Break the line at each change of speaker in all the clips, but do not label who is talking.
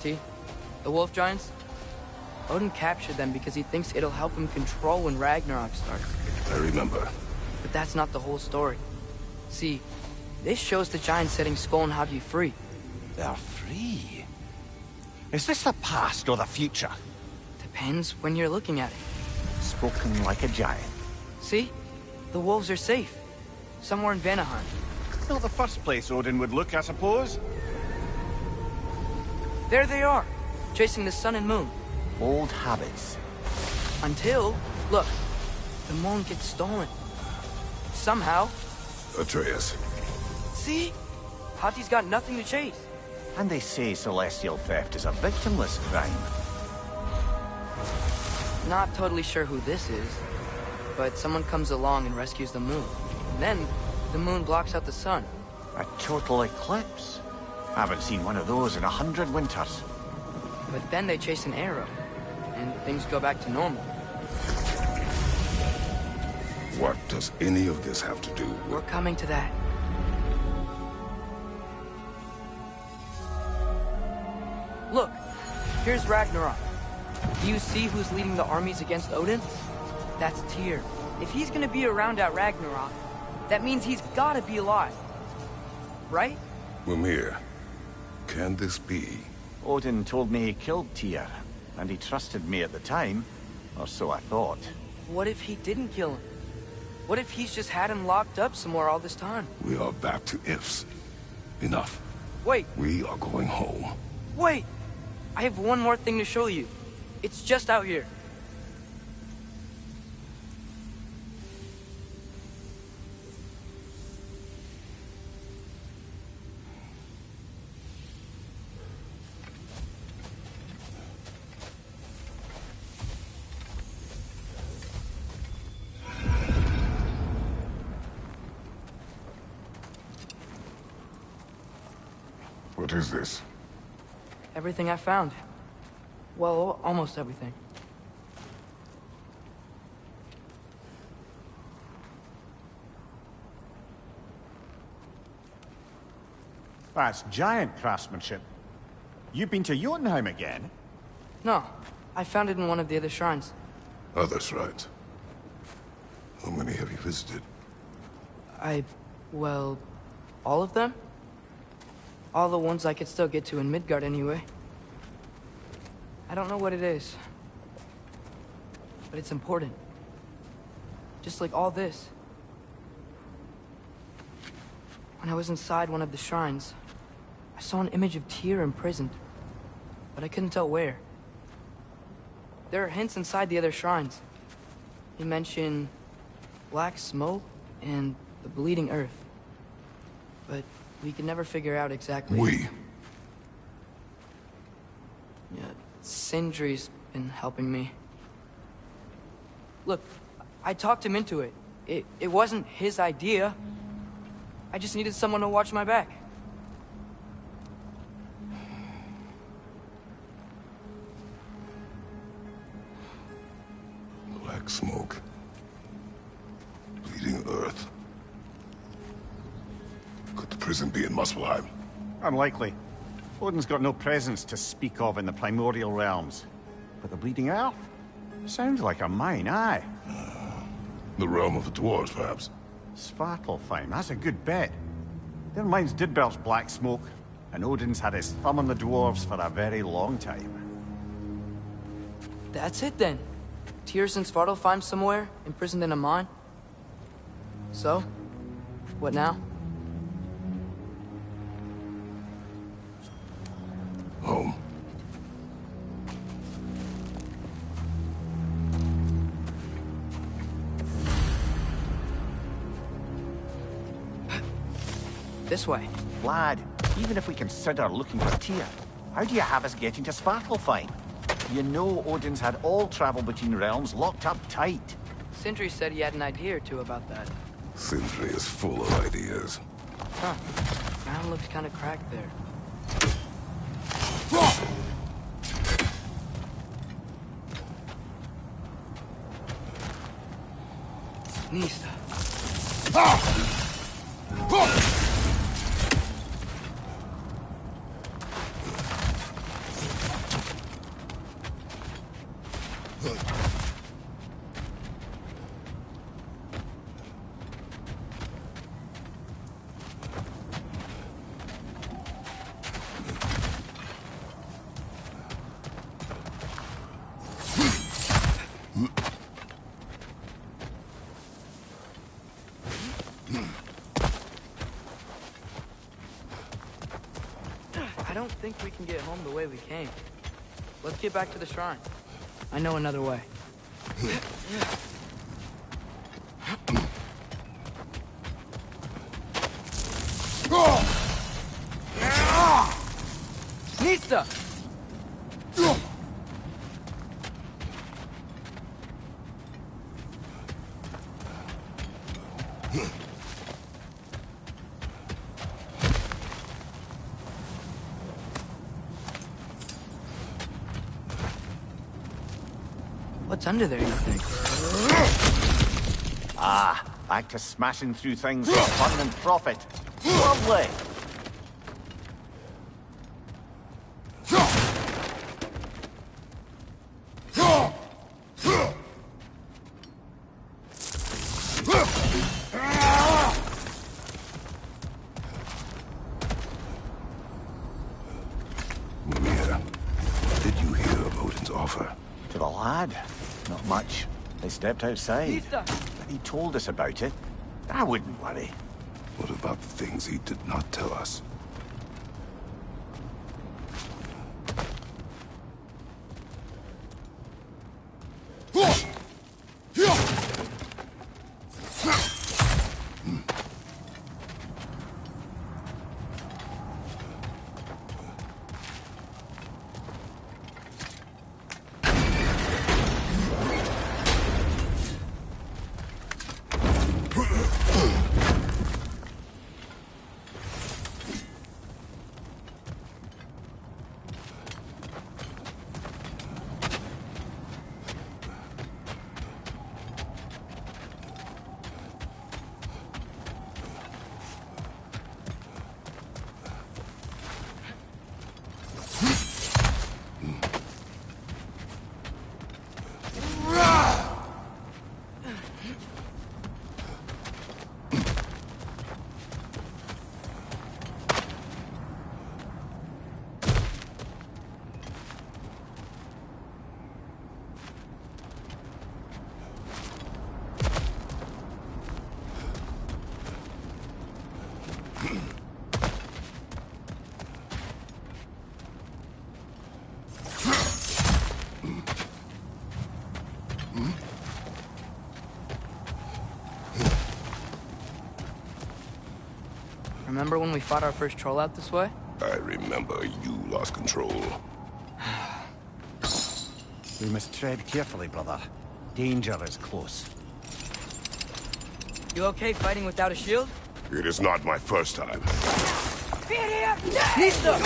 See? The wolf giants? Odin captured them because he thinks it'll help him control when Ragnarok starts.
I remember.
But that's not the whole story. See, this shows the giants setting Skull and Hoggy free.
They're free? Is this the past or the future?
Depends when you're looking at it.
Spoken like a giant.
See? The wolves are safe. Somewhere in Vanaheim.
Not the first place Odin would look, I suppose.
There they are, chasing the sun and moon.
Old habits.
Until, look, the moon gets stolen. Somehow.
Atreus.
See? Hati's got nothing to chase.
And they say celestial theft is a victimless crime.
Not totally sure who this is, but someone comes along and rescues the moon. And then, the moon blocks out the sun.
A total eclipse. Haven't seen one of those in 100 winters.
But then they chase an arrow, and things go back to normal.
What does any of this have to do with...
We're coming to that. Look, here's Ragnarok. Do you see who's leading the armies against Odin? That's Tyr. If he's gonna be around at Ragnarok, that means he's gotta be alive. Right?
Mimir, can this be?
Odin told me he killed Tyr, and he trusted me at the time, or so I thought.
What if he didn't kill him? What if he's just had him locked up somewhere all this time?
We are back to ifs. Enough.
Wait.
We are going home.
Wait! I have one more thing to show you. It's just out here.
What is this?
Everything I found. Well, almost everything.
That's giant craftsmanship. You've been to Jotunheim again?
No, I found it in one of the other shrines.
Other shrines. How many have you visited?
Well, all of them? All the ones I could still get to in Midgard anyway. I don't know what it is, but it's important. Just like all this. When I was inside one of the shrines, I saw an image of Tyr imprisoned, but I couldn't tell where. There are hints inside the other shrines. He mentioned black smoke and the bleeding earth, but we could never figure out exactly. Yeah, Sindri's been helping me. Look, I talked him into it. It wasn't his idea. I just needed someone to watch my back.
Black smoke. Bleeding earth. Could the prison be in Muspelheim?
Unlikely. Odin's got no presence to speak of in the primordial realms. But the bleeding earth? Sounds like a mine, aye.
The realm of the dwarves, perhaps?
Svartalfheim, that's a good bet. Their mines did belch black smoke, and Odin's had his thumb on the dwarves for a very long time.
That's it then. Tyr's in Svartalfheim somewhere, imprisoned in a mine. So, what now?
Home.
This way.
Lad, even if we consider looking for Tyr, how do you have us getting to Svartalfheim? You know Odin's had all travel between realms locked up tight.
Sindri said he had an idea or two about that.
Sindri is full of ideas.
Huh. Ground looks kind of cracked there. Nista. I don't think we can get home the way we came. Let's get back to the shrine. I know another way. Nista! What's under there, you think?
Ah, back to smashing through things for fun and profit. Lovely.
Mimir, did you hear of Odin's offer?
To the lad? Not much. They stepped outside.
Nista!
But he told us about it. I wouldn't worry.
What about the things he did not tell us?
Remember when we fought our first troll out this way?
I remember you lost control.
We must tread carefully, brother. Danger is close.
You okay fighting without a shield?
It is not my first time.
Nista!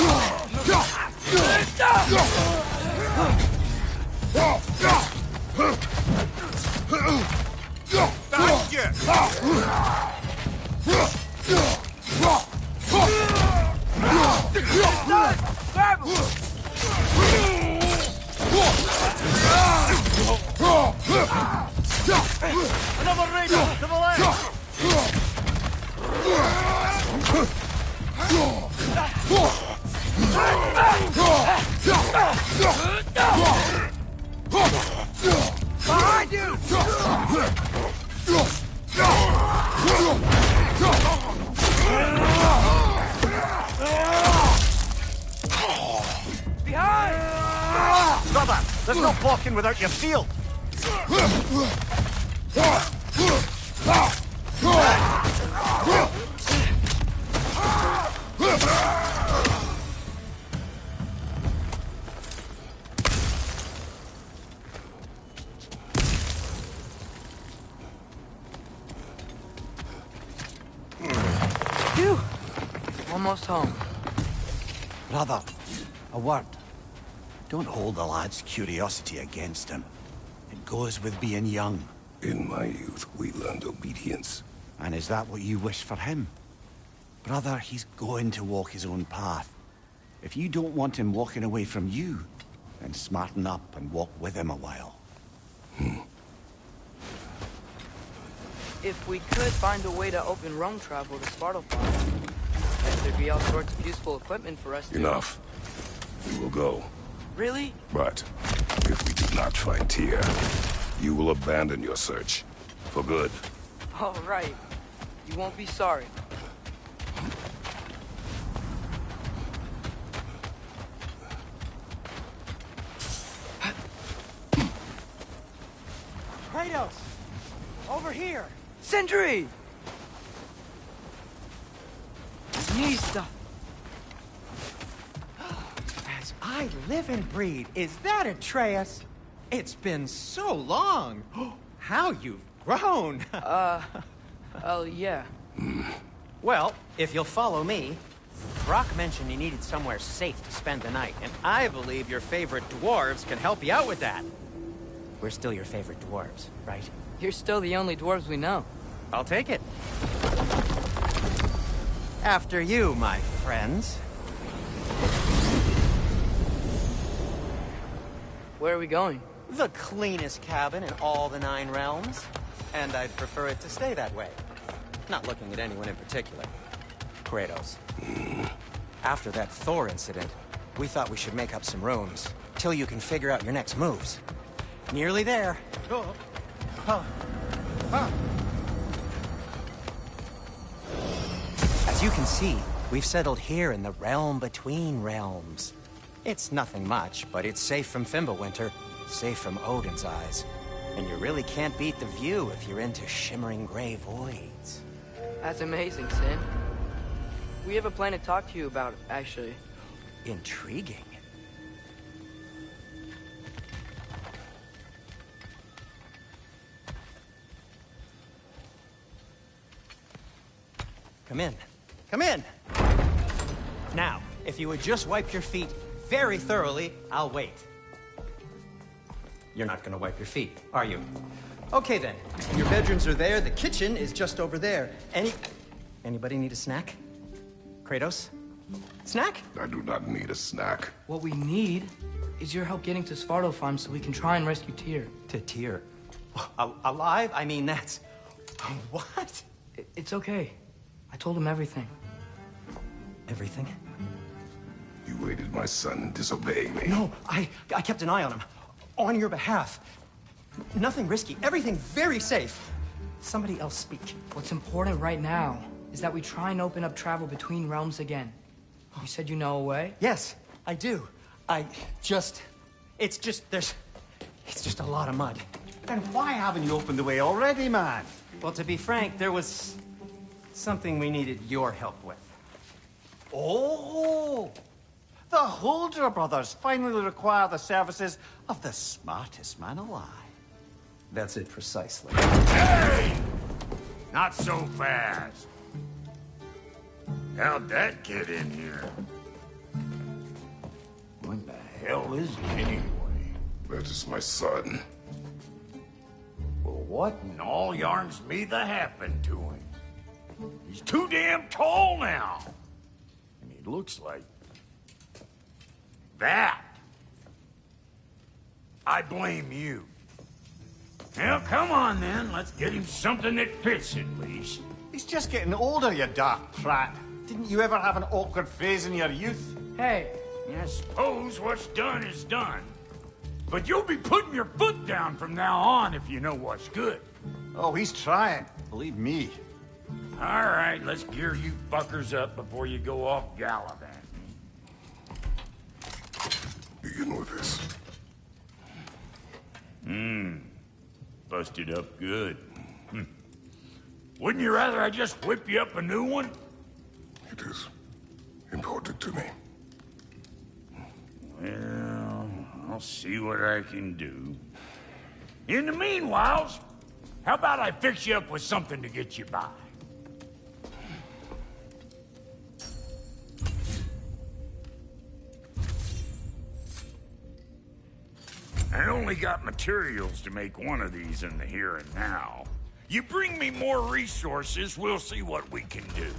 Grab him! Another ranger to the left! Behind you! Behind!
Brother, there's no blocking without your shield.
Phew! Almost home.
Brother, a word. Don't hold the lad's curiosity against him. It goes with being young.
In my youth, we learned obedience.
And is that what you wish for him? Brother, he's going to walk his own path. If you don't want him walking away from you, then smarten up and walk with him a while.
If we could find a way to open roam travel to Svartalfheim, then there'd be all sorts of useful equipment for us to...
Enough. We will go.
Really?
But if we do not find Tyr, you will abandon your search. For good.
All right. You won't be sorry.
Kratos! Over here!
Sentry! Nista!
As I live and breathe, is that Atreus? It's been so long! How you've grown!
Oh, yeah.
Well, if you'll follow me, Brock mentioned you needed somewhere safe to spend the night, and I believe your favorite dwarves can help you out with that. We're still your favorite dwarves, right?
You're still the only dwarves we know.
I'll take it. After you, my friends.
Where are we going?
The cleanest cabin in all the 9 realms. And I'd prefer it to stay that way. Not looking at anyone in particular. Kratos. After that Thor incident, we thought we should make up some rooms, till you can figure out your next moves. Nearly there. As you can see, we've settled here in the realm between realms. It's nothing much, but it's safe from Fimbulwinter, safe from Odin's eyes. And you really can't beat the view if you're into shimmering gray voids.
That's amazing, Sin. We have a plan to talk to you about, actually.
Intriguing. Come in. Come in! Now, if you would just wipe your feet very thoroughly, I'll wait. You're not gonna wipe your feet, are you? Okay then. Your bedrooms are there, the kitchen is just over there. Anybody need a snack? Kratos? Snack?
I do not need a snack.
What we need is your help getting to Svartalfheim so we can try and rescue Tyr.
To Tyr? Alive? I mean, that's... What?
It's okay. I told him everything.
Everything?
You aided my son disobeying me.
No, I kept an eye on him. On your behalf. Nothing risky. Everything very safe. Somebody else speak.
What's important right now is that we try and open up travel between realms again. You said you know a way?
Yes, I do. It's just a lot of mud.
Then why haven't you opened the way already, man?
Well, to be frank, there was something we needed your help with.
Oh! The Holder brothers finally require the services of the smartest man alive.
That's it precisely.
Hey! Not so fast. How'd that get in here? What the hell is it anyway?
That is my son.
Well, what in all yarns me the happened to him? He's too damn tall now. And he looks like... that. I blame you. Well, come on then. Let's get him something that fits at least.
He's just getting older, you daft prat. Didn't you ever have an awkward phase in your youth?
Hey,
I suppose what's done is done. But you'll be putting your foot down from now on if you know what's good.
Oh, he's trying. Believe me.
All right, let's gear you fuckers up before you go off gallivanting.
Begin with this.
Busted up good. Wouldn't you rather I just whip you up a new one?
It is important to me.
Well, I'll see what I can do. In the meanwhile, how about I fix you up with something to get you by? I only got materials to make one of these in the here and now. You bring me more resources, we'll see what we can do.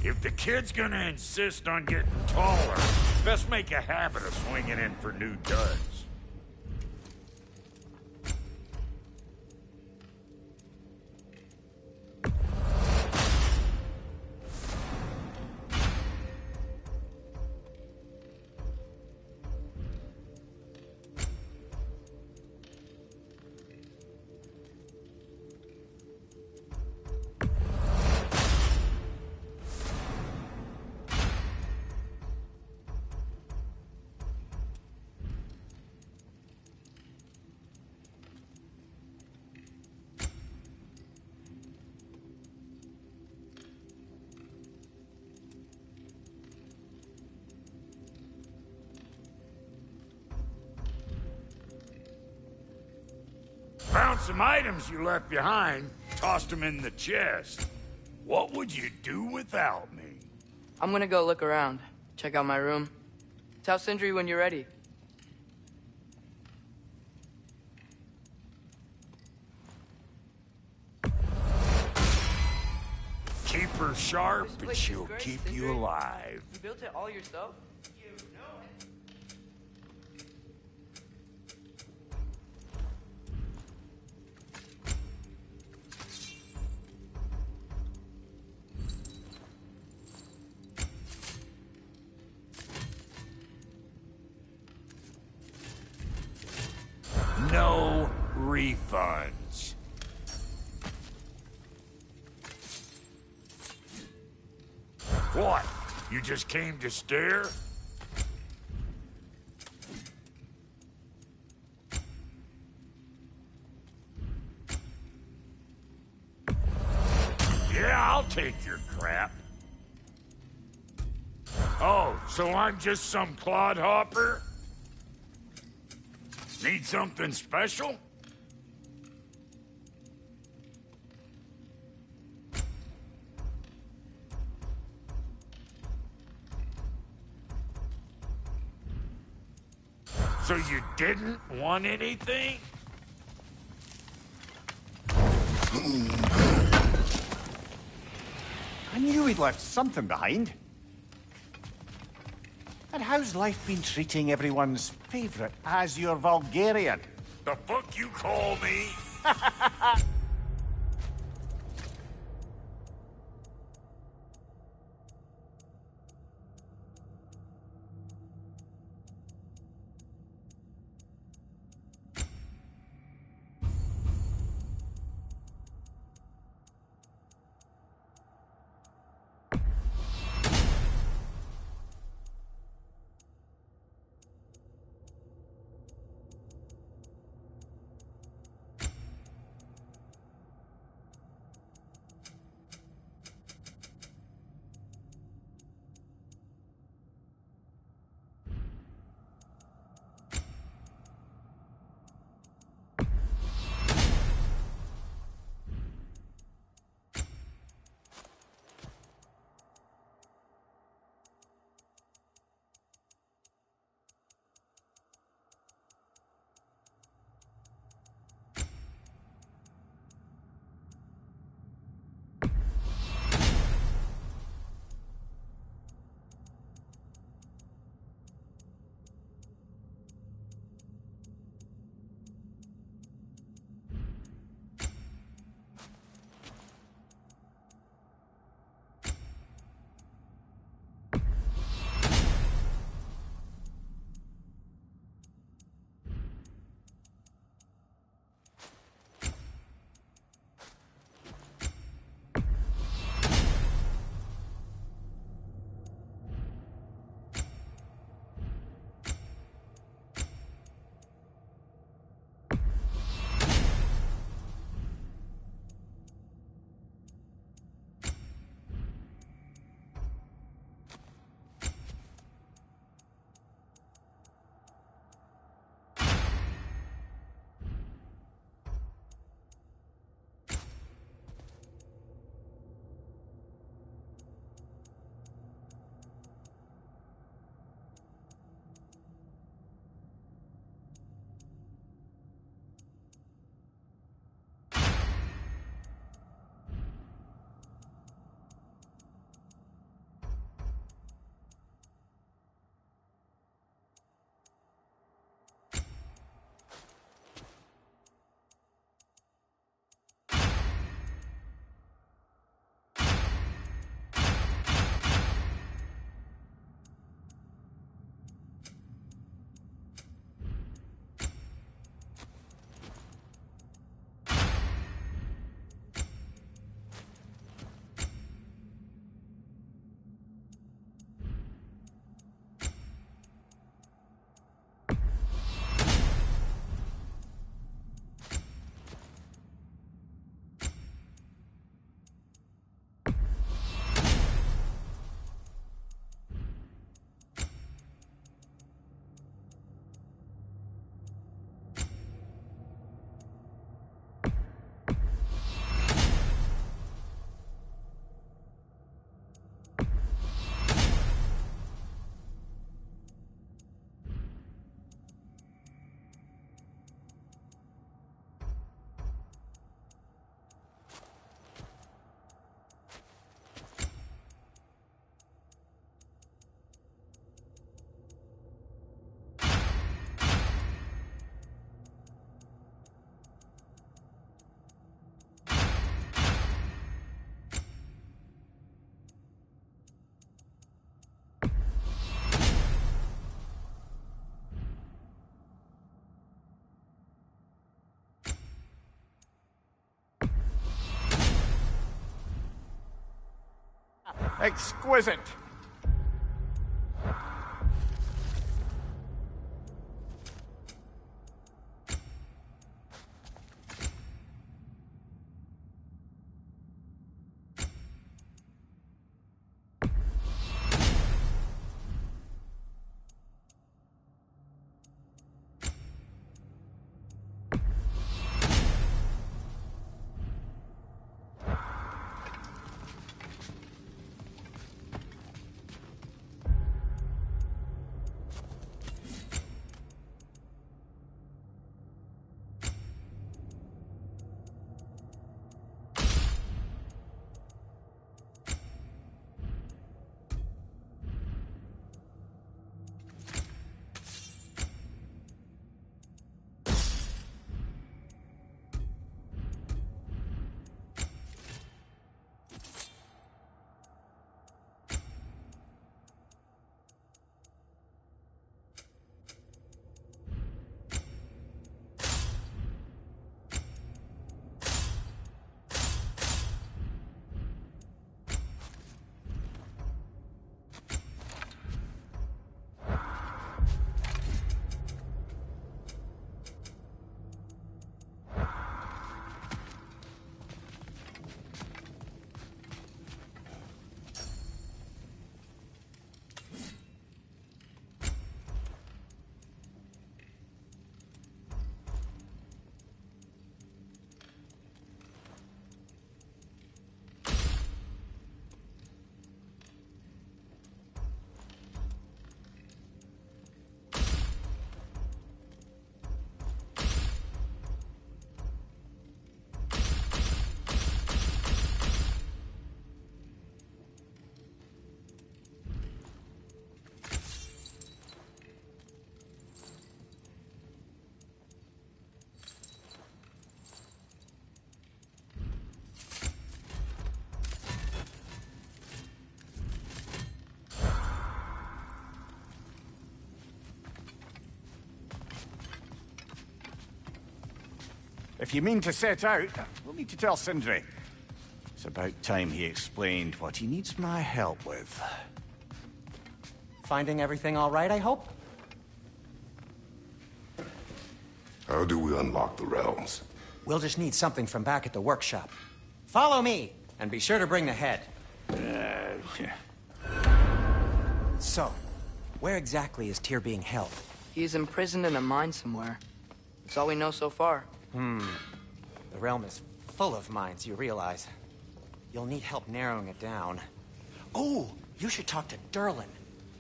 If the kid's gonna insist on getting taller, best make a habit of swinging in for new duds. Found some items you left behind, tossed them in the chest. What would you do without me?
I'm gonna go look around, check out my room. Tell Sindri when you're ready.
Keep her sharp,
This
and
place is
she'll
great,
keep
Sindri.
you alive.
You built it all yourself?
No refunds. What? You just came to stare? Yeah, I'll take your crap. Oh, so I'm just some clodhopper? Need something special? So you didn't want anything?
I knew he'd left something behind. And how's life been treating everyone's favorite Azure Vulgarian?
The fuck you call me?
Exquisite. If you mean to set out, we'll need to tell Sindri. It's about time he explained what he needs my help with.
Finding everything all right, I hope?
How do we unlock the realms?
We'll just need something from back at the workshop. Follow me, and be sure to bring the head. So, where exactly is Tyr being held?
He's imprisoned in a mine somewhere. That's all we know so far.
The realm is full of mines, you realize. You'll need help narrowing it down. Oh, you should talk to Durlin.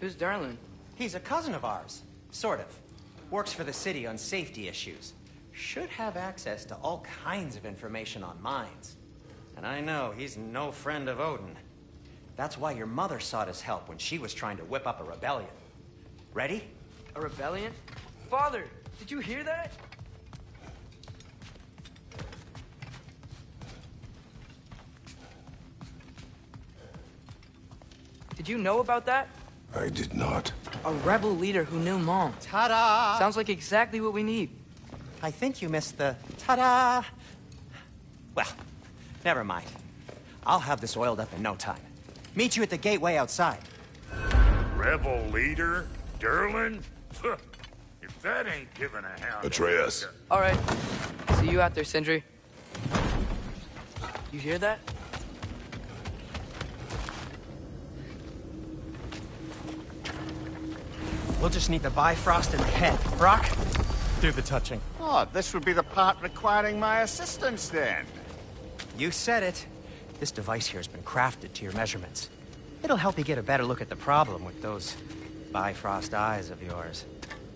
Who's Darlin?
He's a cousin of ours. Sort of. Works for the city on safety issues. Should have access to all kinds of information on mines. And I know he's no friend of Odin. That's why your mother sought his help when she was trying to whip up a rebellion. Ready?
A rebellion? Father, did you hear that? Did you know about that?
I did not.
A rebel leader who knew Mom.
Ta-da!
Sounds like exactly what we need.
I think you missed the ta-da! Well, never mind. I'll have this oiled up in no time. Meet you at the gateway outside.
Rebel leader? Durlin? If that ain't giving a hound...
Atreus.
All right. See you out there, Sindri. You hear that?
We'll just need the Bifrost in the head. Brock, do the touching.
Oh, this would be the part requiring my assistance then.
You said it. This device here has been crafted to your measurements. It'll help you get a better look at the problem with those Bifrost eyes of yours.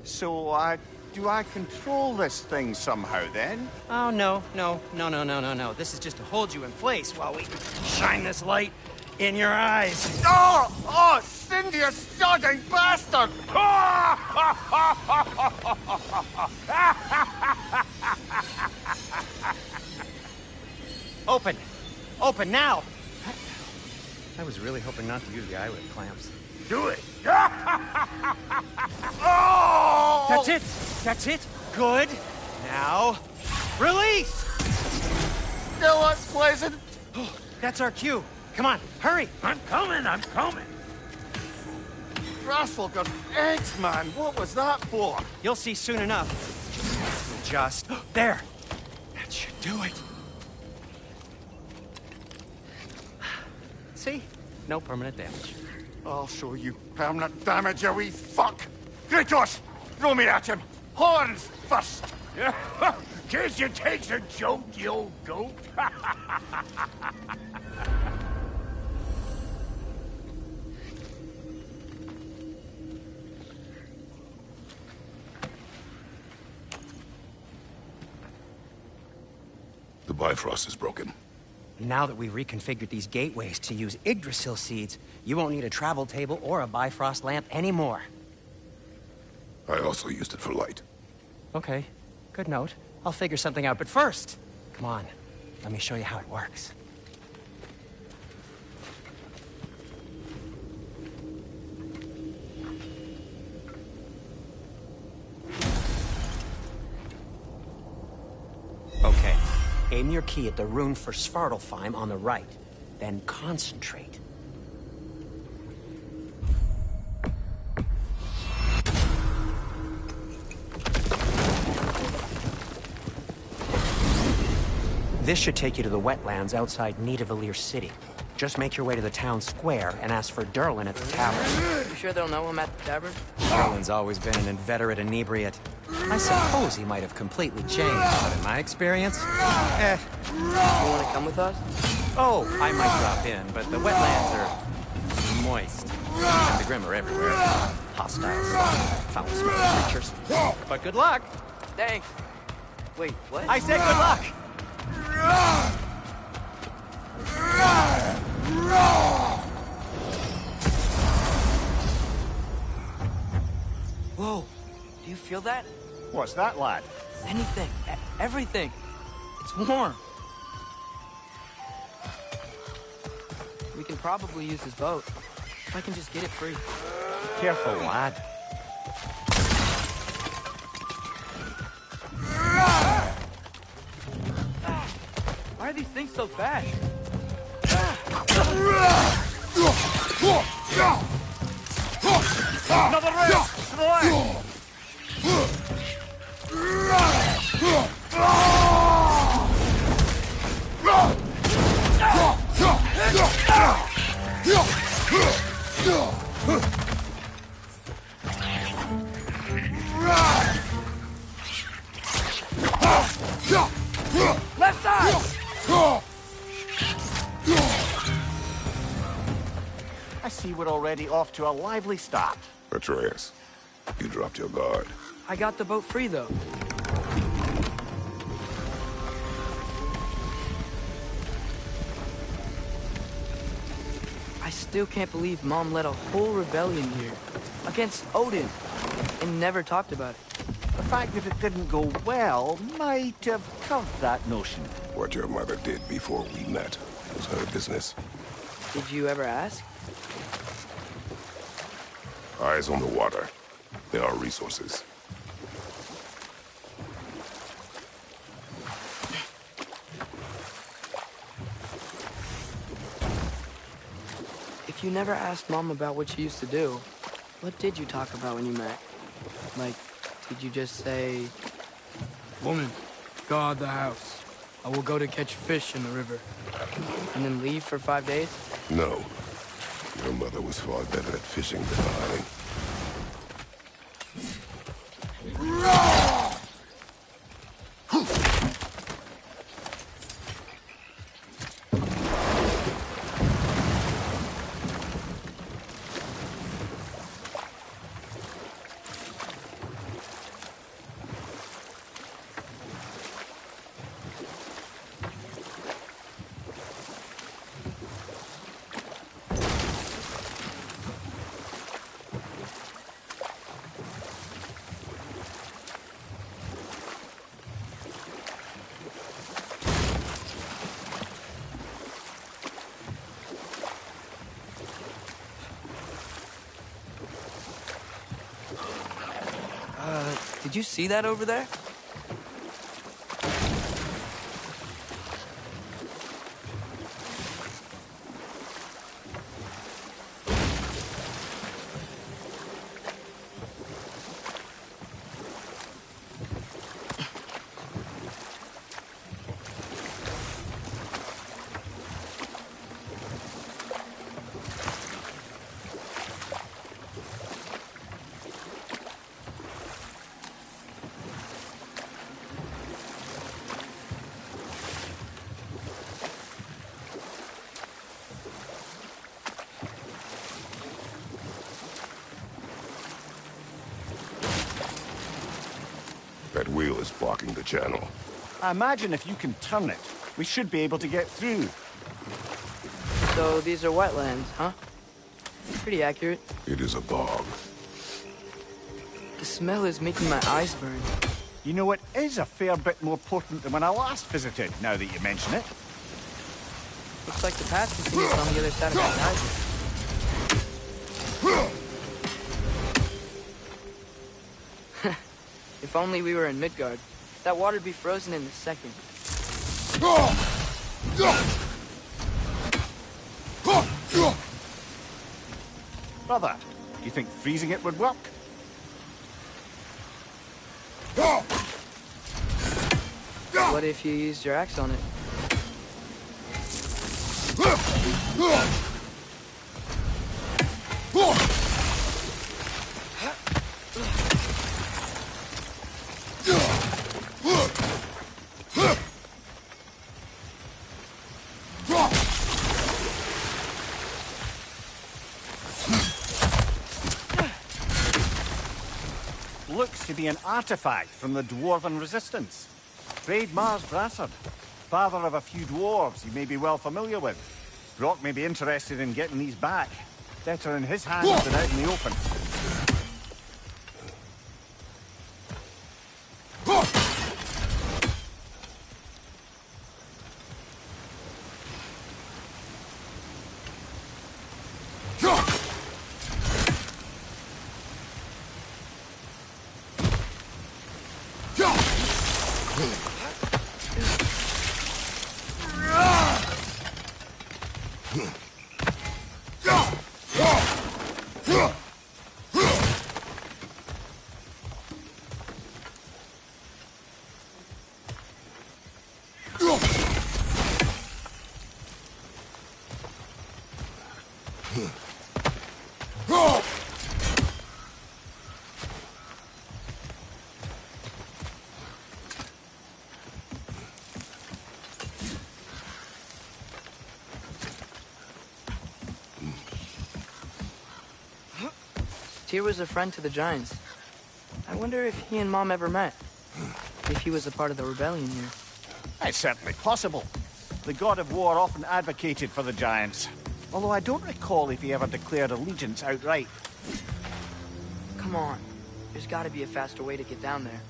So, do I control this thing somehow then?
Oh, no. This is just to hold you in place while we shine this light in your eyes.
Oh, Cindy, you sodding bastard!
Open! Open now! I was really hoping not to use the eyelid clamps.
Do it!
Oh!
That's it! That's it! Good! Now, release!
Still unpleasant.
That's our cue. Come on, hurry!
I'm coming!
Rascal got eggs, man. What was that for?
You'll see soon enough. Just... There! That should do it. See? No permanent damage.
I'll show you permanent damage, you wee fuck! Kratos! Throw me at him! Horns first!
Guess you takes a joke, you old goat.
The Bifrost is broken.
Now that we've reconfigured these gateways to use Yggdrasil seeds, you won't need a travel table or a Bifrost lamp anymore.
I also used it for light.
Okay, good note. I'll figure something out, but first, come on, let me show you how it works. Okay, aim your key at the rune for Svartalfheim on the right, then concentrate. This should take you to the wetlands outside Nidavellir City. Just make your way to the town square and ask for Derlin at the tavern.
You sure they'll know him at the tavern?
Derlin's always been an inveterate inebriate. I suppose he might have completely changed, but in my experience,
You want to come with us?
Oh, I might drop in, but the wetlands are moist. And the Grim are everywhere. Hostile, foul-smelling creatures. But good luck!
Thanks. Wait, what?
I said good luck!
Whoa, do you feel that?
What's that, lad?
Anything, everything. It's warm. We can probably use his boat. If I can just get it free.
Careful, lad.
Why are these things so fast?
Another rail! To the left!
Left side!
I see we're already off to a lively start.
Atreus, you dropped your guard.
I got the boat free, though. I still can't believe Mom led a whole rebellion here. Against Odin. And never talked about it.
The fact that it didn't go well might have covered that notion.
What your mother did before we met was her business.
Did you ever ask?
Eyes on the water. There are resources.
If you never asked Mom about what she used to do, what did you talk about when you met? Like, did you just say... Woman, guard the house. I will go to catch fish in the river. And then leave for 5 days?
No. Your mother was far better at fishing than I.
Did you see that over there?
That wheel is blocking the channel.
I imagine if you can turn it, we should be able to get through.
So these are wetlands, huh? Pretty accurate.
It is a bog.
The smell is making my eyes burn.
You know, it is a fair bit more potent than when I last visited, now that you mention it.
Looks like the path continues on the other side of that geyser. If only we were in Midgard. That water'd be frozen in a second.
Brother, do you think freezing it would work?
What if you used your axe on it?
Looks to be an artifact from the Dwarven Resistance. Braid Mars Brassard, father of a few dwarves you may be well familiar with. Brock may be interested in getting these back. Better in his hands than out in the open.
Tyr was a friend to the Giants. I wonder if he and Mom ever met. If he was a part of the rebellion here.
It's certainly possible. The god of war often advocated for the Giants. Although I don't recall if he ever declared allegiance outright.
Come on. There's gotta be a faster way to get down there.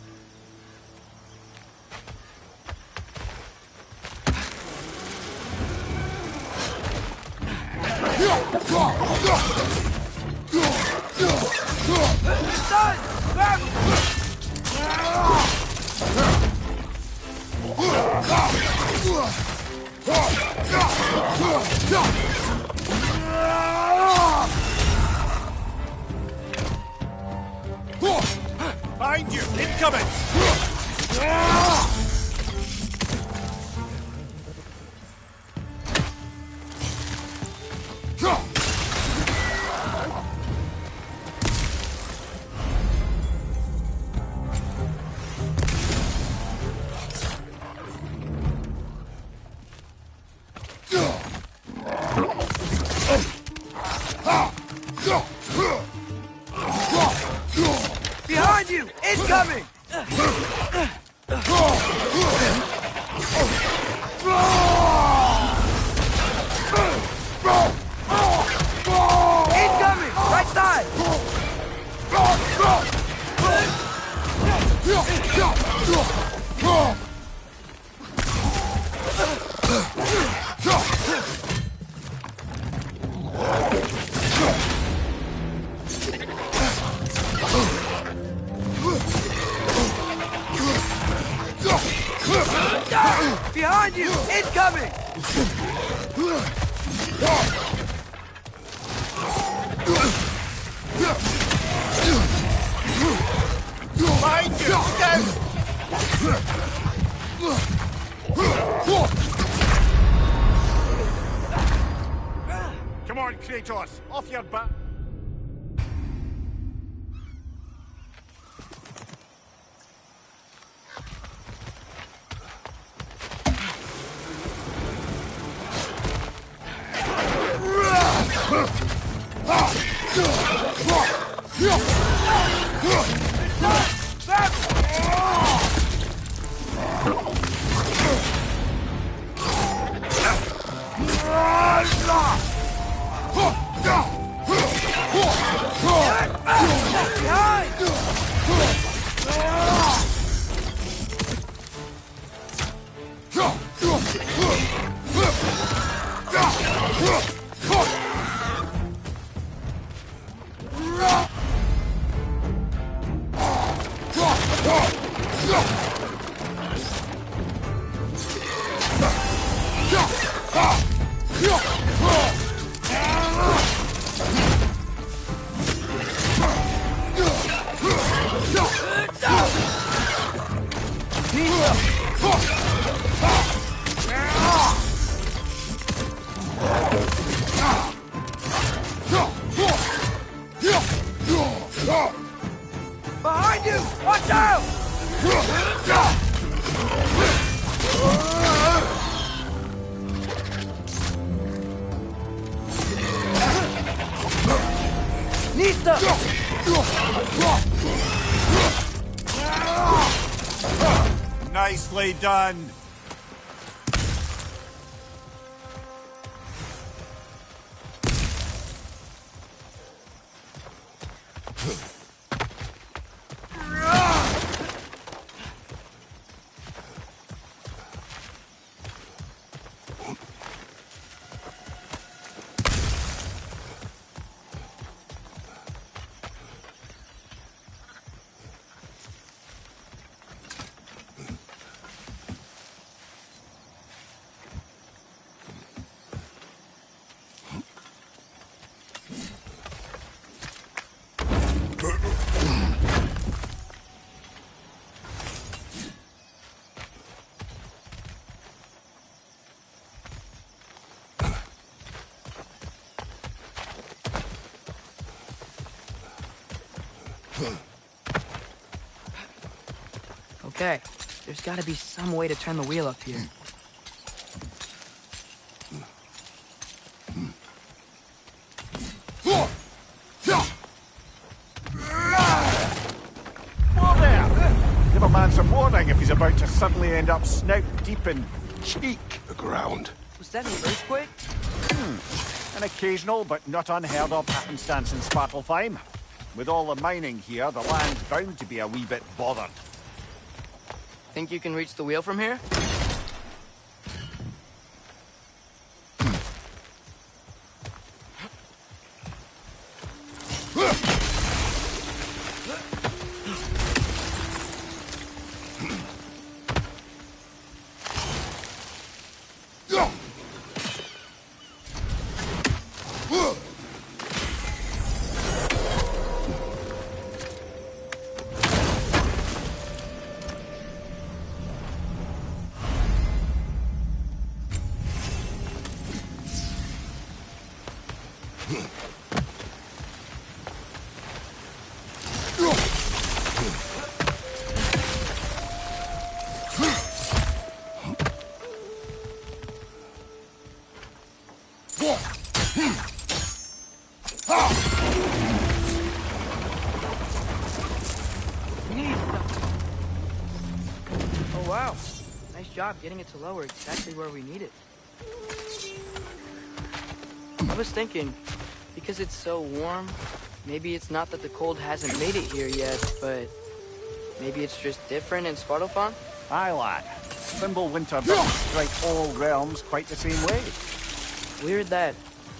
Behind you! Incoming!
Behind you! Incoming! Incoming! Right side! Behind you! Incoming!
Behind you! Down! Come on, Kratos! Off your back!
Back! Behind you! Watch out! Nista!
Nicely done.
Okay, there's gotta be some way to turn the wheel up here.
Whoa there! Give a man some warning if he's about to suddenly end up snout deep in cheek.
The ground.
Was that an earthquake?
An occasional but not unheard of happenstance in Svartalfheim. With all the mining here, the land's bound to be a wee bit bothered.
Think you can reach the wheel from here? Oh wow, nice job getting it to lower exactly where we need it. I was thinking, because it's so warm, maybe it's not that the cold hasn't made it here yet, but maybe it's just different in Svartalfheim?
Aye, lad. Winter doesn't strike all realms quite the same way.
Weird that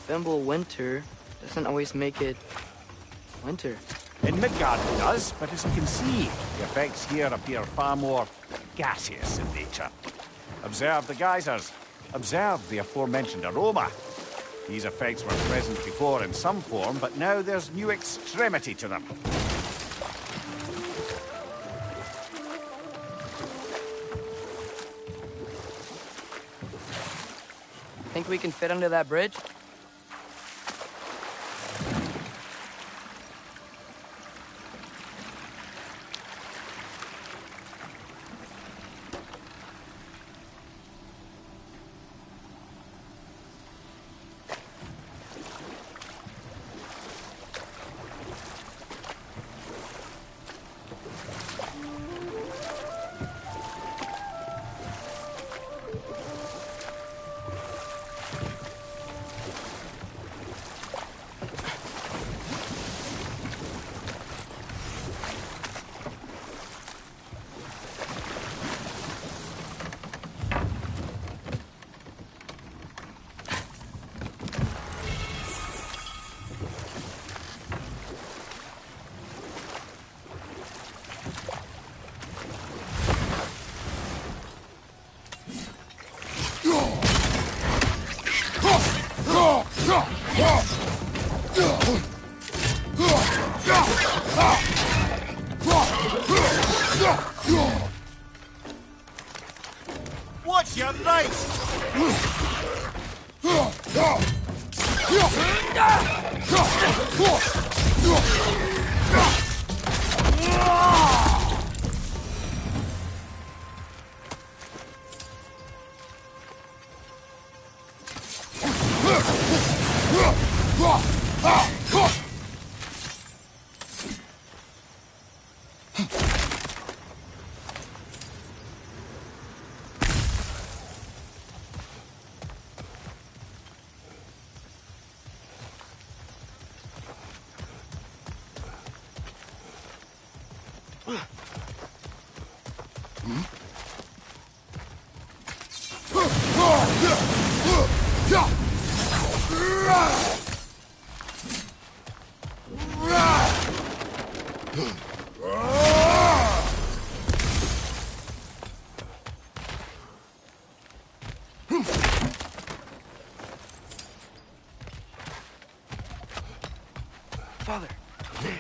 Winter doesn't always make it winter.
In Midgard it does, but as you can see, the effects here appear far more gaseous in nature. Observe the geysers. Observe the aforementioned aroma. These effects were present before in some form, but now there's new extremity to them.
Think we can fit under that bridge? Father, there.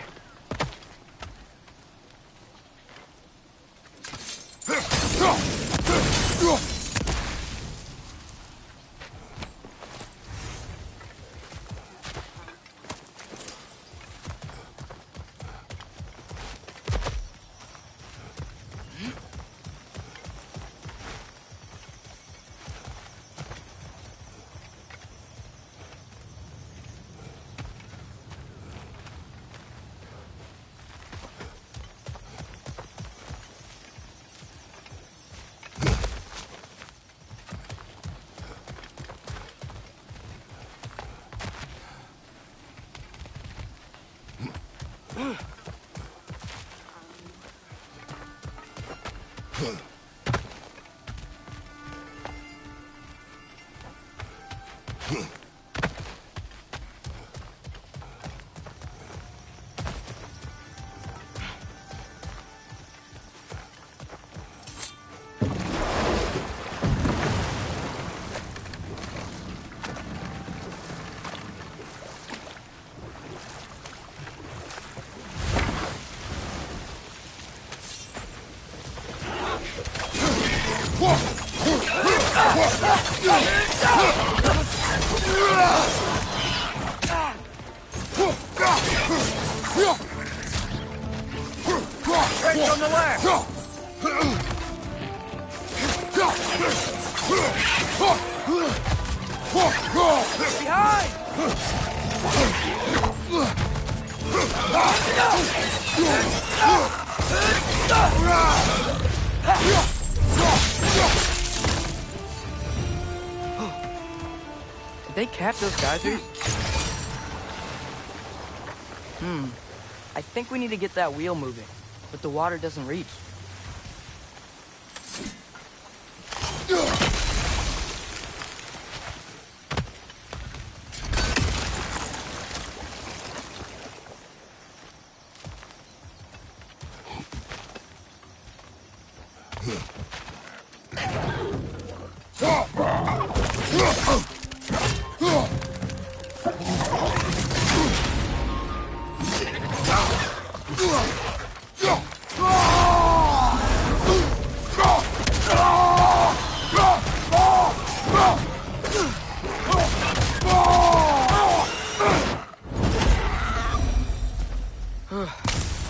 Right on the left!
Did they cap those geysers? I think we need to get that wheel moving, but the water doesn't reach.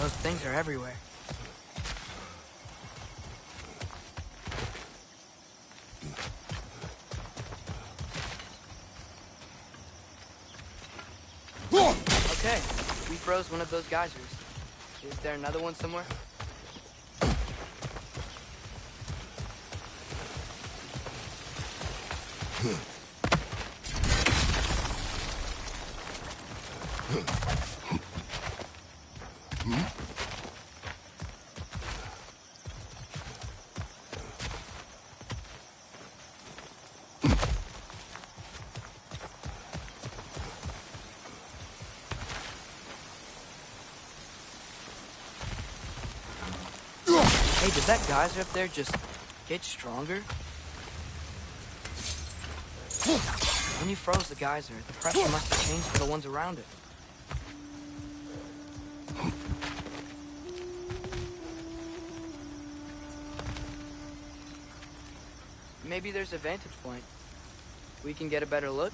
Those things are everywhere. Okay, we froze one of those geysers. Is there another one somewhere? Hey, did that geyser up there just get stronger? When you froze the geyser, the pressure must have changed for the ones around it. Maybe there's a vantage point. We can get a better look.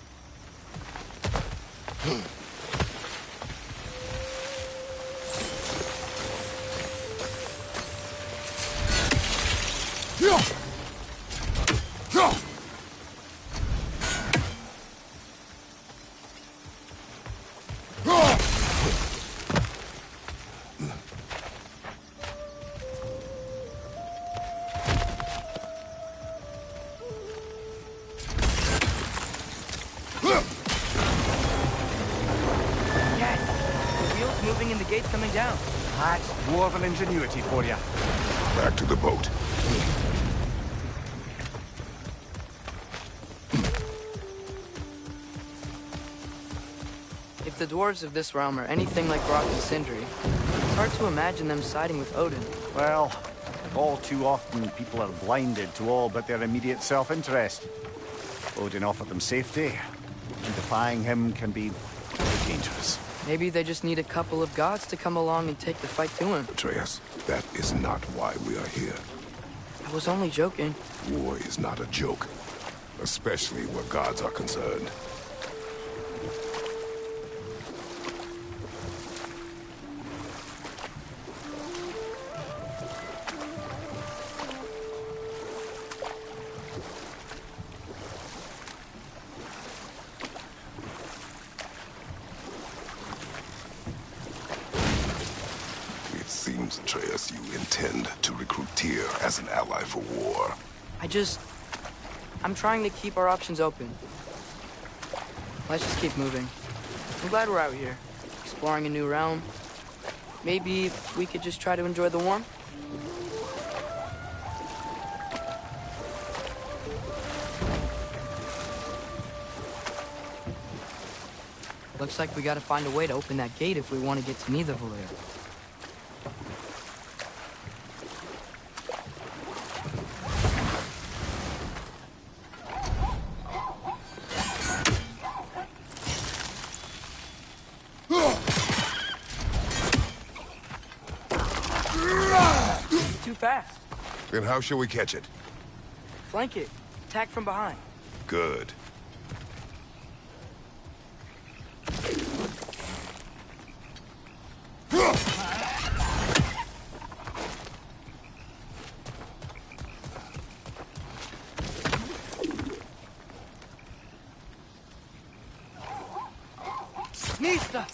and the gate's coming down.
That's dwarven ingenuity for you.
Back to the boat.
If the dwarves of this realm are anything like Brock and Sindri, it's hard to imagine them siding with Odin.
Well, all too often people are blinded to all but their immediate self-interest. Odin offered them safety, and defying him can be very dangerous.
Maybe they just need a couple of gods to come along and take the fight to him.
Atreus, that is not why we are here.
I was only joking.
War is not a joke, especially where gods are concerned. It seems, Atreus, you intend to recruit Tyr as an ally for war.
I'm trying to keep our options open. Let's just keep moving. I'm glad we're out here, exploring a new realm. Maybe we could just try to enjoy the warmth? Looks like we gotta find a way to open that gate if we want to get to Nidavellir. Too fast.
Then how shall we catch it?
Flank it. Attack from behind.
Good.
Nista!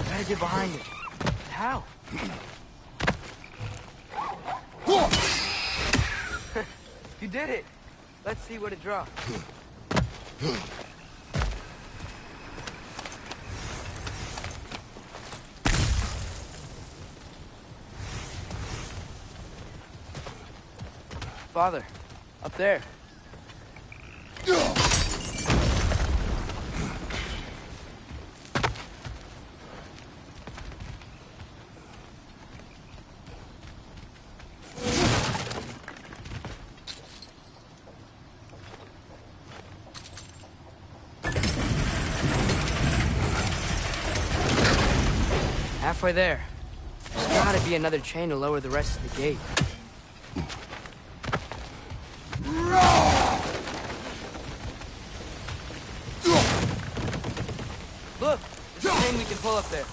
Gotta get behind it. How? You did it! Let's see what it drops. Father, up there. Halfway there. There's gotta be another chain to lower the rest of the gate. Look! There's a chain we can pull up there.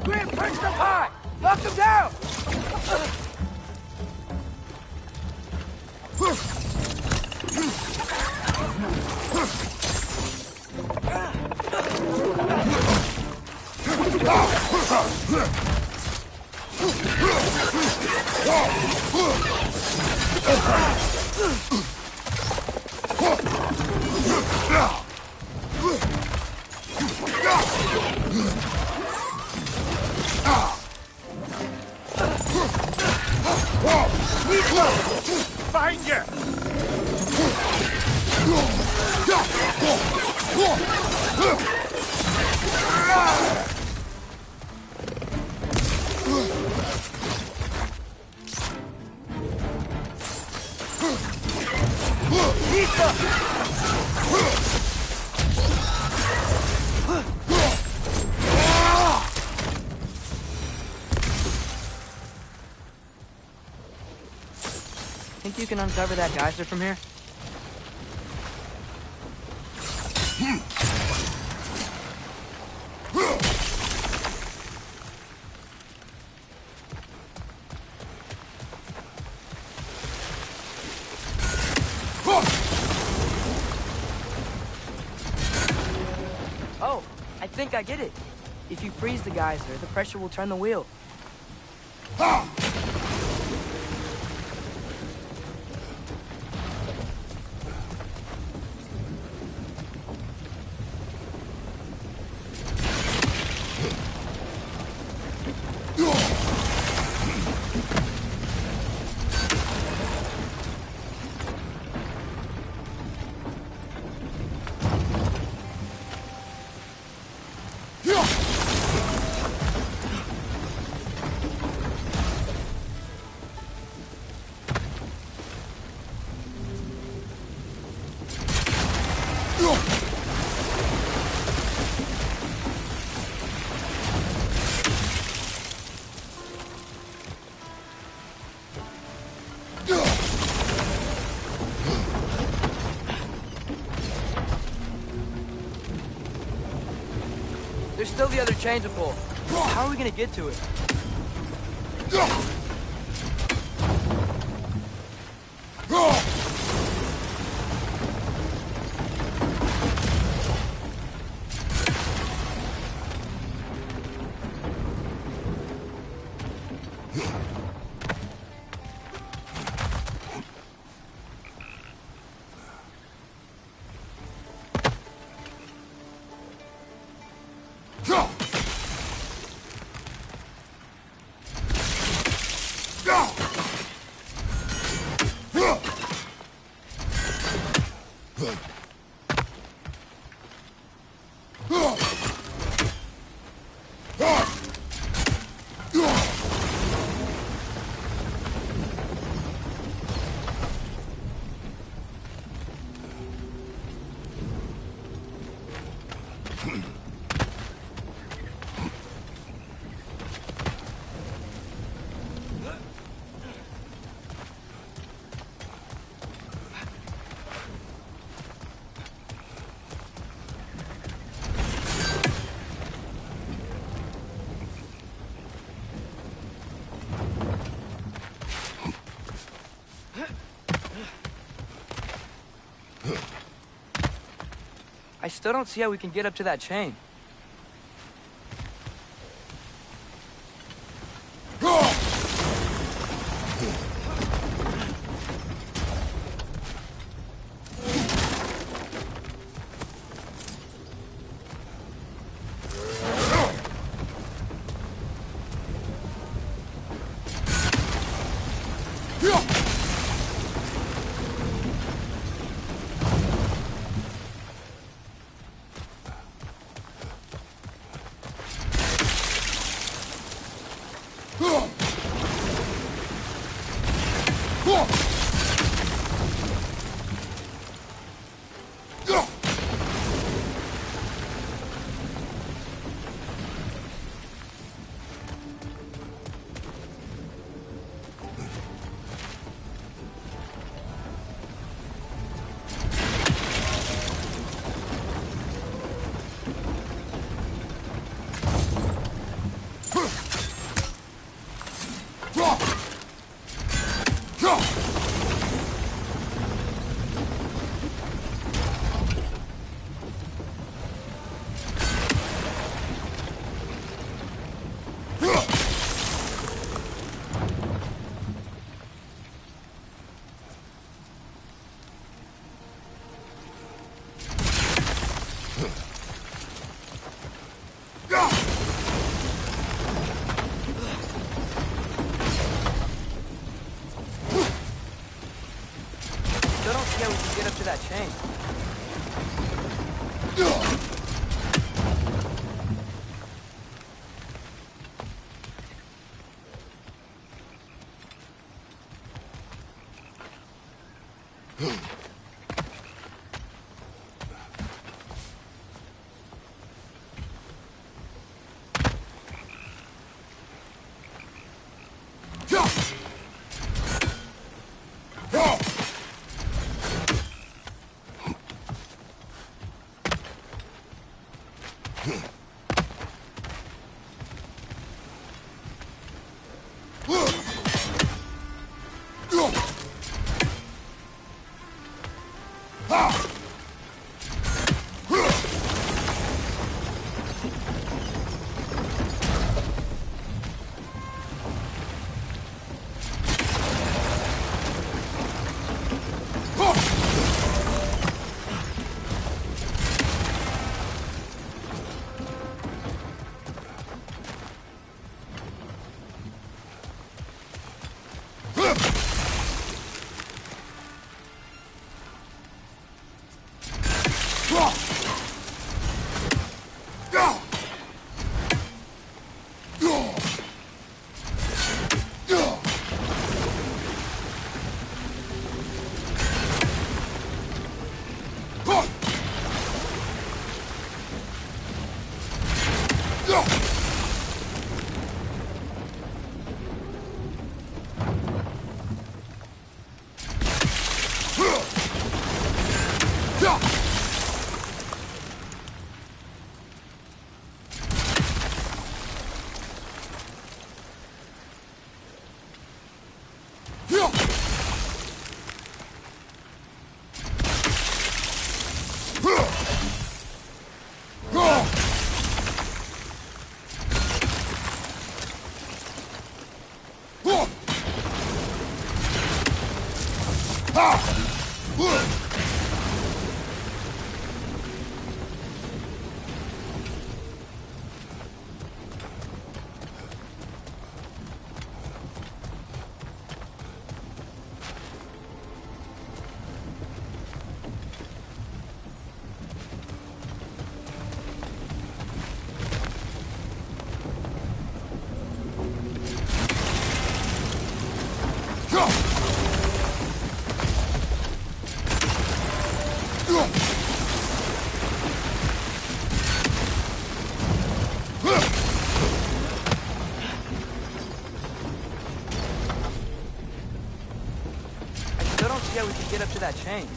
Grim, punch them high! Lock them down!
Behind you!
Think you can uncover that geyser from here? Oh, I think I get it. If you freeze the geyser, the pressure will turn the wheel. There's still the other chain to pull. How are we gonna get to it? I still don't see how we can get up to that chain. Still don't see how we can get up to that chain. Yeah, we can get up to that chain.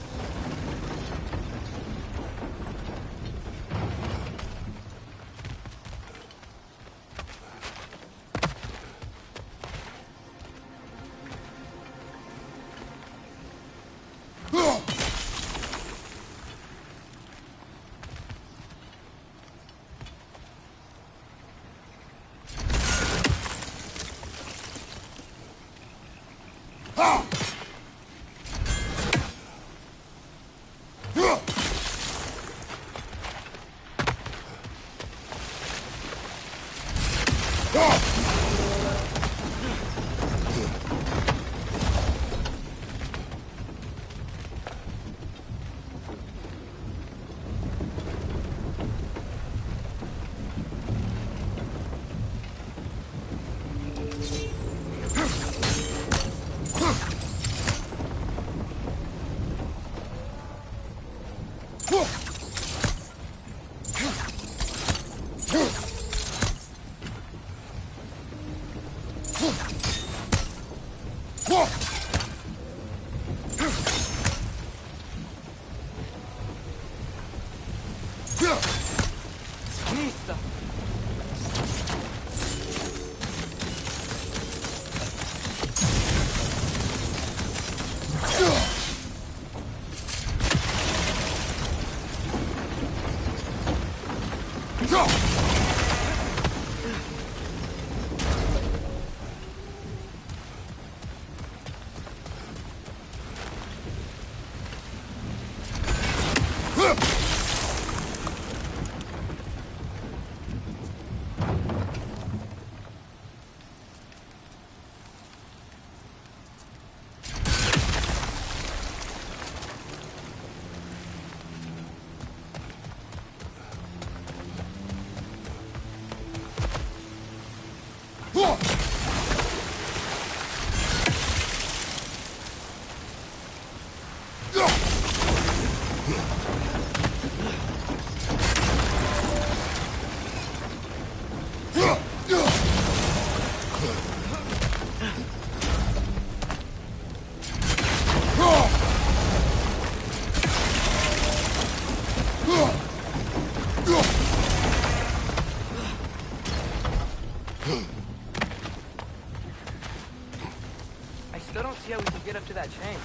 I still don't see how we can get up to that chain.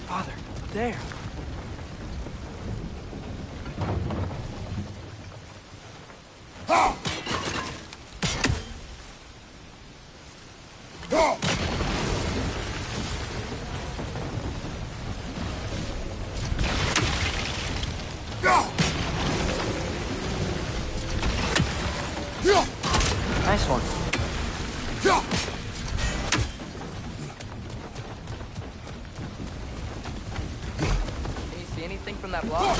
Father, there. Nice one. Can you see anything from that block?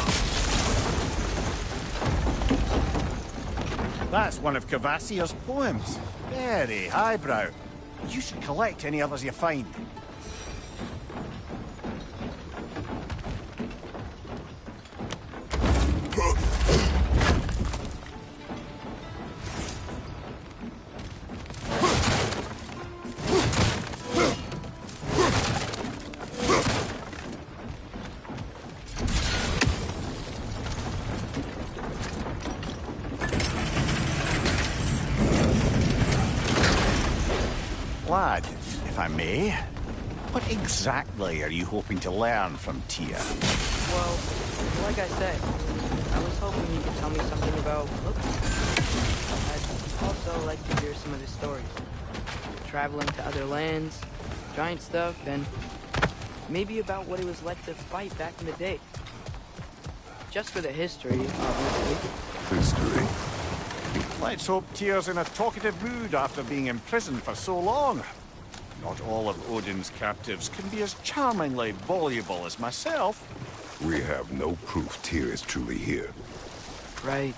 That's one of Cavassier's poems. Very highbrow. You should collect any others you find. Lad, if I may, what exactly are you hoping to learn from Tyr?
Well, like I said, I was hoping you could tell me something about Loki. I'd also like to hear some of his stories. Traveling to other lands, giant stuff, and maybe about what it was like to fight back in the day. Just for the history, obviously.
History.
Let's hope Tyr's in a talkative mood after being imprisoned for so long. Not all of Odin's captives can be as charmingly voluble as myself.
We have no proof Tyr is truly here.
Right.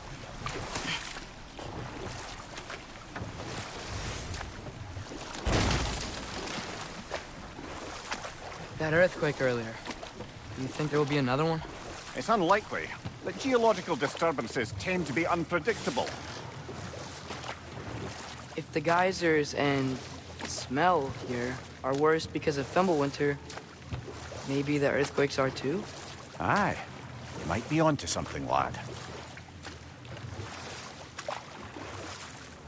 That earthquake earlier. Do you think there will be another one?
It's unlikely, but geological disturbances tend to be unpredictable.
If the geysers and smell here are worse because of Fimbulwinter, maybe the earthquakes are too?
Aye. You might be onto something, lad.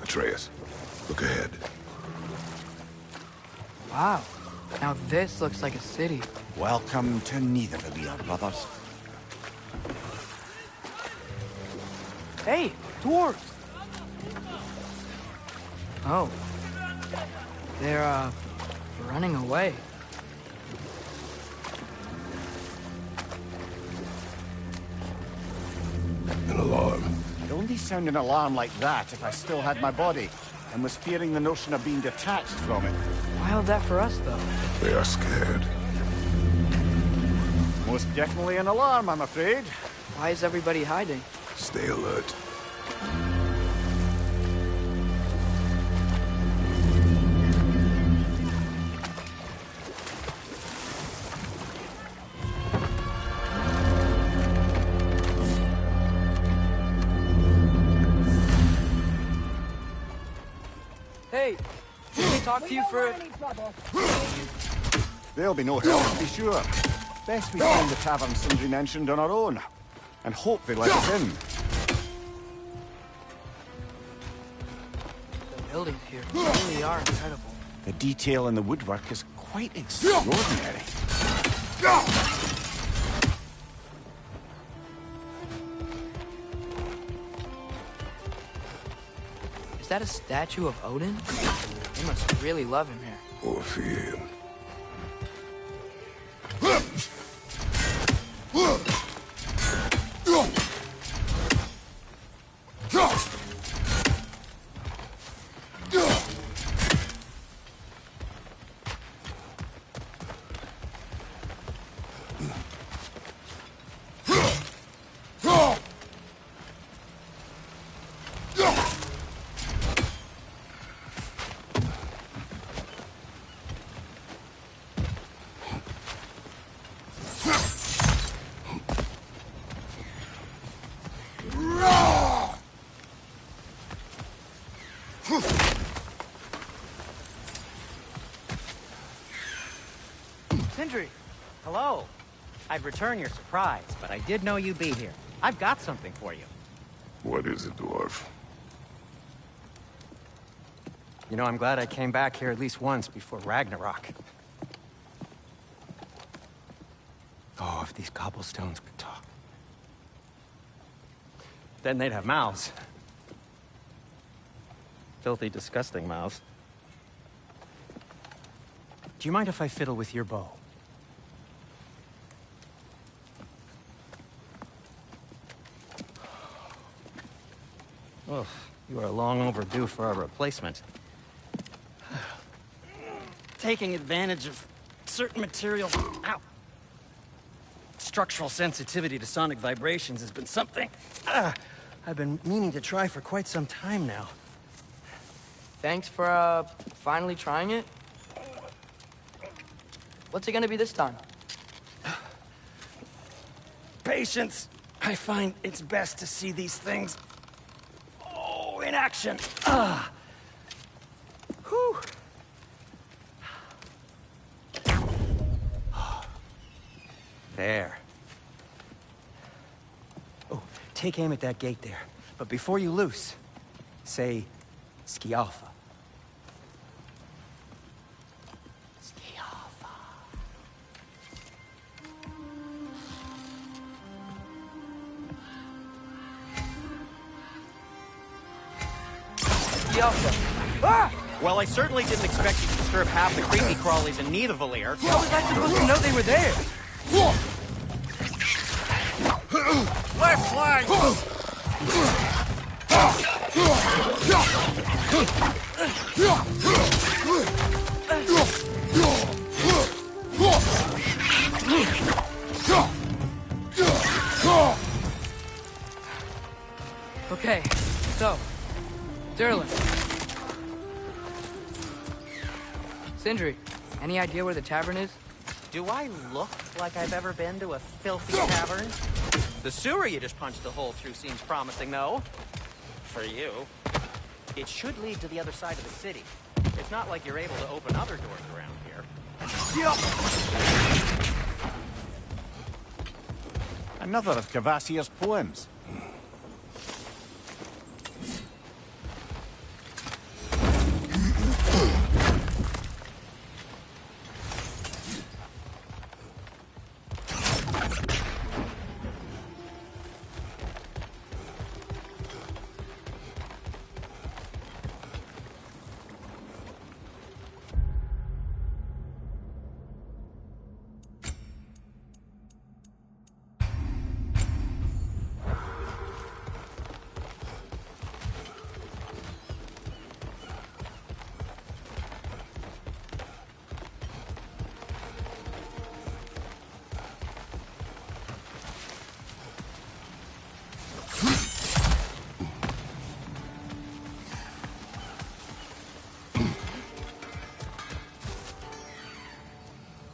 Atreus, look ahead.
Wow. Now this looks like a city.
Welcome to Nidavellir, brothers.
Hey, dwarves! Oh. They're, running away.
An alarm.
I'd only sound an alarm like that if I still had my body, and was fearing the notion of being detached from it.
Wild that for us, though.
They are scared.
Most definitely an alarm, I'm afraid.
Why is everybody hiding?
Stay alert.
Hey, can we talk to you for...
There'll be no help, to be sure. Best we find the tavern Sindri mentioned on our own, and hope they let us in.
The buildings here really are incredible.
The detail in the woodwork is quite extraordinary.
Is that a statue of Odin? They must really love him here.
Or fear him.
Sindri!
Hello. I'd return your surprise, but I did know you'd be here. I've got something for you.
What is it, dwarf?
You know, I'm glad I came back here at least once before Ragnarok. Oh, if these cobblestones could talk. Then they'd have mouths. filthy, disgusting mouth. Do you mind if I fiddle with your bow? Oh, you are long overdue for a replacement. Taking advantage of certain materials. Ow! Structural sensitivity to sonic vibrations has been something I've been meaning to try for quite some time now.
Thanks for, finally trying it. What's it gonna be this time?
Patience. I find it's best to see these things, in action. Whew. There. Oh, take aim at that gate there. But before you loose, say, Scialfa. Scialfa.
Scialfa. Ah!
Well, I certainly didn't expect you to disturb half the creepy crawlies in Nidavellir.
How was I supposed to know they were there?
Left flank!
Okay, so, Derlin. Sindri, any idea where the tavern is?
Do I look like I've ever been to a filthy tavern? The sewer you just punched a hole through seems promising, though. For you. It should lead to the other side of the city. It's not like you're able to open other doors around here.
Another of Kvasir's poems.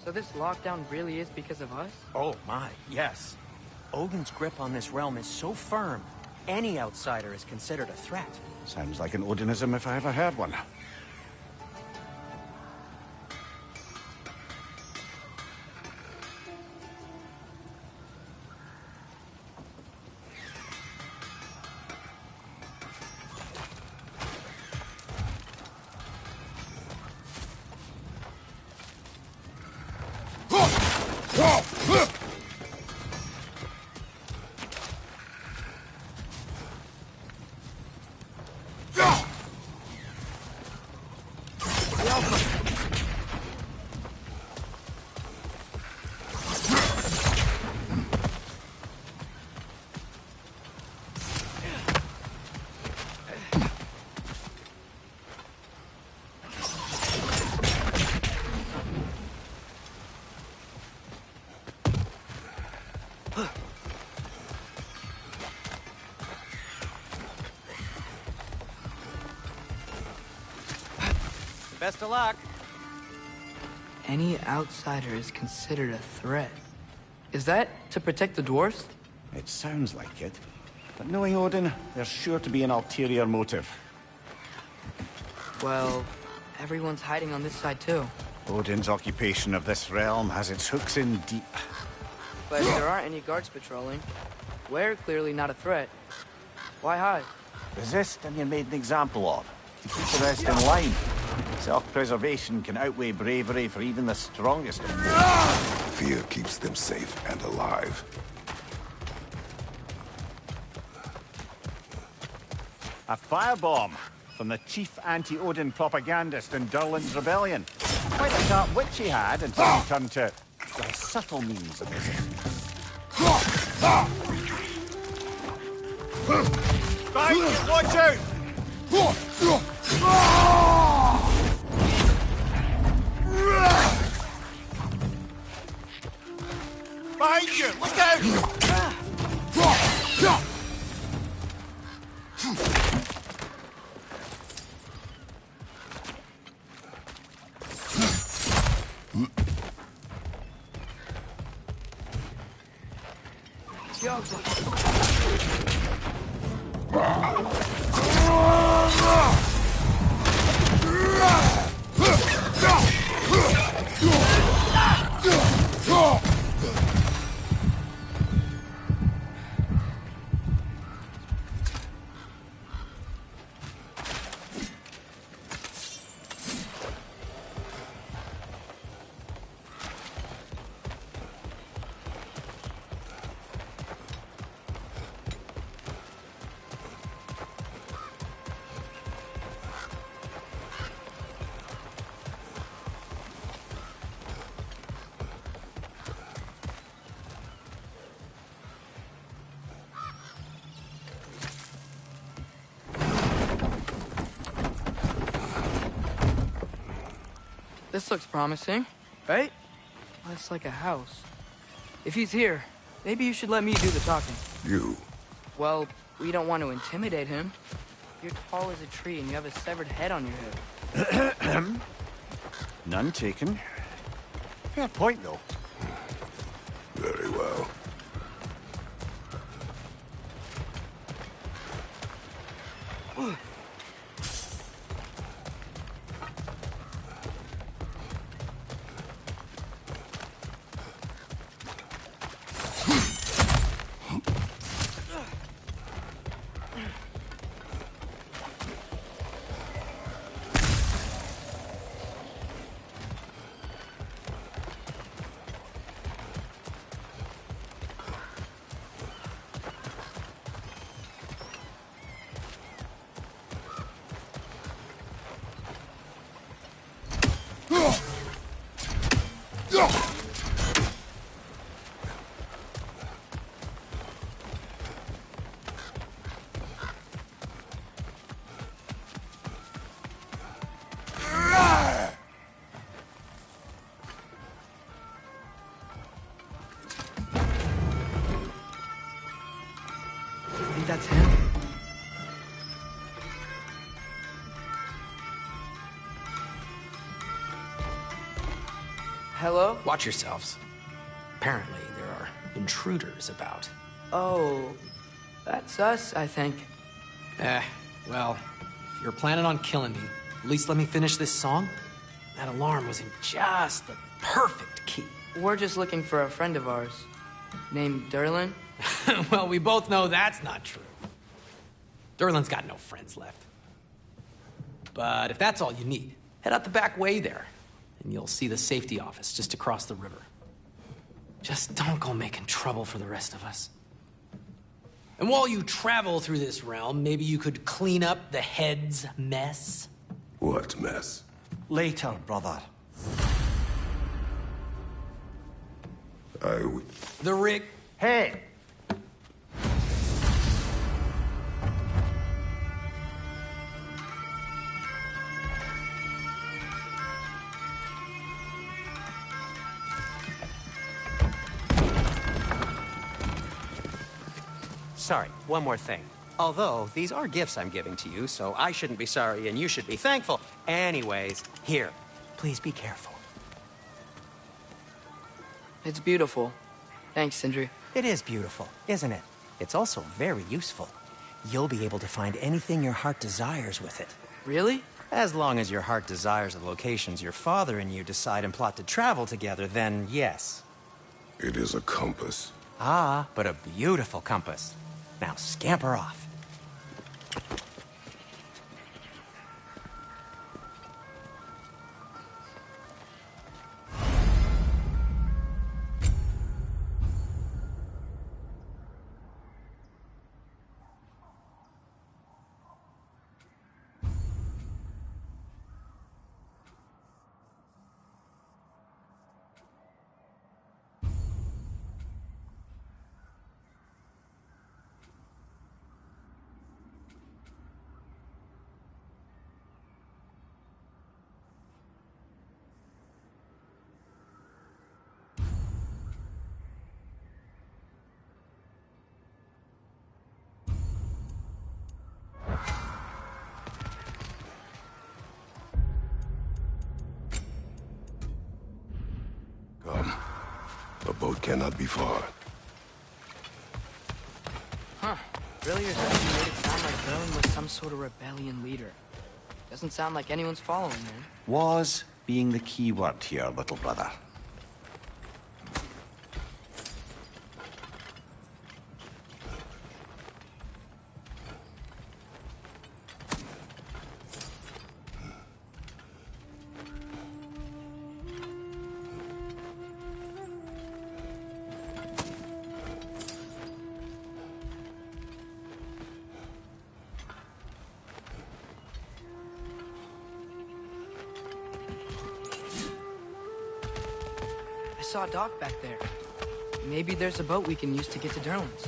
So this lockdown really is because of us?
Oh my, yes. Odin's grip on this realm is so firm, any outsider is considered a threat.
Sounds like an Odinism if I ever heard one.
Best of luck.
Any outsider is considered a threat. Is that to protect the dwarves?
It sounds like it. But knowing Odin, there's sure to be an ulterior motive.
Well, everyone's hiding on this side too.
Odin's occupation of this realm has its hooks in deep.
But there aren't any guards patrolling. We're clearly not a threat. Why hide?
Resist and you're made an example of. To keep the rest in line. Self-preservation can outweigh bravery for even the strongest of men.
Fear keeps them safe and alive.
A firebomb. from the chief anti-Odin propagandist in Durlin's rebellion. Quite a sharp witch he had until he turned to subtle means of resistance. Behind you, watch out! Behind you, look out!
This looks promising, right? Well, it's like a house. If he's here, maybe you should let me do the talking.
You?
Well, we don't want to intimidate him. You're tall as a tree and you have a severed head on your head.
None taken. Fair point, though.
Very well.
That's him? Hello?
Watch yourselves. Apparently, there are intruders about.
Oh, that's us, I think.
Well, if you're planning on killing me, at least let me finish this song. That alarm was in just the perfect key.
We're just looking for a friend of ours, named Durlin.
Well, we both know that's not true. Durlin's got no friends left. But if that's all you need, head out the back way there, and you'll see the safety office just across the river. Just don't go making trouble for the rest of us. And while you travel through this realm, maybe you could clean up the head's mess?
What mess?
Later, brother.
The rig.
Hey!
Sorry, one more thing. Although, these are gifts I'm giving to you, so I shouldn't be sorry and you should be thankful. Anyways, here, please be careful.
It's beautiful. Thanks, Sindri.
It is beautiful, isn't it? It's also very useful. You'll be able to find anything your heart desires with it.
Really?
As long as your heart desires the locations your father and you decide and plot to travel together, then yes.
It is a compass.
Ah, but a beautiful compass. Now scamper off.
boat cannot be far.
Huh. Really, or something made it sound like Merlin was some sort of rebellion leader. Doesn't sound like anyone's following, man.
Was being the key word here, little brother.
I saw a dock back there. Maybe there's a boat we can use to get to Derlin's.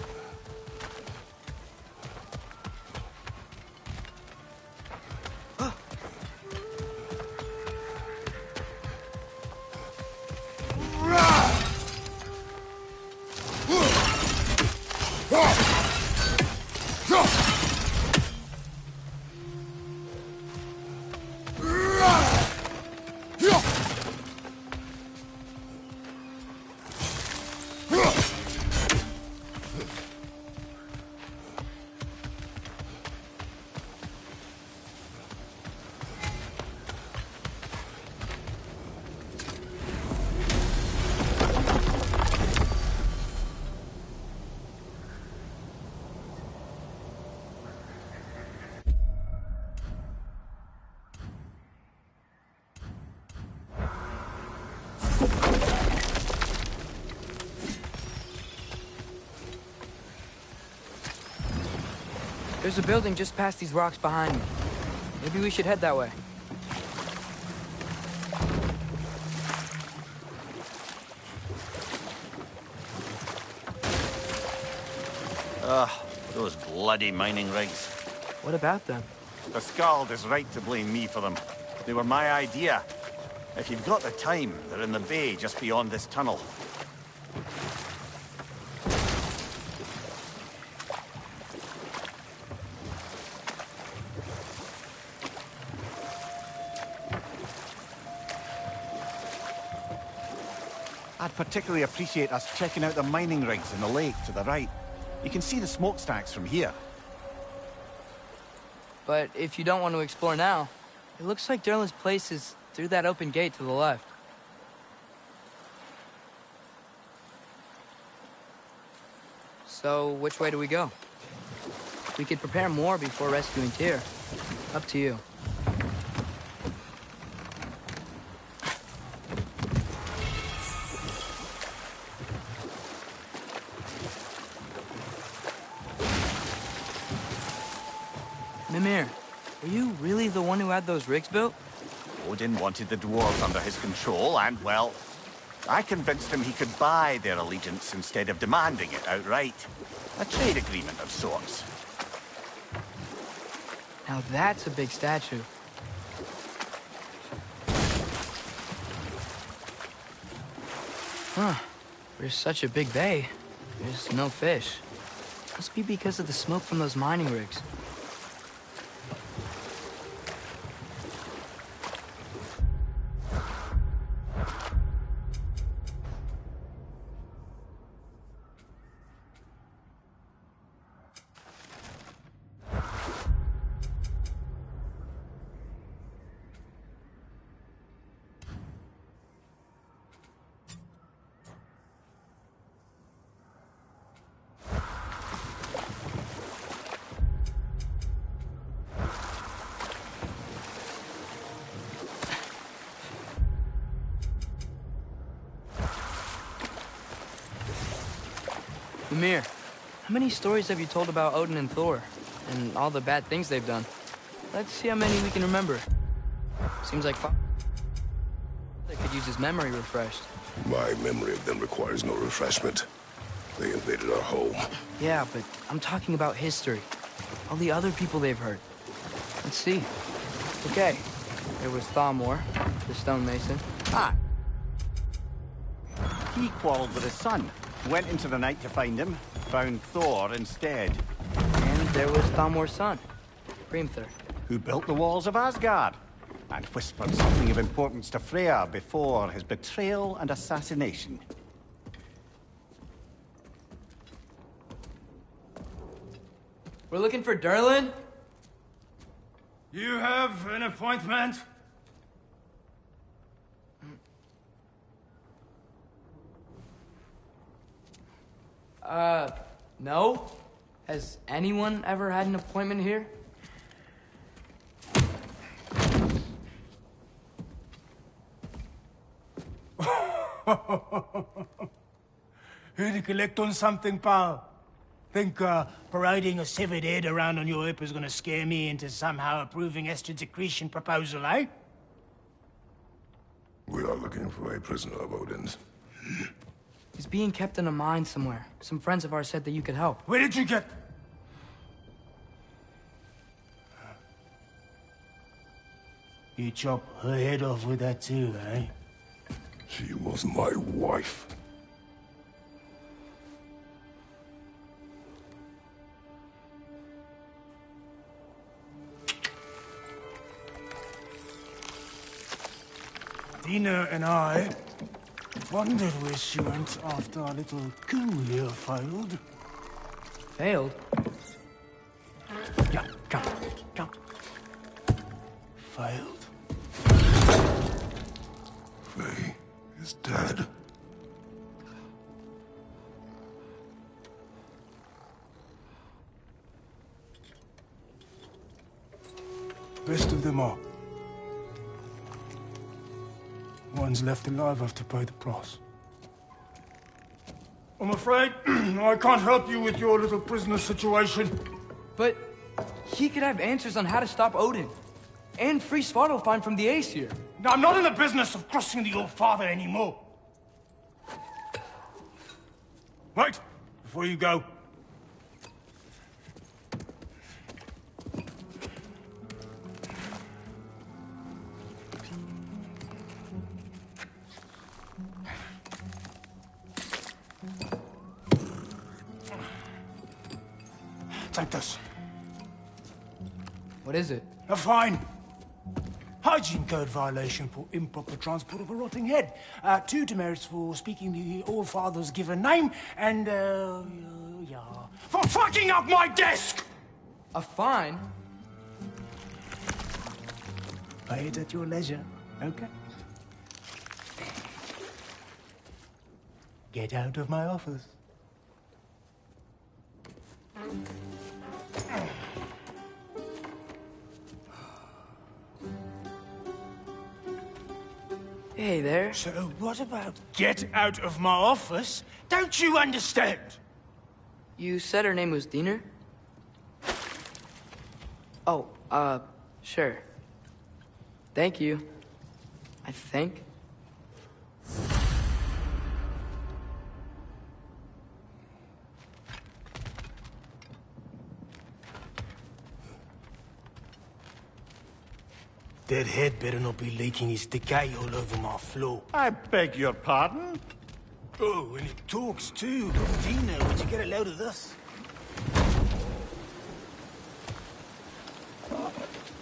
There's a building just past these rocks behind me. Maybe we should head that way.
Ugh, those bloody mining rigs.
What about them?
The Skald is right to blame me for them. They were my idea. If you've got the time, they're in the bay just beyond this tunnel. I'd particularly appreciate us checking out the mining rigs in the lake to the right. You can see the smokestacks from here.
But if you don't want to explore now, it looks like Derlin's place is through that open gate to the left. So, which way do we go? We could prepare more before rescuing Tyr. Up to you. Mimir, are you really the one who had those rigs built?
Odin wanted the dwarves under his control, and, well, I convinced him he could buy their allegiance instead of demanding it outright. A trade agreement of sorts.
Now that's a big statue. Huh. There's such a big bay. There's no fish. Must be because of the smoke from those mining rigs. Mimir, how many stories have you told about Odin and Thor? And all the bad things they've done? Let's see how many we can remember. Seems like father could use his memory refreshed.
My memory of them requires no refreshment. They invaded our home.
Yeah, but I'm talking about history. All the other people they've heard. Let's see. Okay, there was Thalmor, the stonemason.
Ah. He quarreled with his son. Went into the night to find him. Found Thor instead.
And there was Thalmor's son, Hrimthur.
Who built the walls of Asgard. And whispered something of importance to Freya before his betrayal and assassination.
We're looking for Durlin?
You have an appointment?
No? Has anyone ever had an appointment here?
Here to collect on something, pal? Think, parading a severed head around on your hip is gonna scare me into somehow approving Esther's accretion proposal, eh?
We are looking for a prisoner of Odin's.
He's being kept in a mine somewhere. Some friends of ours said that you could help.
Where did you get... You chop her head off with that too, eh?
She was my wife.
Dina and I wondered where she went after our little coup here failed.
Failed?
Yeah, come. Failed.
Faye is dead.
Best of them all. One's left alive have to pay the price. I'm afraid I can't help you with your little prisoner situation.
But he could have answers on how to stop Odin. And free Svartalfheim from the Aesir.
Now, I'm not in the business of crossing the old father anymore. Wait, before you go. Take this.
What is it?
A fine. Hygiene code violation for improper transport of a rotting head. 2 demerits for speaking the All-Father's given name, and, yeah... for fucking up my desk!
A fine?
Pay it at your leisure, okay? Get out of my office.
Hey there.
So what about get out of my office? Don't you understand?
You said her name was Diener? Oh, sure. Thank you. I think.
That head better not be leaking his decay all over my floor.
I beg your pardon?
Oh, and it talks too. Dina, would you get a load of this?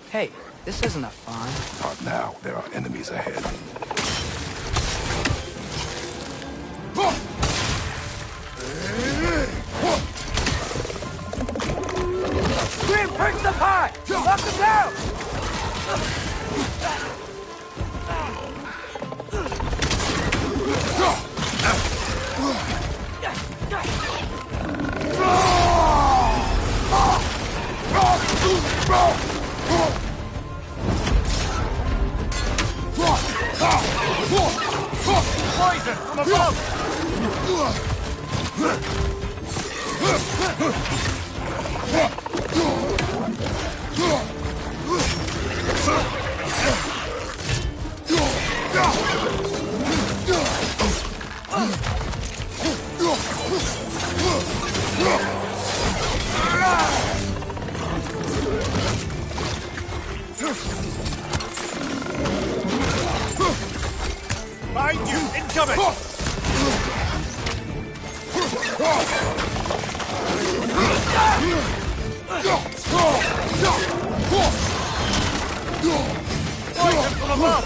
Hey, this isn't a fine.
Not now. There are enemies ahead.
Grim, break the pie! Lock them down!
Poison from above! Behind you! Incoming! Poison from above!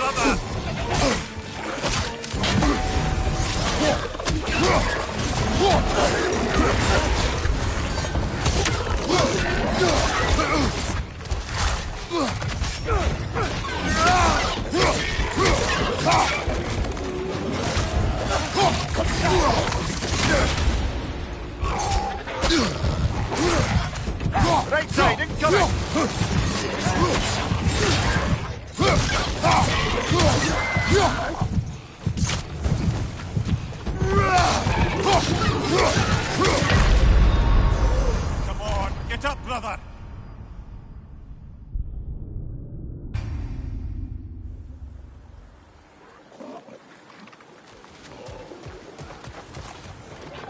brother! Right side, incoming! Come on, get up, brother!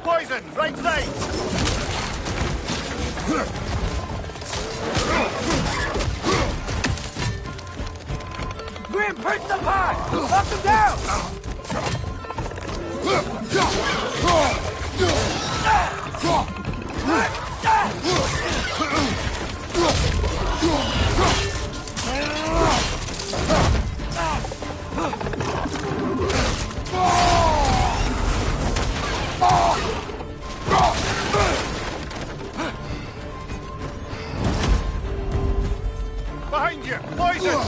Poison, right side!
Grim, perch the pie! Knock him down!
Behind you! Poison!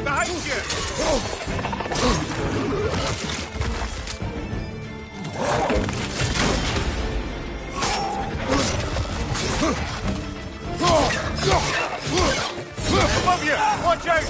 Behind you! Above you! Watch out!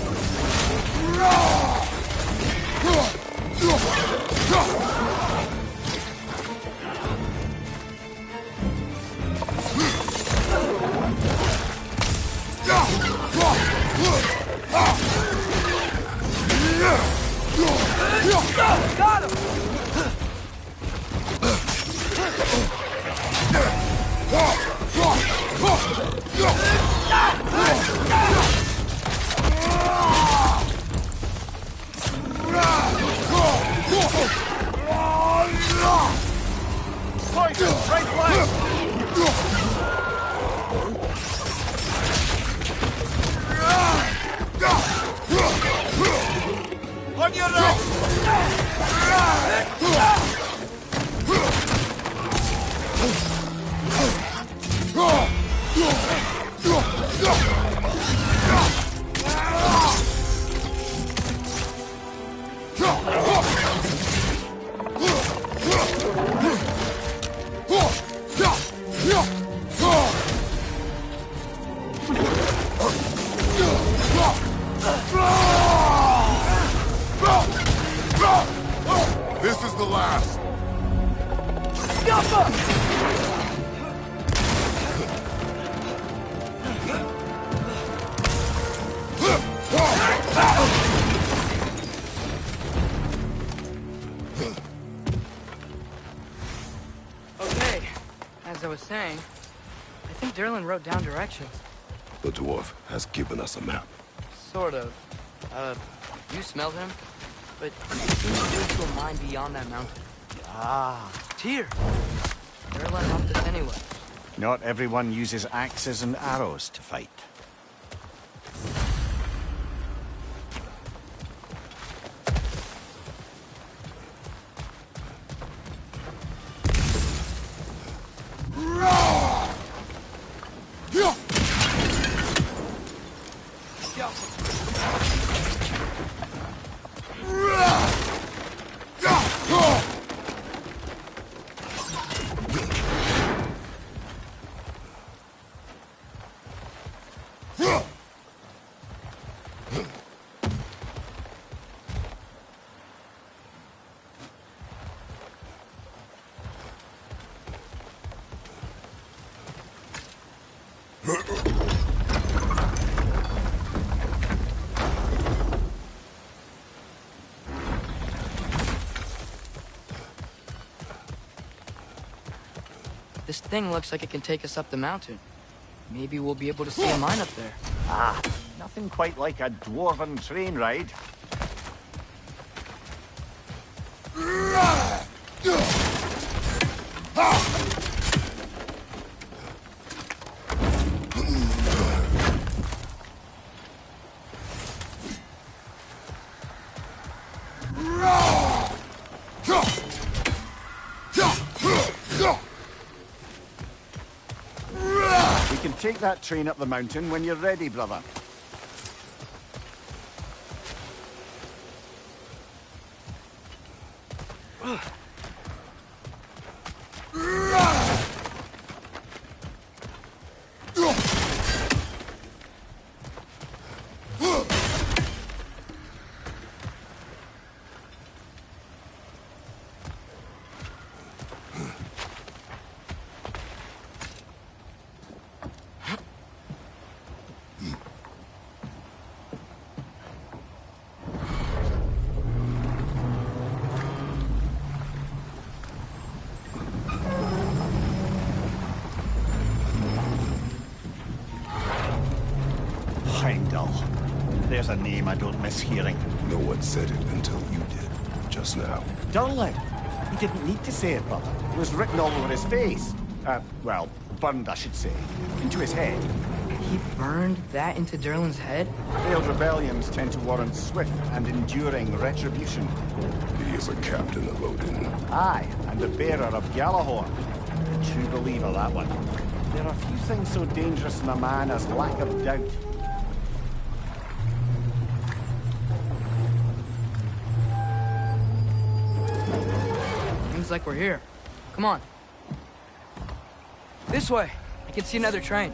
Got him!
Poison, right flank! On your right!
This is the last.
Okay, as I was saying, I think Derlin wrote down directions.
The dwarf has given us a map.
Sort of. You smelled him? But he seems to go to a mine beyond that mountain.
Ah.
Tyr! Derlin helped us anyway.
Not everyone uses axes and arrows to fight.
This thing looks like it can take us up the mountain. Maybe we'll be able to see a mine up there.
Ah, nothing quite like a dwarven train ride. We can take that train up the mountain when you're ready, brother. Heimdall. There's a name I don't miss hearing.
No one said it until you did, just now.
Durlin. He didn't need to say it, brother. It was written all over his face. Well, burned, I should say. Into his head.
He burned that into Durlin's head?
Failed rebellions tend to warrant swift and enduring retribution.
He is a captain of Odin.
Aye, and the bearer of Gjallarhorn. A true believer, that one. There are few things so dangerous in a man as lack of doubt.
Seems like we're here. Come on. This way. I can see another train.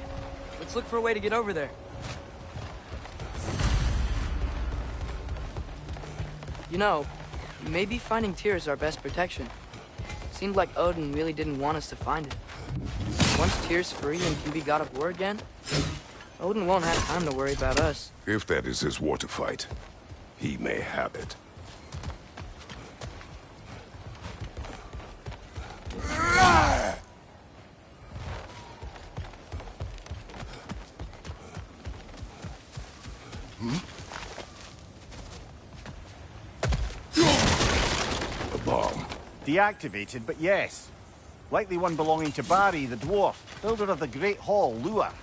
Let's look for a way to get over there. You know, maybe finding Tyr is our best protection. Seemed like Odin really didn't want us to find it. Once Tyr's free and can be god of war again, Odin won't have time to worry about us.
If that is his war to fight, he may have it. A bomb.
Deactivated, but yes. Likely one belonging to Barry, the dwarf, builder of the Great Hall, Lua.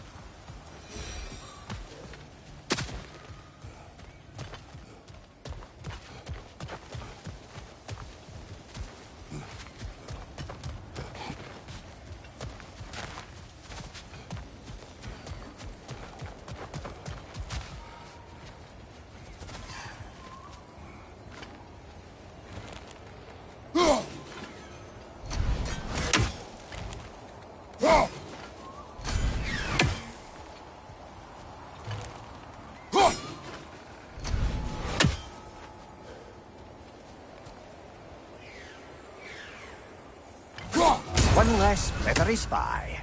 One less feathery spy.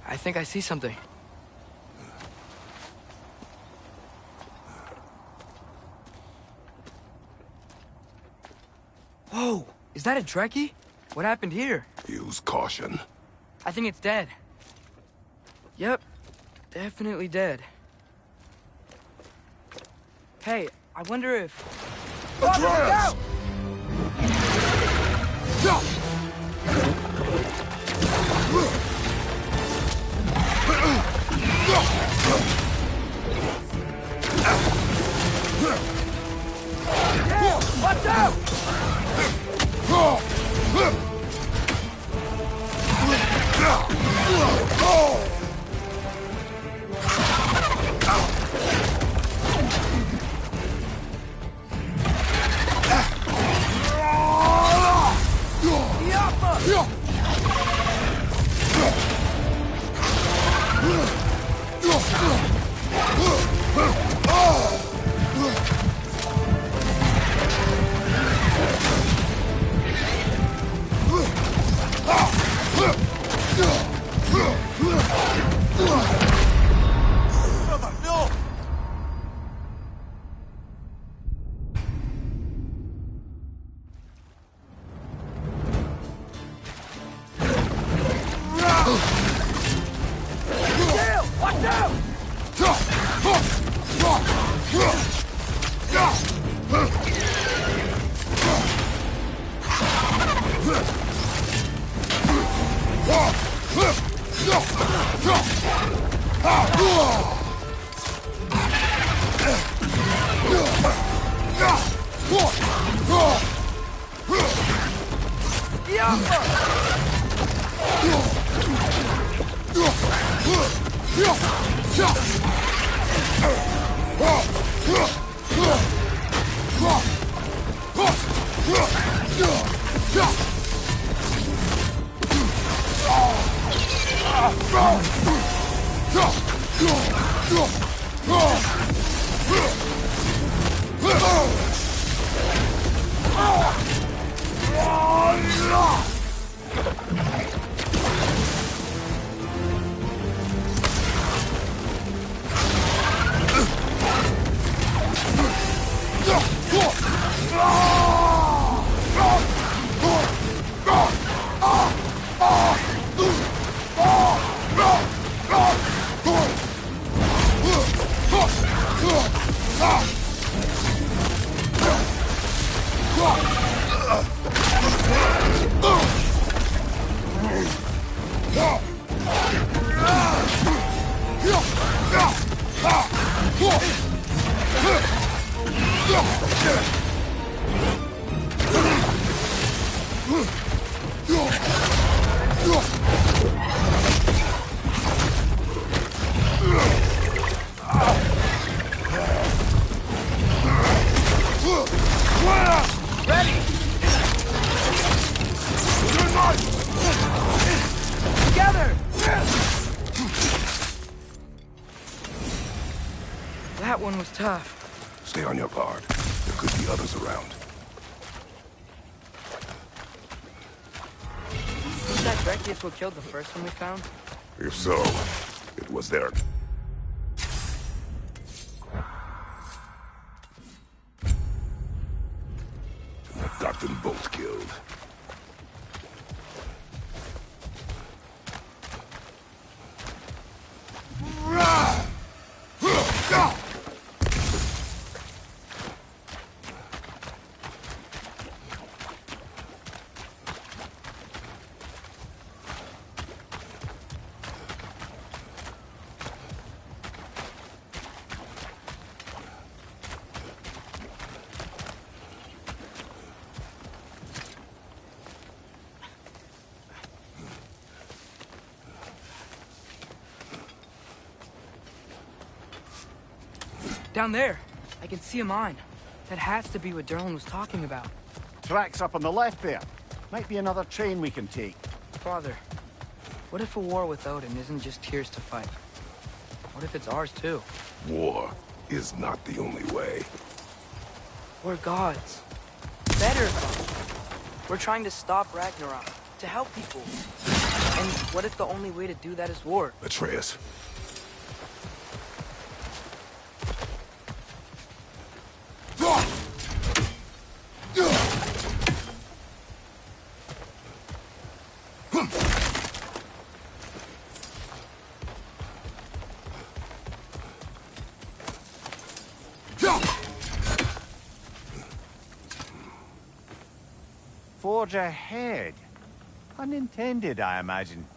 I think I see something. Whoa! Is that a Trekkie? What happened here?
Use caution.
I think it's dead. Yep. Definitely dead. Hey, I wonder if...
Atreus!
Watch out! That one was tough.
Stay on your guard. There could be others around.
Was that Brekius what killed the first one we found?
If so, it was their... That got them both killed.
Down there, I can see a mine. That has to be what Derlin was talking about.
Tracks up on the left there. Might be another train we can take.
Father, what if a war with Odin isn't just Tyr's to fight? What if it's ours too?
War is not the only way.
We're gods. Better gods. We're trying to stop Ragnarok, to help people. And what if the only way to do that is war?
Atreus.
Forge ahead. Unintended, I imagine.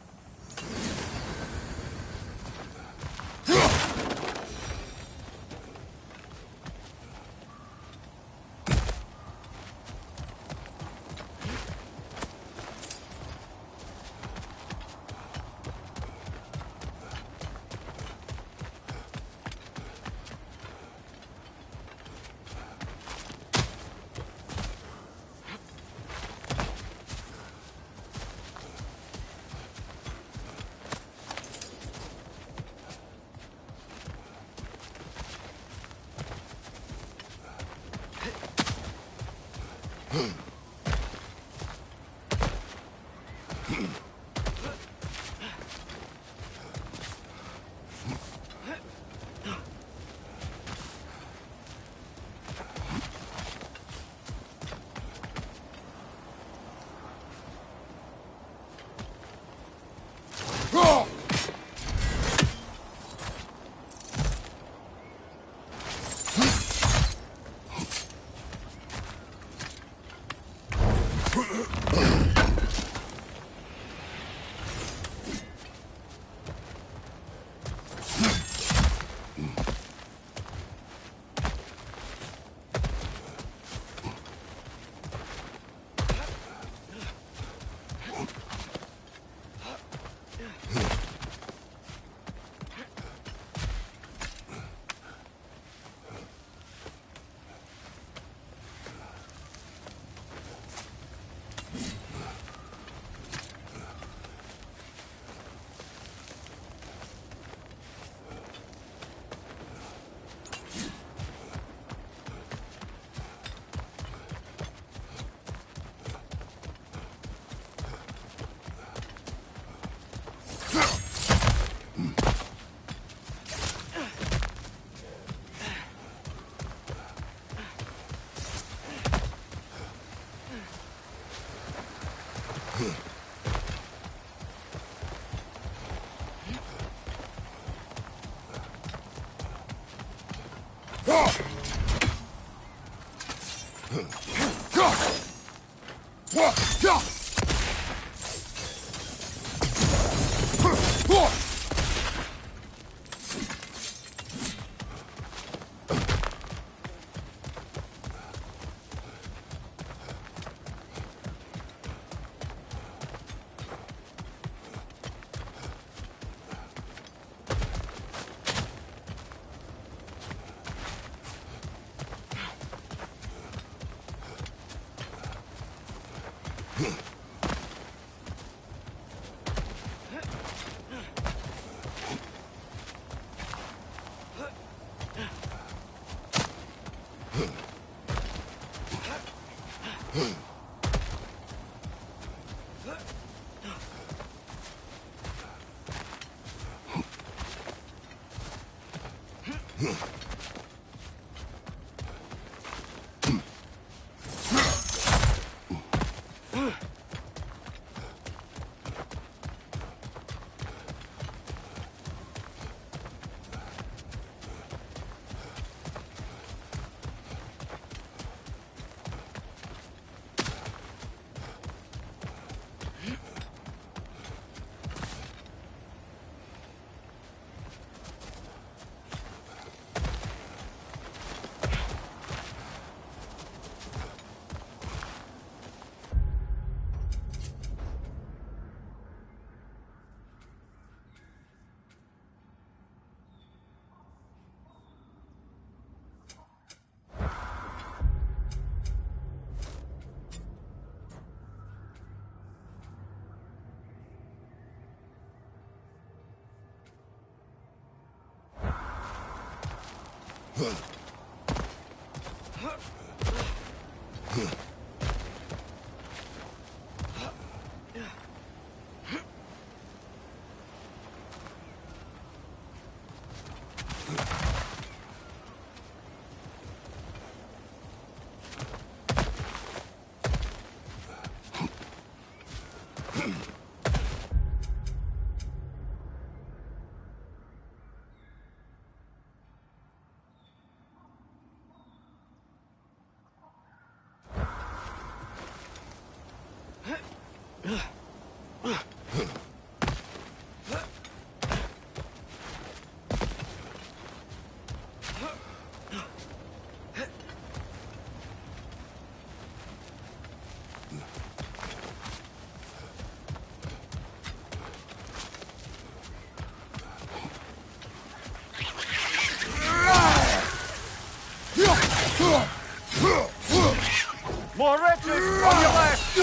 More wretches on your left!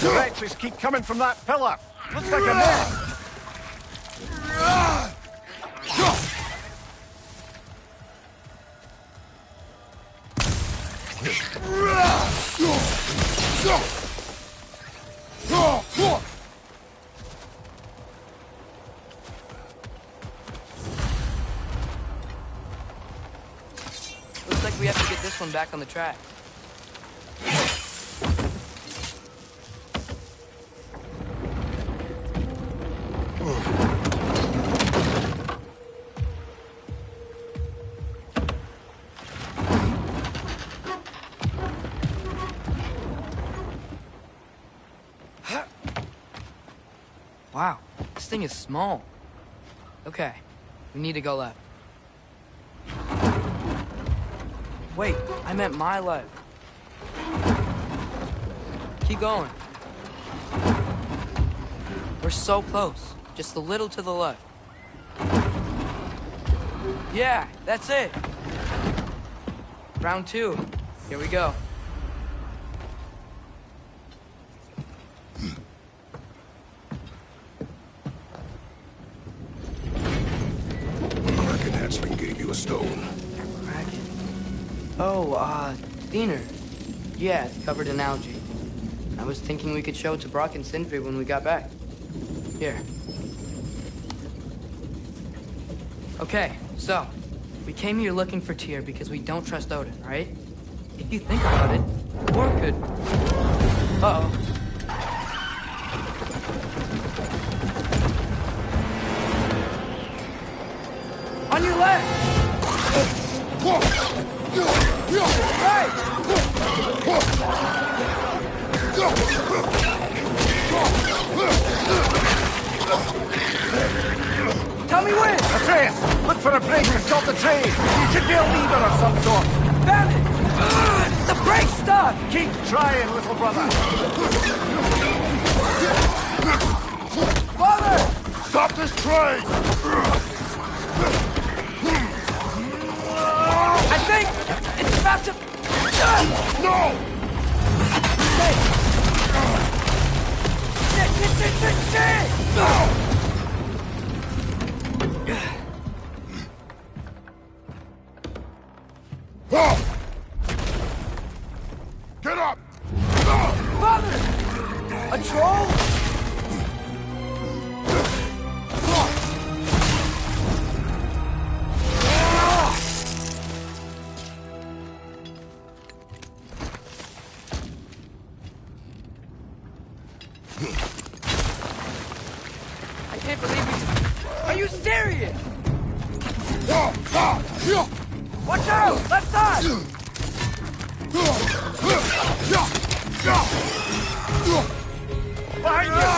The wretches keep coming from that pillar. Looks like a nest.
Looks like we have to get this one back on the track. Wow, this thing is small. Okay, we need to go left. Wait, I meant my left. Keep going. We're so close. Just a little to the left. Yeah, that's it. Round 2. Here we go.
Kraken hatchling gave you a stone.
Kraken. Oh, Diener. Yeah, it's covered in algae. I was thinking we could show it to Brock and Sindri when we got back. Here. Okay, so, we came here looking for Tyr because we don't trust Odin, right? If you think about it, War could... Uh-oh. On your left! Right! Tell me when!
Atreus, look for a break to stop the train. You should be a leader of some sort.
Found it! The brake's stuck!
Keep trying, little brother.
Father!
Stop this train!
I think it's about to...
No!
Hey! Shit!
No! Get up!
Father! A troll? can't believe we... Are you serious? Watch out! Left side!
Behind you!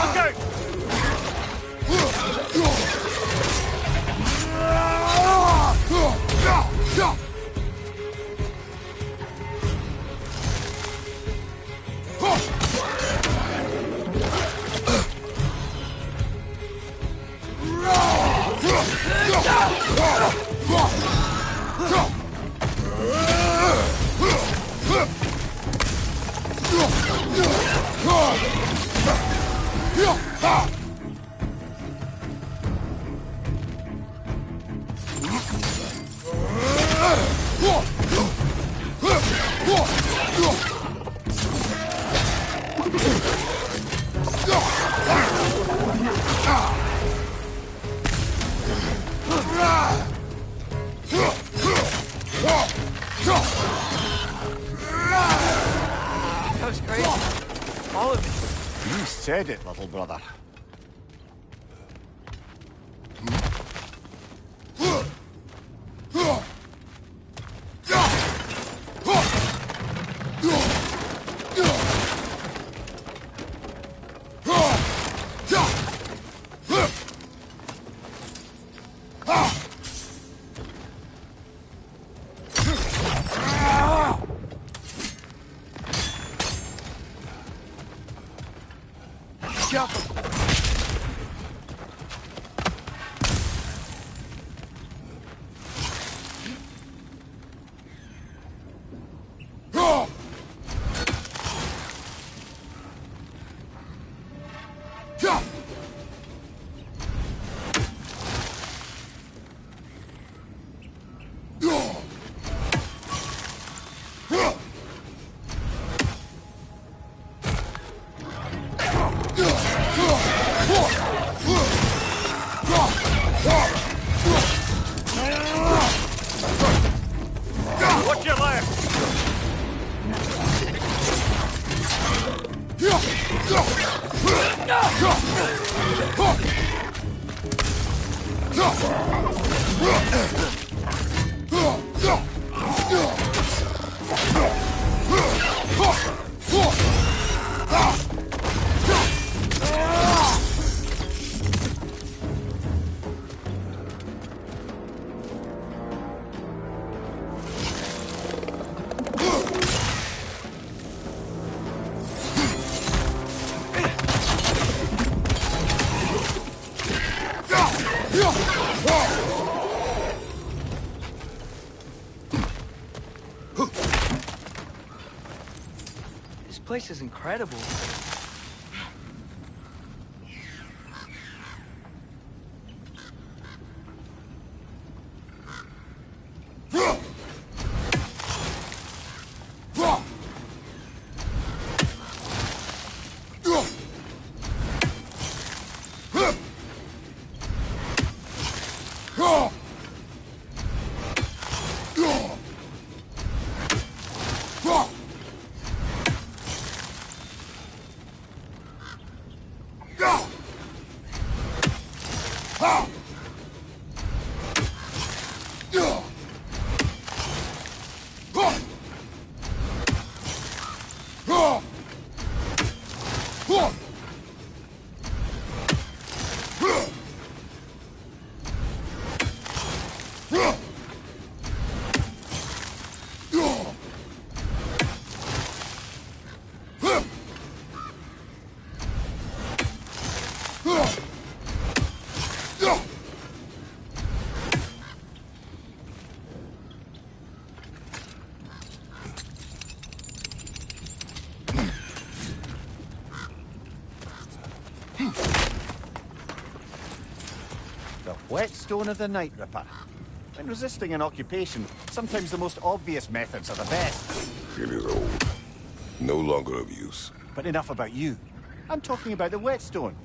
Look out!
That was crazy. All of it.
You said it, little brother. Watch your left!
This place is incredible.
The whetstone of the Night Ripper. When resisting an occupation, sometimes the most obvious methods are the best.
It is old. No longer of use.
But enough about you. I'm talking about the whetstone.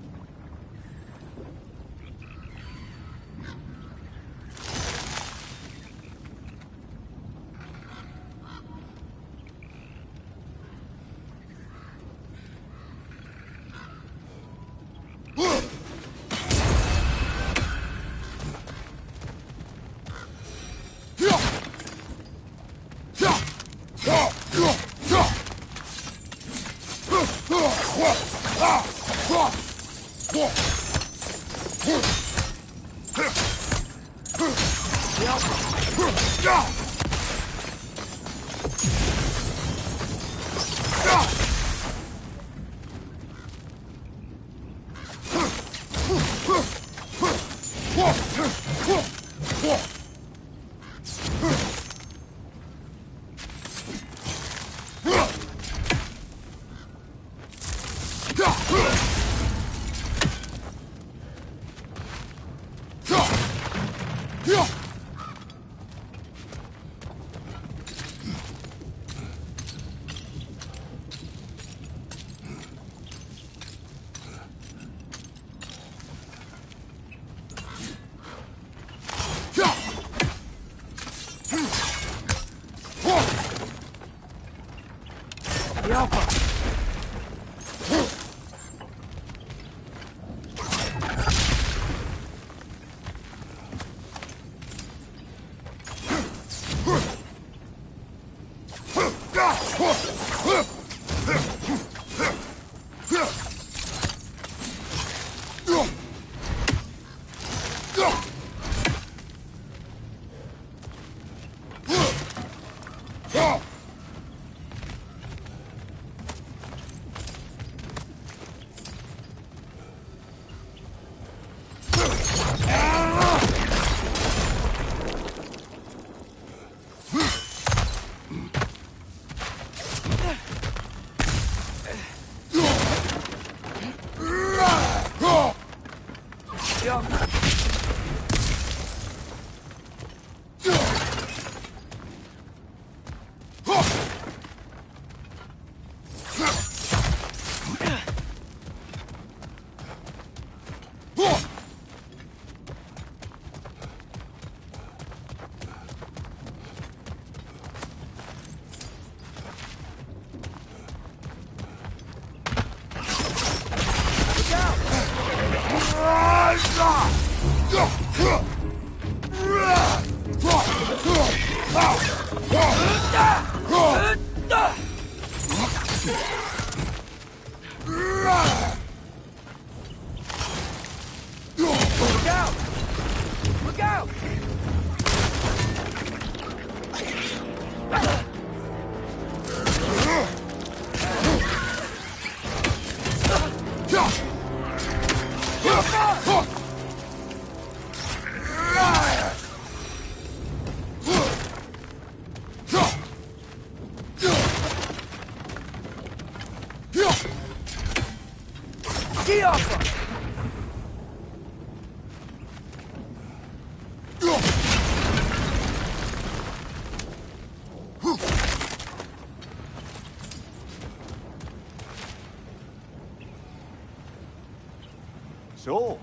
So,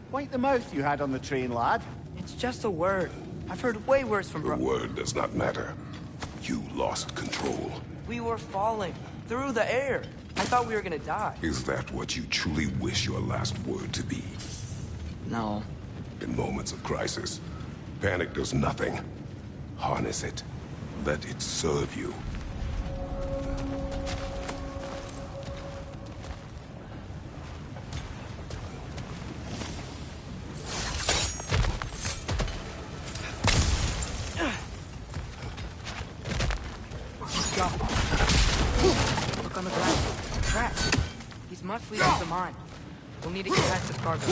wipe the mouth you had on the train, lad.
It's just a word. I've heard way worse from
The word does not matter. You lost control.
We were falling through the air. I thought we were gonna die.
Is that what you truly wish your last word to be?
No.
In moments of crisis, panic does nothing. Harness it. Let it serve you.
Look on the ground. Tracks. These must lead us to mine. We'll need to get past this cargo.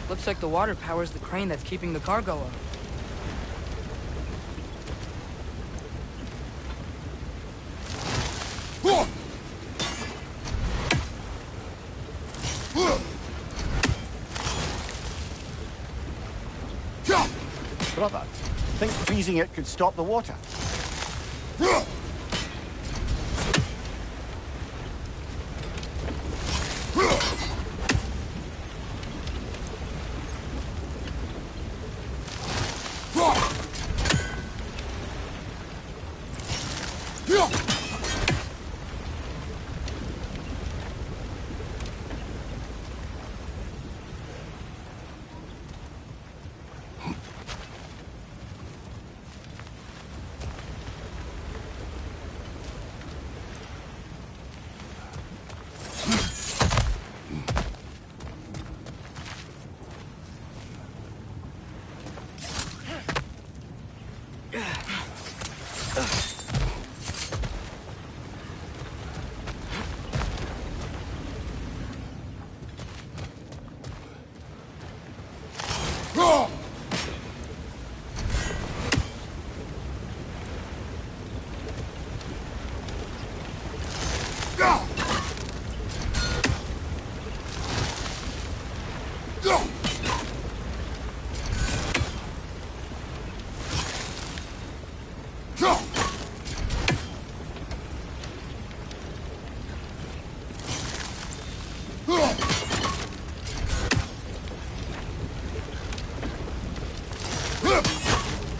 Looks like the water powers the crane that's keeping the cargo up.
Brother, think freezing it could stop the water?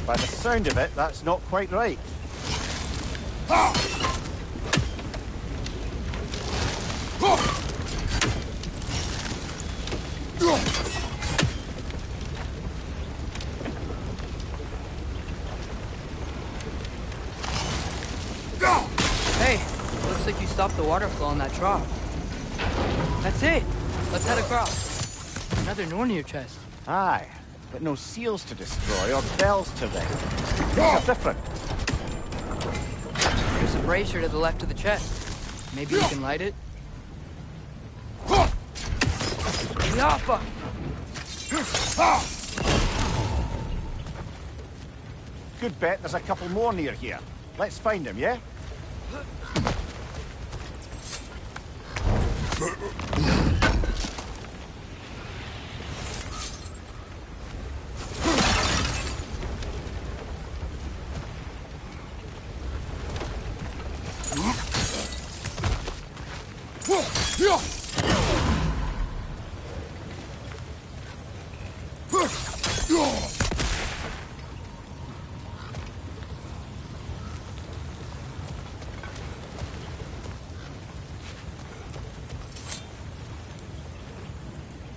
By the sound of it, that's not quite right.
Hey, looks like you stopped the water flow in that trough. That's it. Let's head across. Another Nornir chest.
Aye, but no seals to destroy or bells to ring. These are different.
There's a brazier to the left of the chest. Maybe you can light it? Yappa!
Good bet there's a couple more near here. Let's find them, yeah?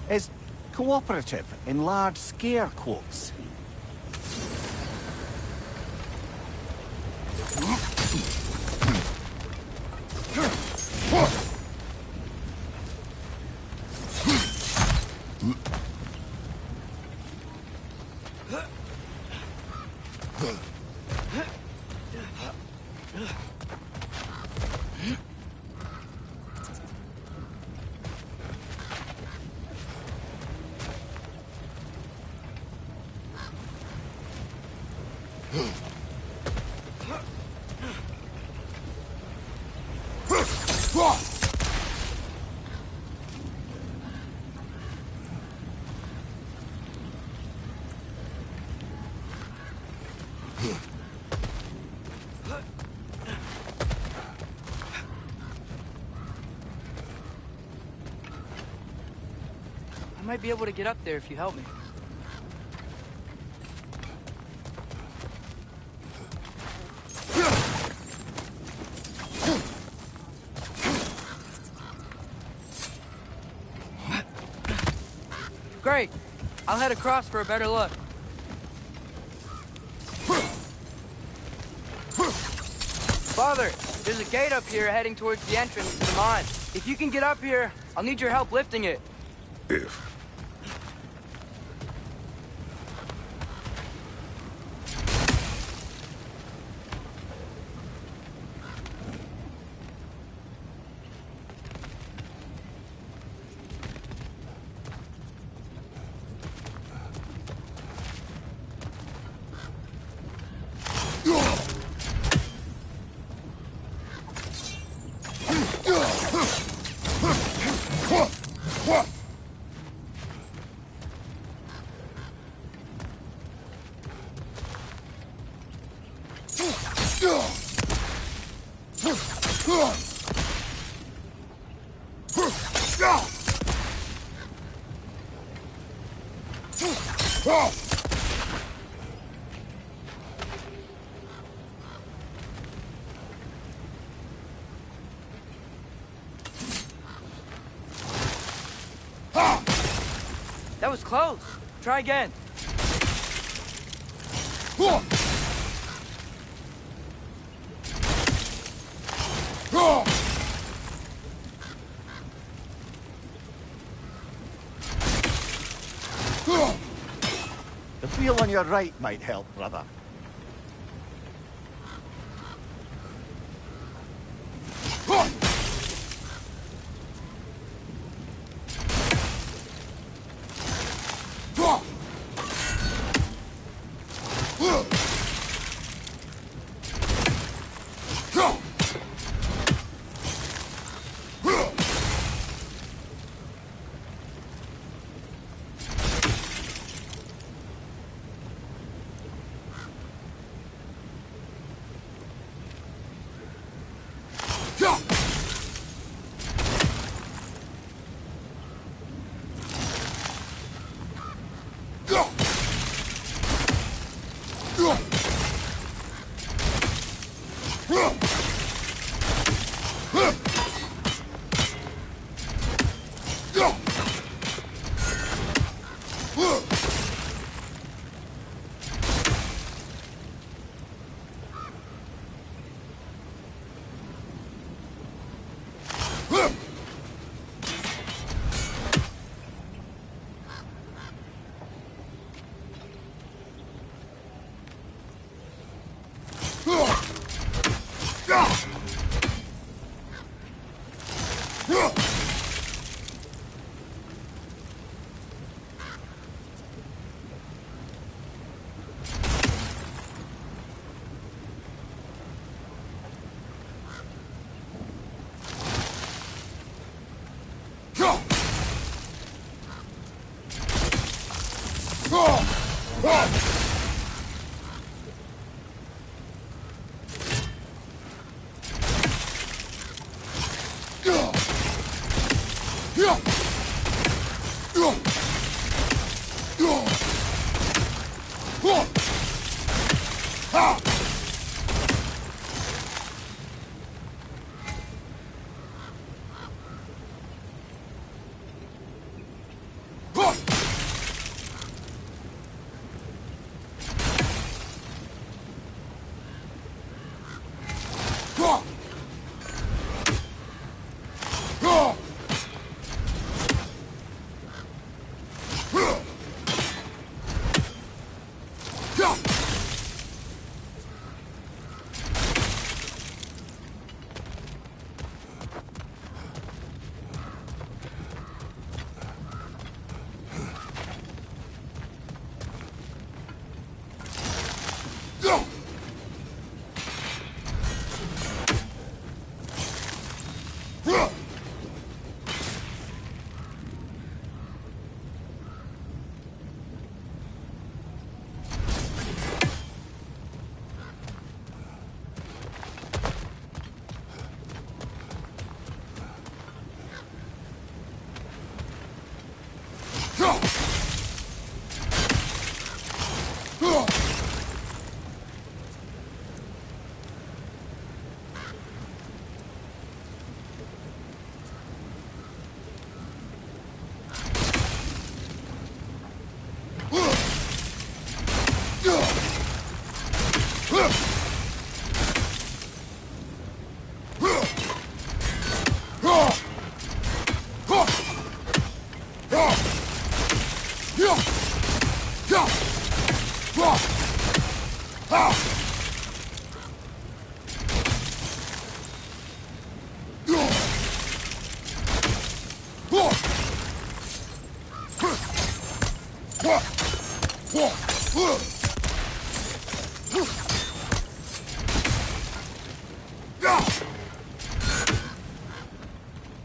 Is cooperative in large scare quotes.
I might be able to get up there if you help me. Great. I'll head across for a better look. Father, there's a gate up here heading towards the entrance to the mine. If you can get up here, I'll need your help lifting it.
If.
That was close. Try again.
The wheel on your right might help, brother.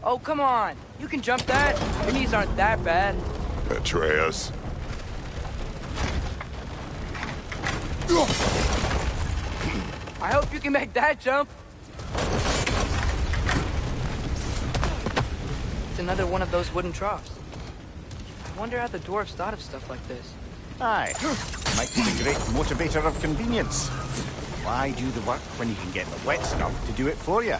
Oh, come on. You can jump that. Your knees aren't that bad.
Atreus.
I hope you can make that jump. It's another one of those wooden troughs. I wonder how the dwarves thought of stuff like this.
Aye. Might be the great motivator of convenience. Why do the work when you can get the wet stuff to do it for you?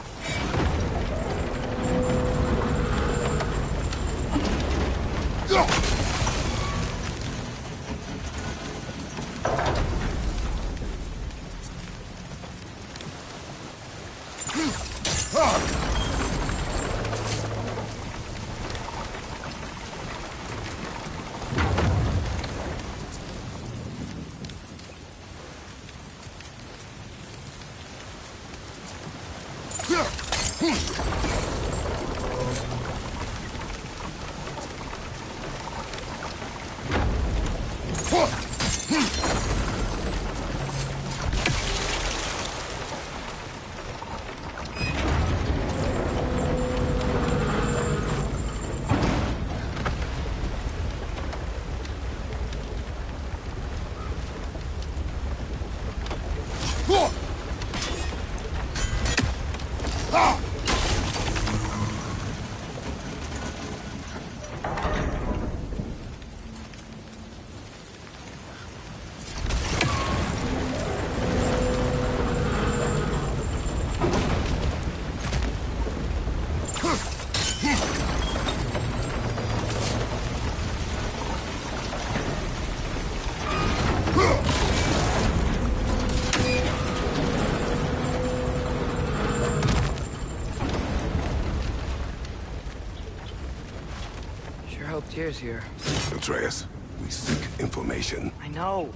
Tears here.
Atreus, we seek information.
I know.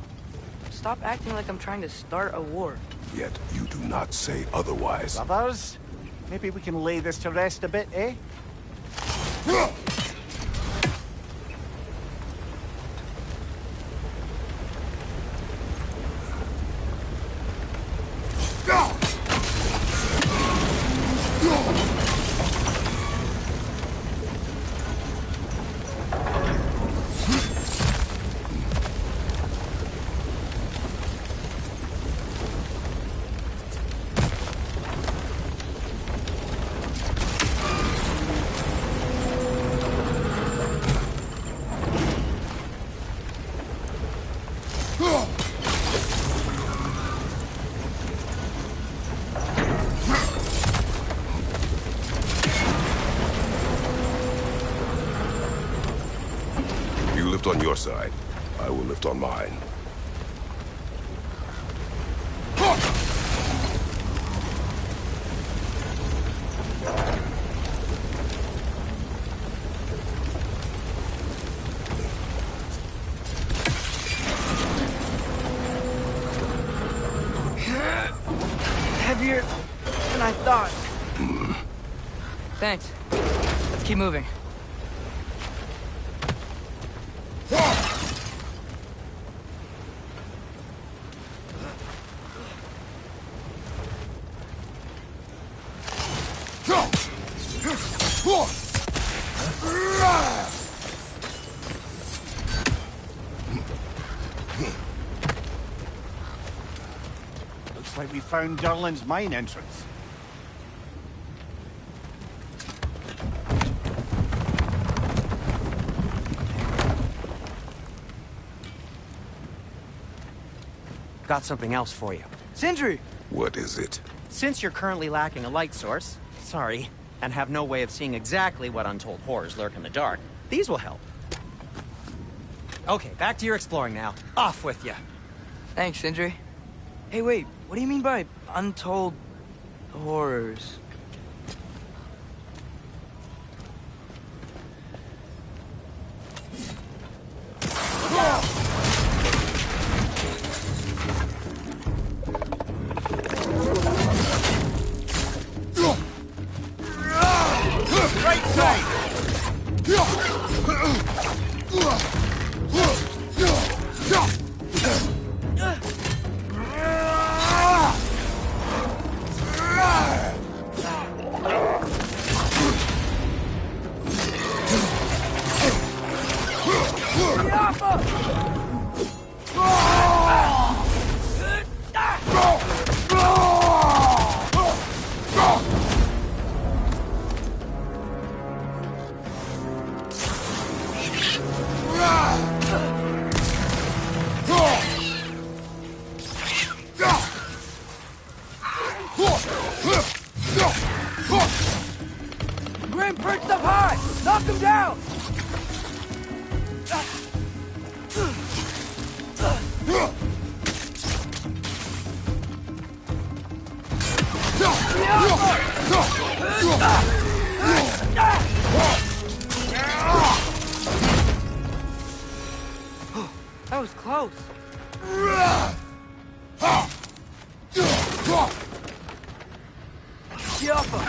Stop acting like I'm trying to start a war.
Yet you do not say otherwise.
Brothers, maybe we can lay this to rest a bit, eh?
On your side, I will lift on mine.
Heavier than I thought. Thanks. Let's keep moving.
Looks like we found Durlin's mine entrance.
Got something else for you.
Sindri!
What is it?
Since you're currently lacking a light source, sorry, and have no way of seeing exactly what untold horrors lurk in the dark, these will help. Okay, back to your exploring now. Off with you.
Thanks, Sindri. Hey, wait, what do you mean by untold horrors?
Right side!
Grim perched up high! Knock him down! That was close. Yoppa!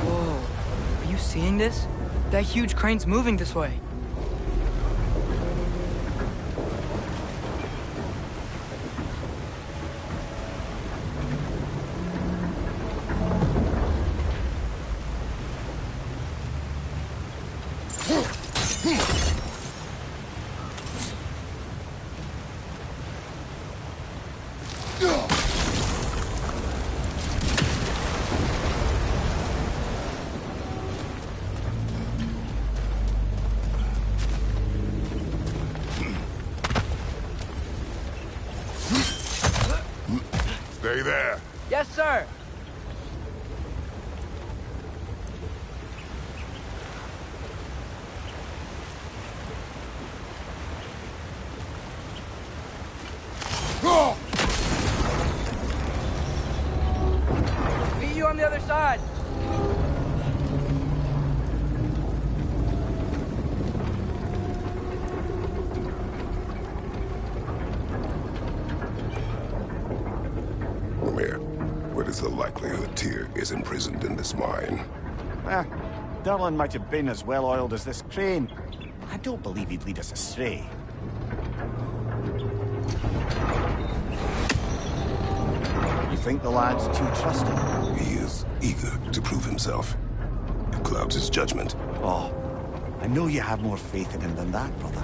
Whoa. Are you seeing this? That huge crane's moving this way.
Stay there.
Yes, sir. Meet you on the other side.
What is the likelihood Tyr is imprisoned in this mine?
Derlin might have been as well-oiled as this crane. I don't believe he'd lead us astray. You think the lad's too trusting?
He is eager to prove himself. It clouds his judgment.
Oh, I know you have more faith in him than that, brother.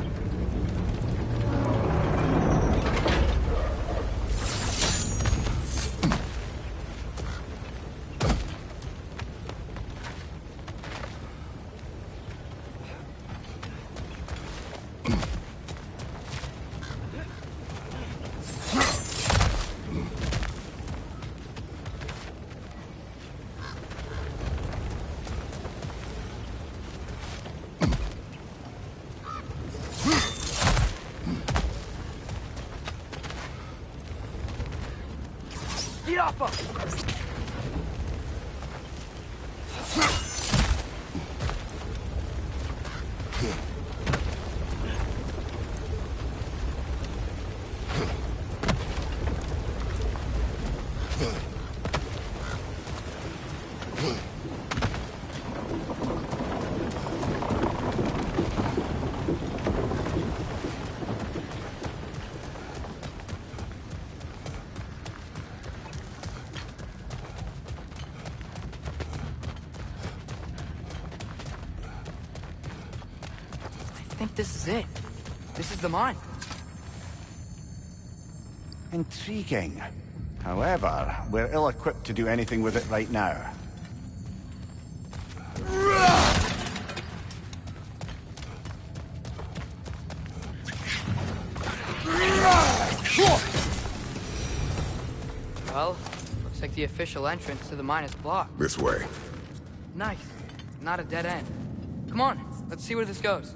Get off him! I think this is it. This is the mine.
Intriguing. However, we're ill-equipped to do anything with it right now.
Well, looks like the official entrance to the mine is blocked.
This way.
Nice. Not a dead end. Come on, let's see where this goes.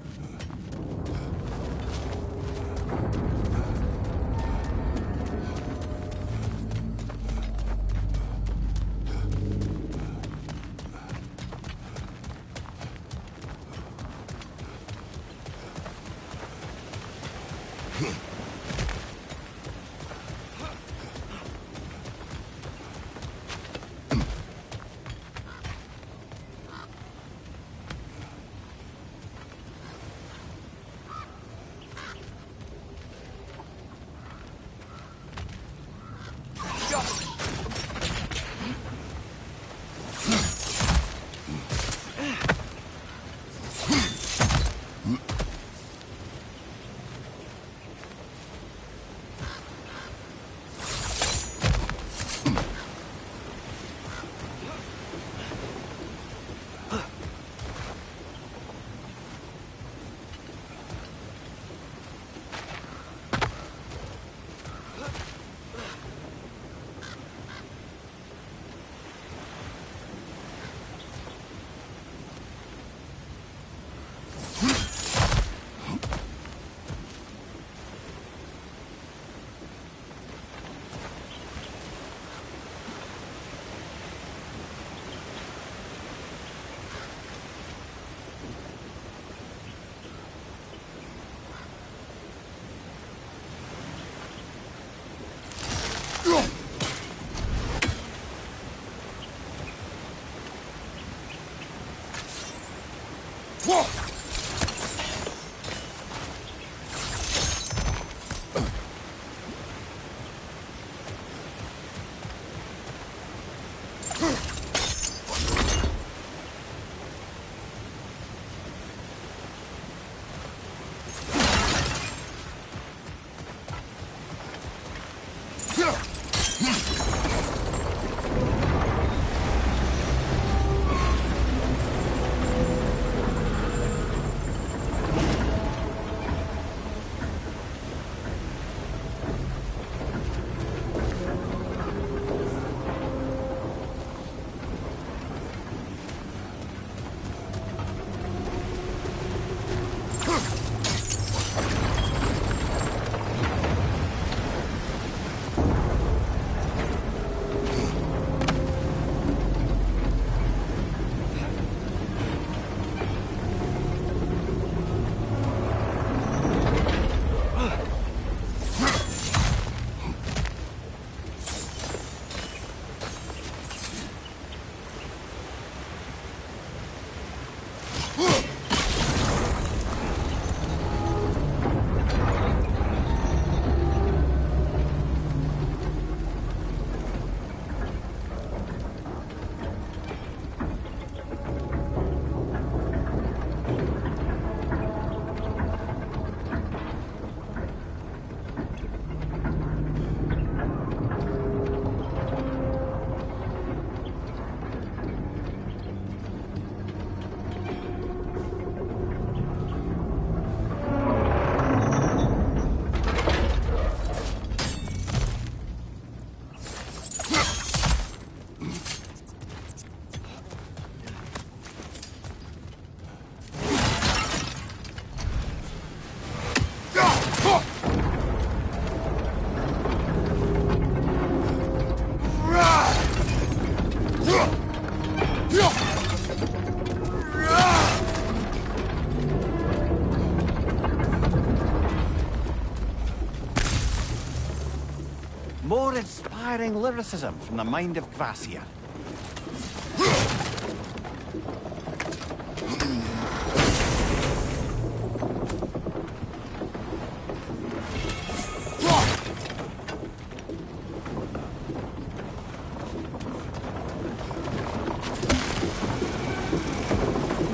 more inspiring lyricism from the mind of Gracia.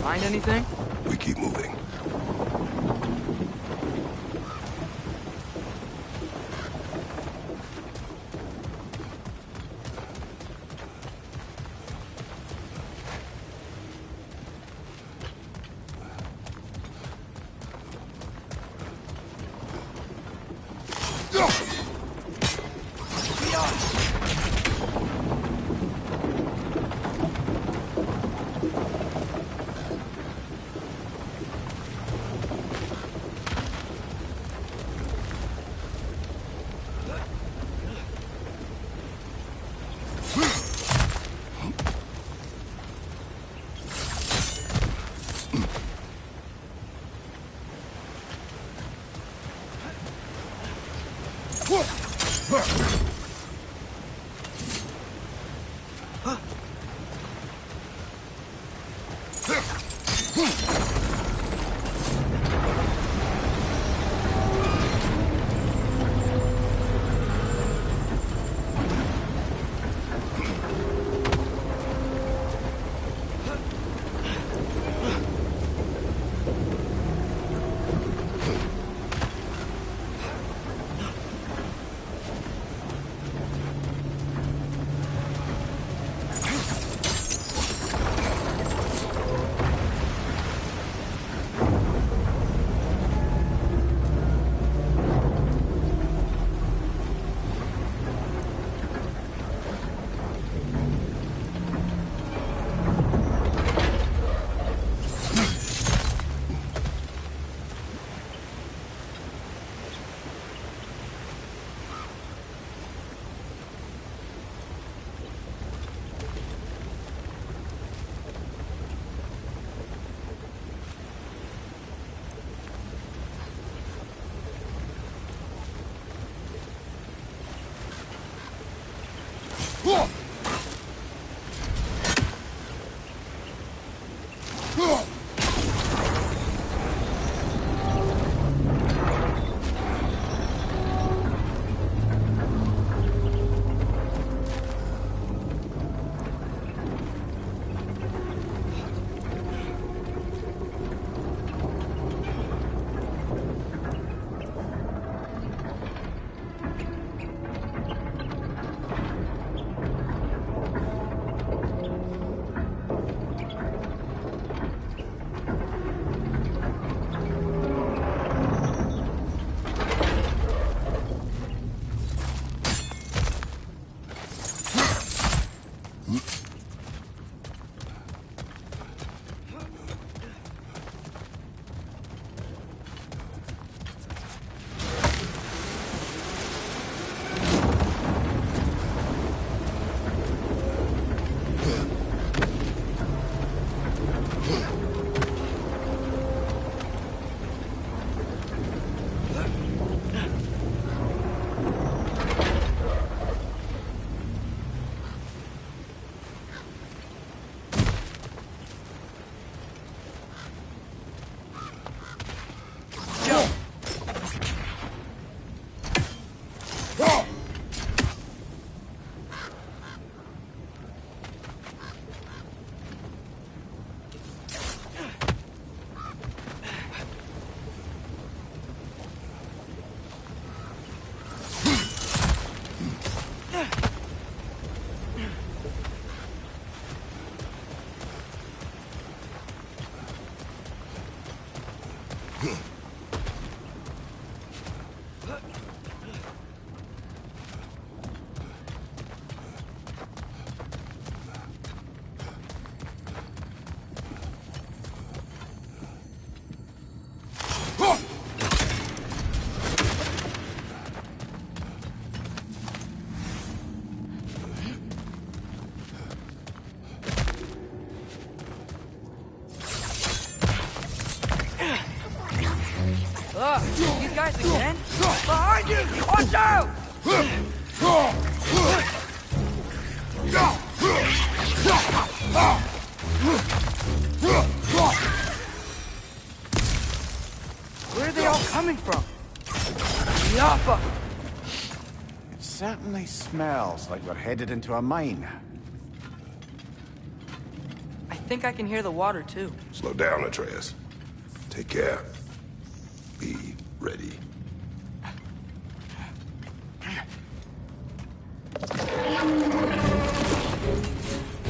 Find anything?
We keep moving.
These guys again? Behind you! Watch out! Where are they all coming from? Yappa!
It certainly smells like we're headed into a mine.
I think I can hear the water, too.
Slow down, Atreus. Take care. Be ready.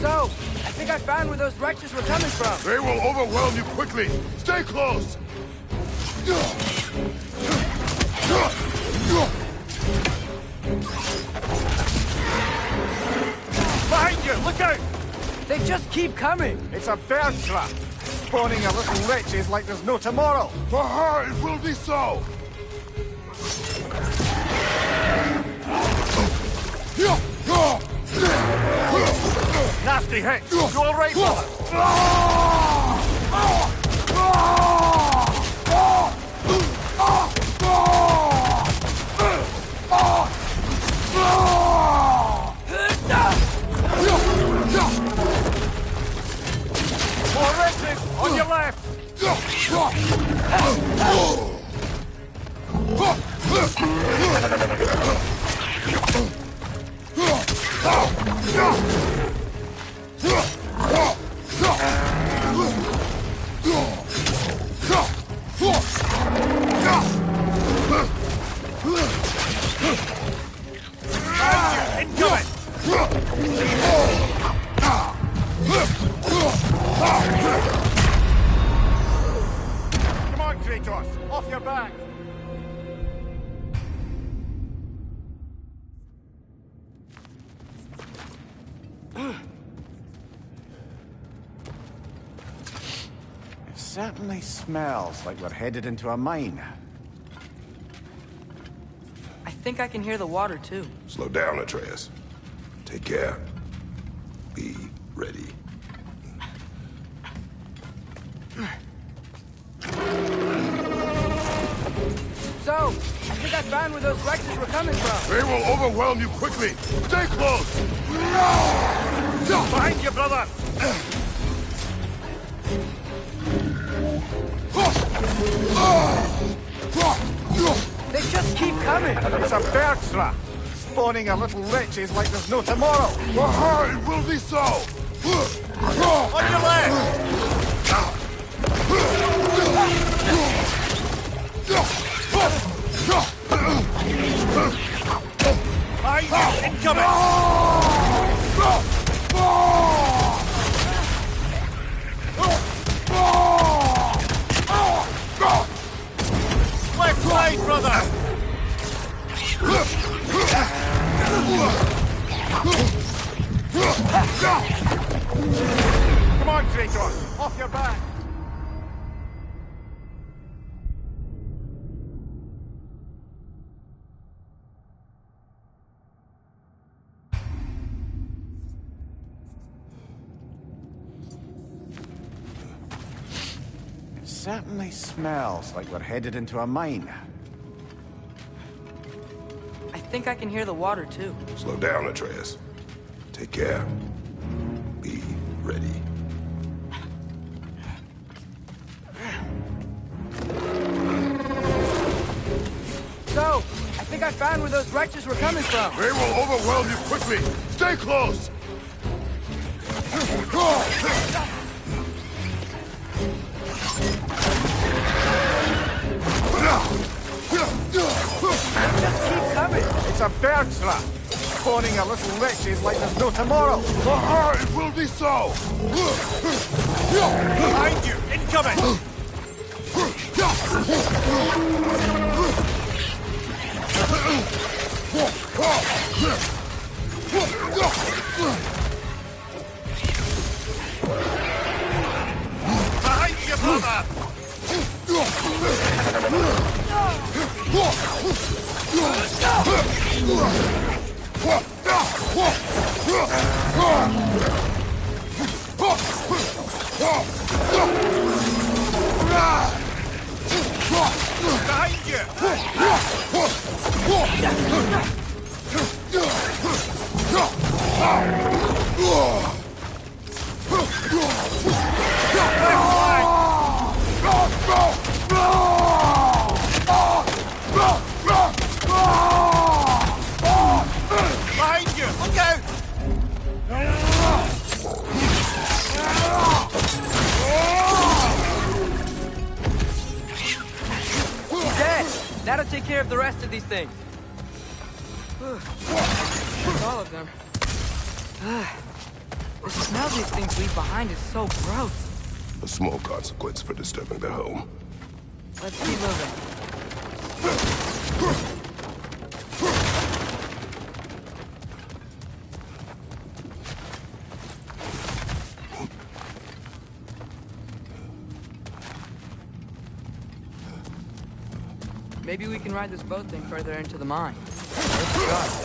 So, I think I found where those wretches were coming from.
They will overwhelm you quickly. Stay close.
Behind you! Look out!
They just keep coming.
It's a bird trap! Spawning a little wretches like there's no tomorrow!
For her, it will be so.
Nasty hit! You alright, brother? More wretches! On your left! Come on, Kratos! Off your back! It certainly smells like we're headed into a mine.
I think I can hear the water, too.
Slow down, Atreus. Take care. Be ready.
So, I think I found where those wretches were coming from.
They will overwhelm you quickly. Stay close.
Behind you, brother!
They just keep coming.
It's a bird trap! Spawning a little wretches like there's no tomorrow!
For her, it will be so.
On your left! Behind you! Incoming! Left side, brother! Come on, Kratos! Off your back! It certainly smells like we're headed into a mine.
I think I can hear the water, too.
Slow down, Atreus. Take care. Be ready.
So, I think I found where those wretches were coming from.
They will overwhelm you quickly. Stay close.
Just keep coming.
It's a bird trap! Spawning a little wretches like there's no tomorrow!
For her, it will be so.
Behind you! Incoming! Behind you, brother! Behind you! Behind you! Look out!
He's dead! That'll take care of the rest of these things. All of them. The smell these things leave behind is so gross.
A small consequence for disturbing their home.
Let's keep moving. Maybe we can ride this boat thing further into the mine. Let's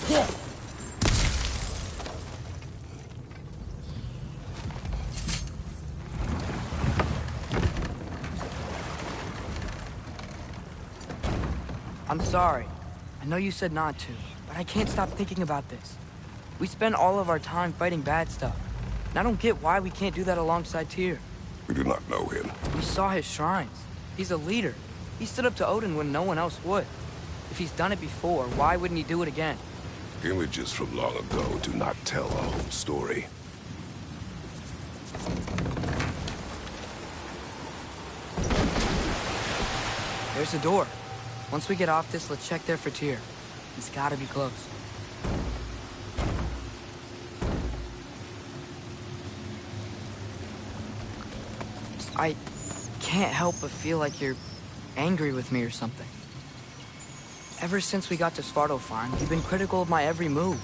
go. I'm sorry. I know you said not to, but I can't stop thinking about this. We spend all of our time fighting bad stuff, and I don't get why we can't do that alongside Tyr.
We do not know him.
We saw his shrines. He's a leader. He stood up to Odin when no one else would. If he's done it before, why wouldn't he do it again?
Images from long ago do not tell a whole story.
There's a door. Once we get off this, let's check there for Tyr. He's gotta be close. I can't help but feel like you're angry with me or something. Ever since we got to Svartalfheim, you've been critical of my every move.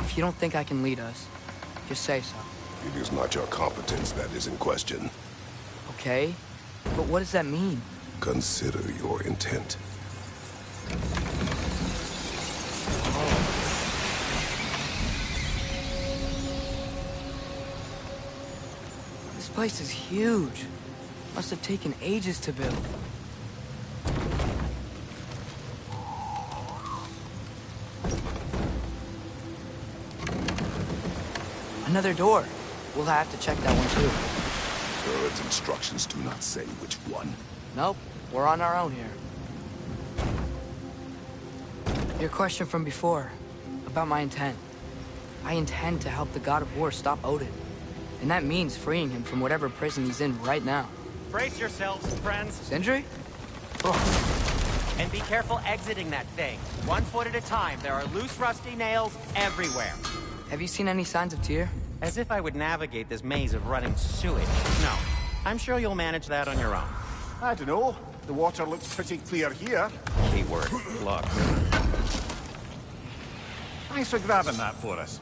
If you don't think I can lead us, just say so.
It is not your competence that is in question.
Okay? But what does that mean?
Consider your intent.
This place is huge. Must have taken ages to build. Another door. We'll have to check that one too.
Birds' instructions do not say which one.
Nope, we're on our own here. Your question from before, about my intent. I intend to help the God of War stop Odin. And that means freeing him from whatever prison he's in right now.
Brace yourselves, friends,
Sindri?
and be careful exiting that thing. 1 foot at a time. There are loose, rusty nails everywhere.
Have you seen any signs of Tyr?
As if I would navigate this maze of running sewage. No. I'm sure you'll manage that on your own.
I don't know. The water looks pretty clear here.
Keyword, look.
Thanks for grabbing that for us.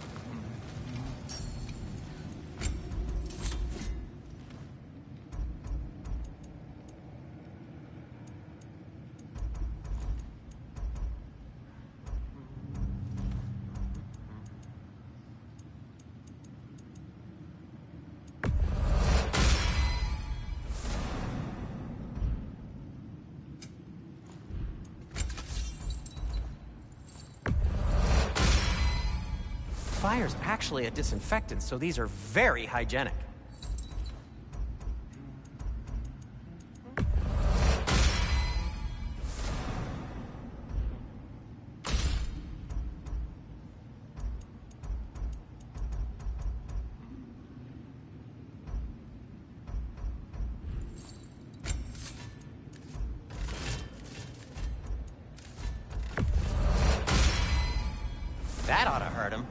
Fire's actually a disinfectant, so these are very hygienic. That ought to hurt him.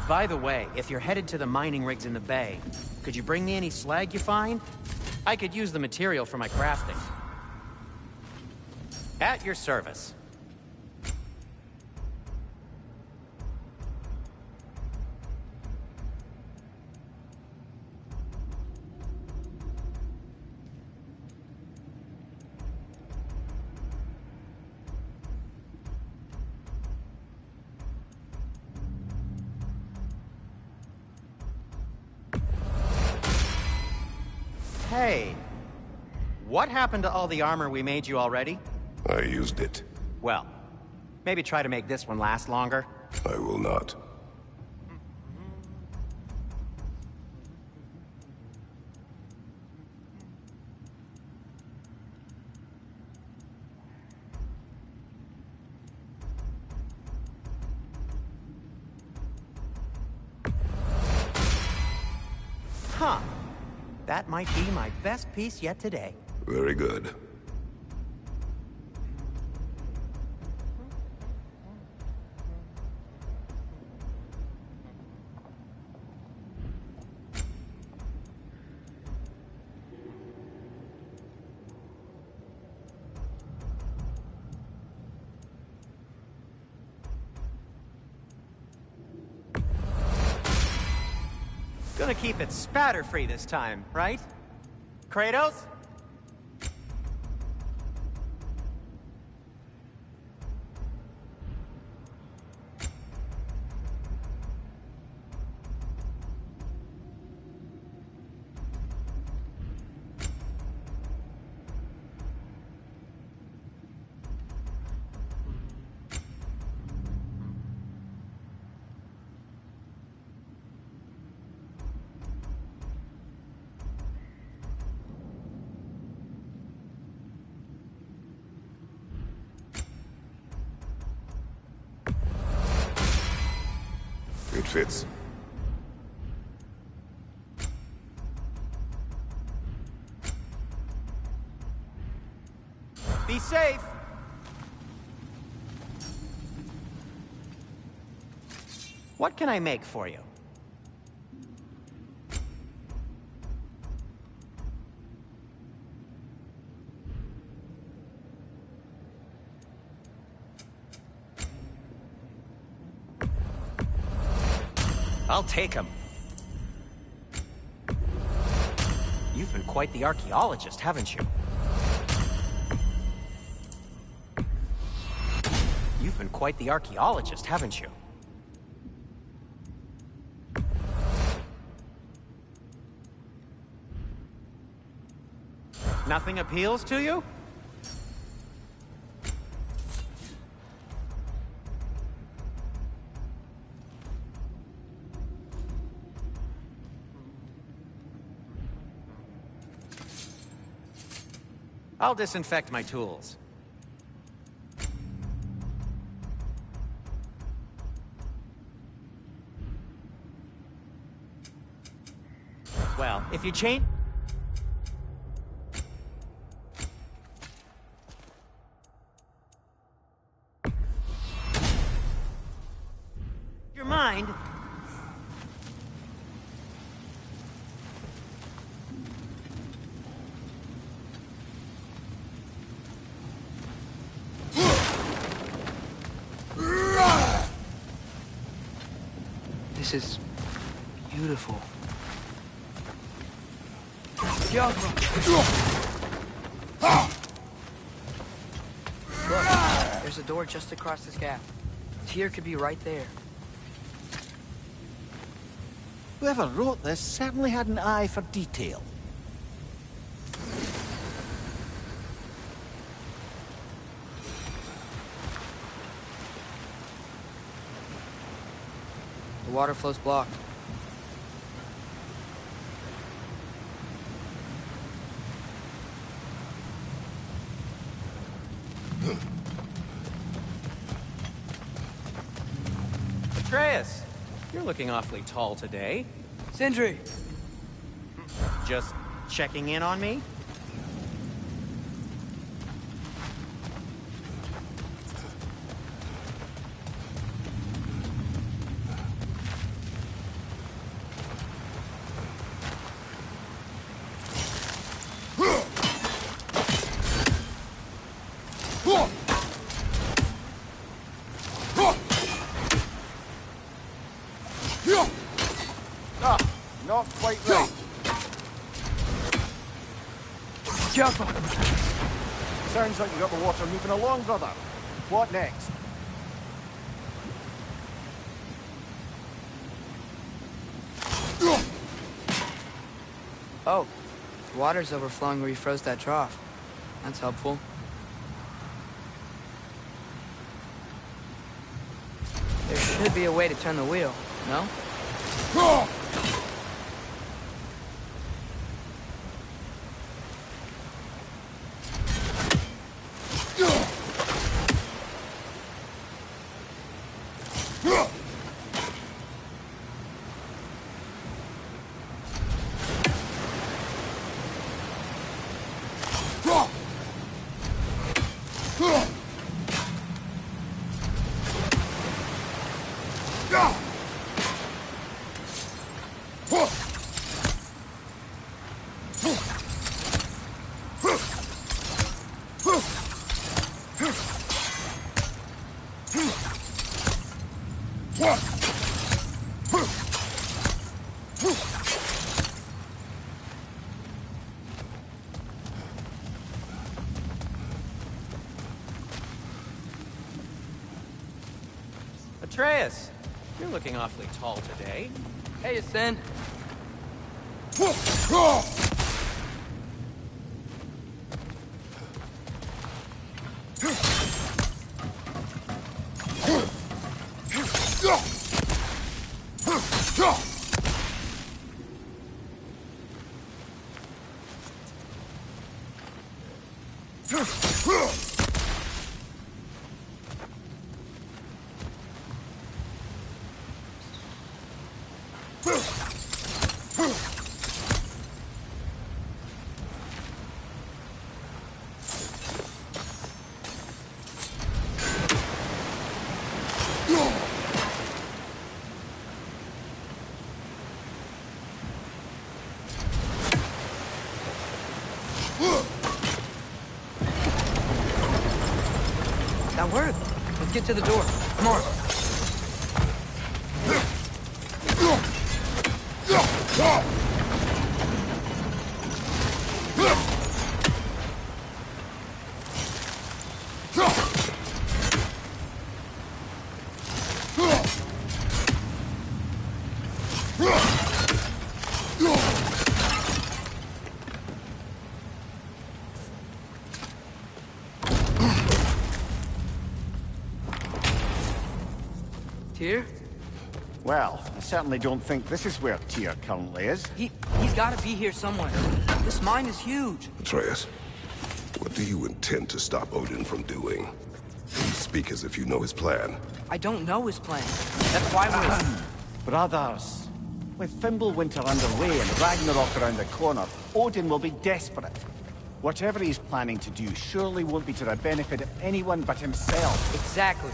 By the way, if you're headed to the mining rigs in the bay, could you bring me any slag you find? I could use the material for my crafting. At your service. Hey, what happened to all the armor we made you already?
I used it.
Well, maybe try to make this one last longer.
I will not.
Huh. That might be my best piece yet today.
Very good.
Gonna keep it spatter-free this time, right? Kratos?
It fits.
Be safe! What can I make for you? I'll take him. You've been quite the archaeologist, haven't you? You've been quite the archaeologist, haven't you? Nothing appeals to you? I'll disinfect my tools. Well, if you change your mind,
This is beautiful. Look, there's a door just across this gap. Tyr could be right there.
Whoever wrote this certainly had an eye for detail.
The water flow's blocked.
Atreus, you're looking awfully tall today.
Sindri!
Just checking in on me?
Ah, not quite right.
Careful!
Sounds like you got the water moving along, brother. What next?
Oh, The water's overflowing where you froze that trough. That's helpful. There should be a way to turn the wheel, no?
Atreus, you're looking awfully tall today.
Hey, Ascend. That worked. Let's get to the door. Come on. Tyr?
Well, I certainly don't think this is where Tyr currently is.
He's gotta be here somewhere. This mine is huge.
Atreus, what do you intend to stop Odin from doing? You speak as if you know his plan.
I don't know his plan. That's why we're...
Brothers, with Fimbulwinter underway and Ragnarok around the corner, Odin will be desperate. Whatever he's planning to do surely won't be to the benefit of anyone but himself.
Exactly.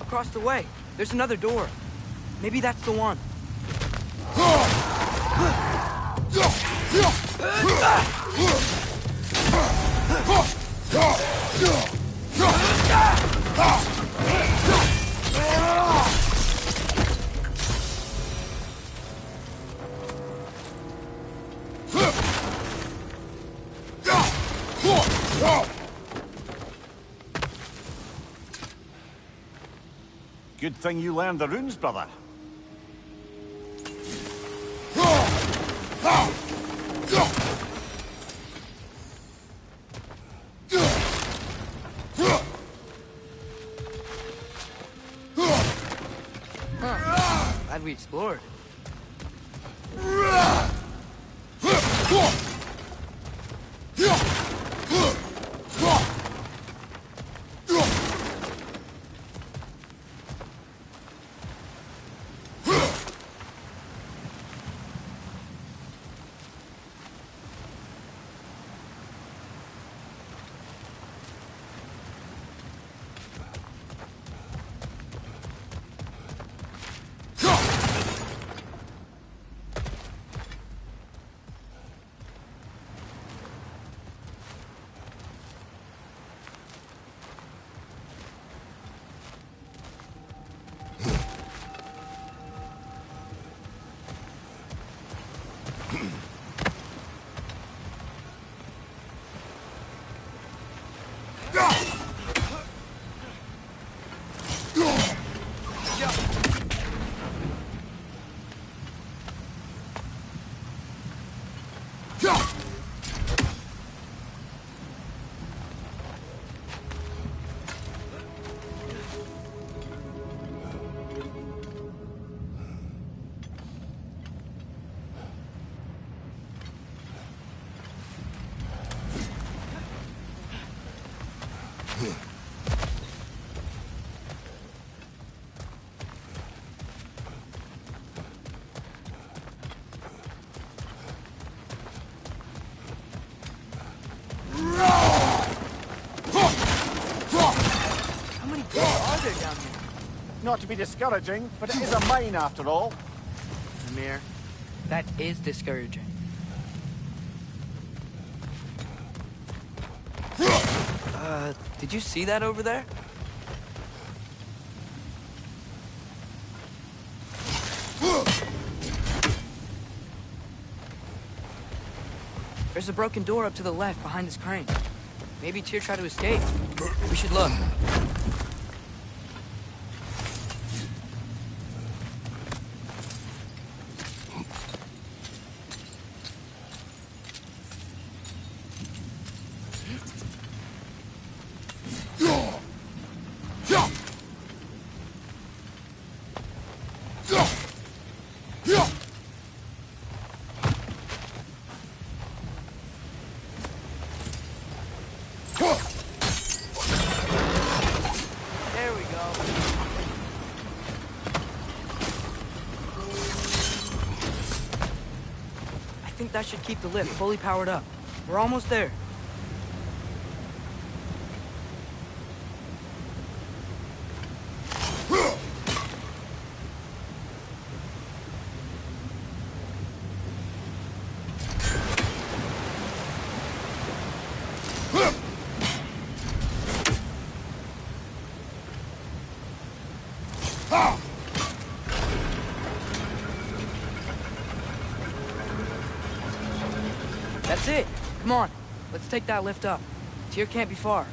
Across the way. There's another door. Maybe that's the one.
Good thing you learned the runes, brother.
Glad we explored. How many people are there down here?
Not to be discouraging, but it is a mine after all.
Amir, that is discouraging. Did you see that over there? There's a broken door up to the left behind this crane. Maybe Tyr tried to escape. We should look. There we go. I think that should keep the lift fully powered up. We're almost there. That's it. Come on. Let's take that lift up. Tyr can't be far.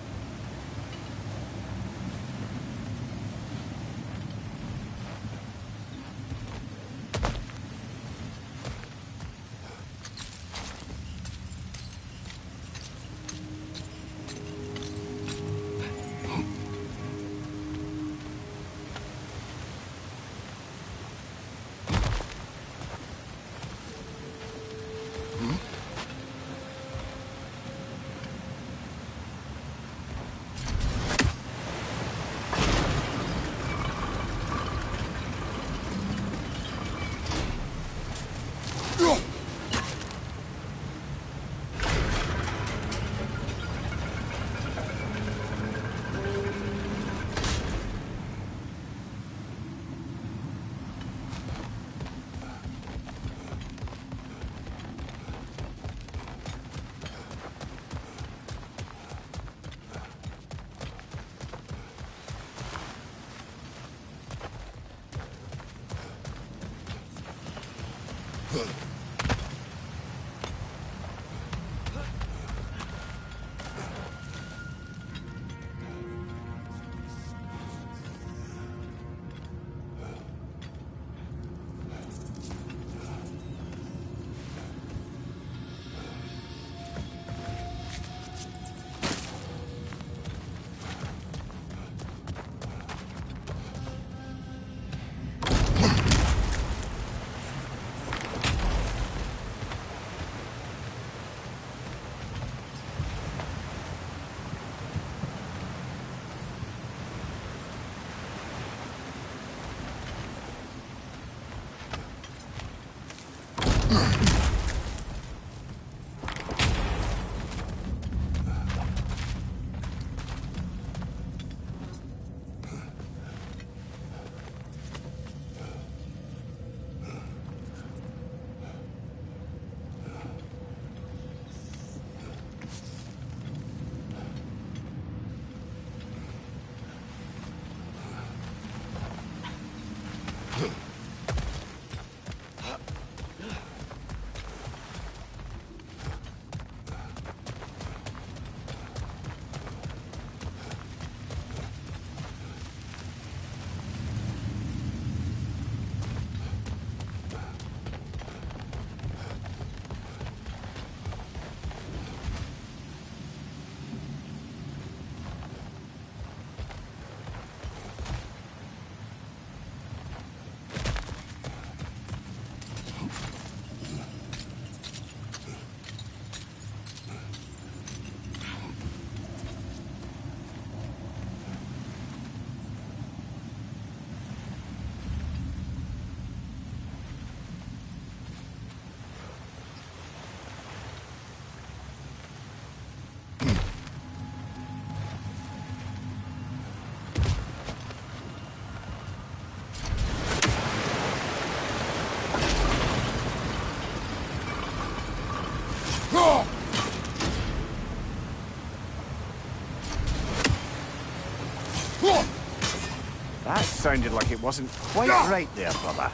That sounded like it wasn't quite right there, brother.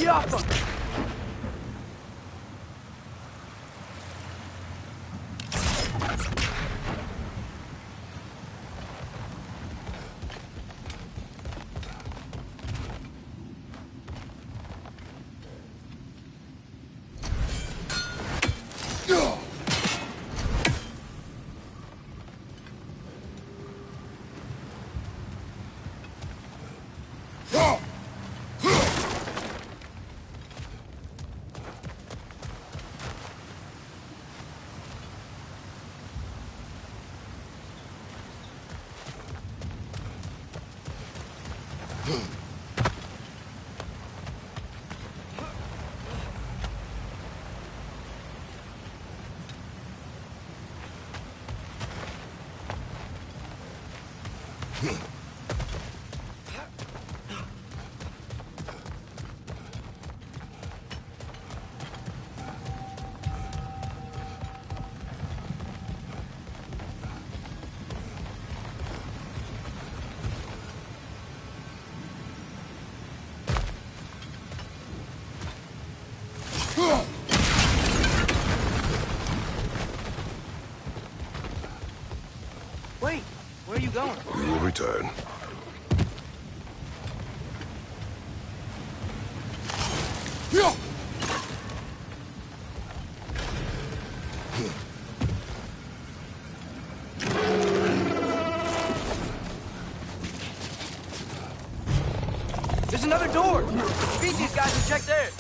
Get off them! Wait, where are you going?
We will return.
There's another door! Beat these guys and check theirs!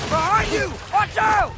Behind you! Watch out!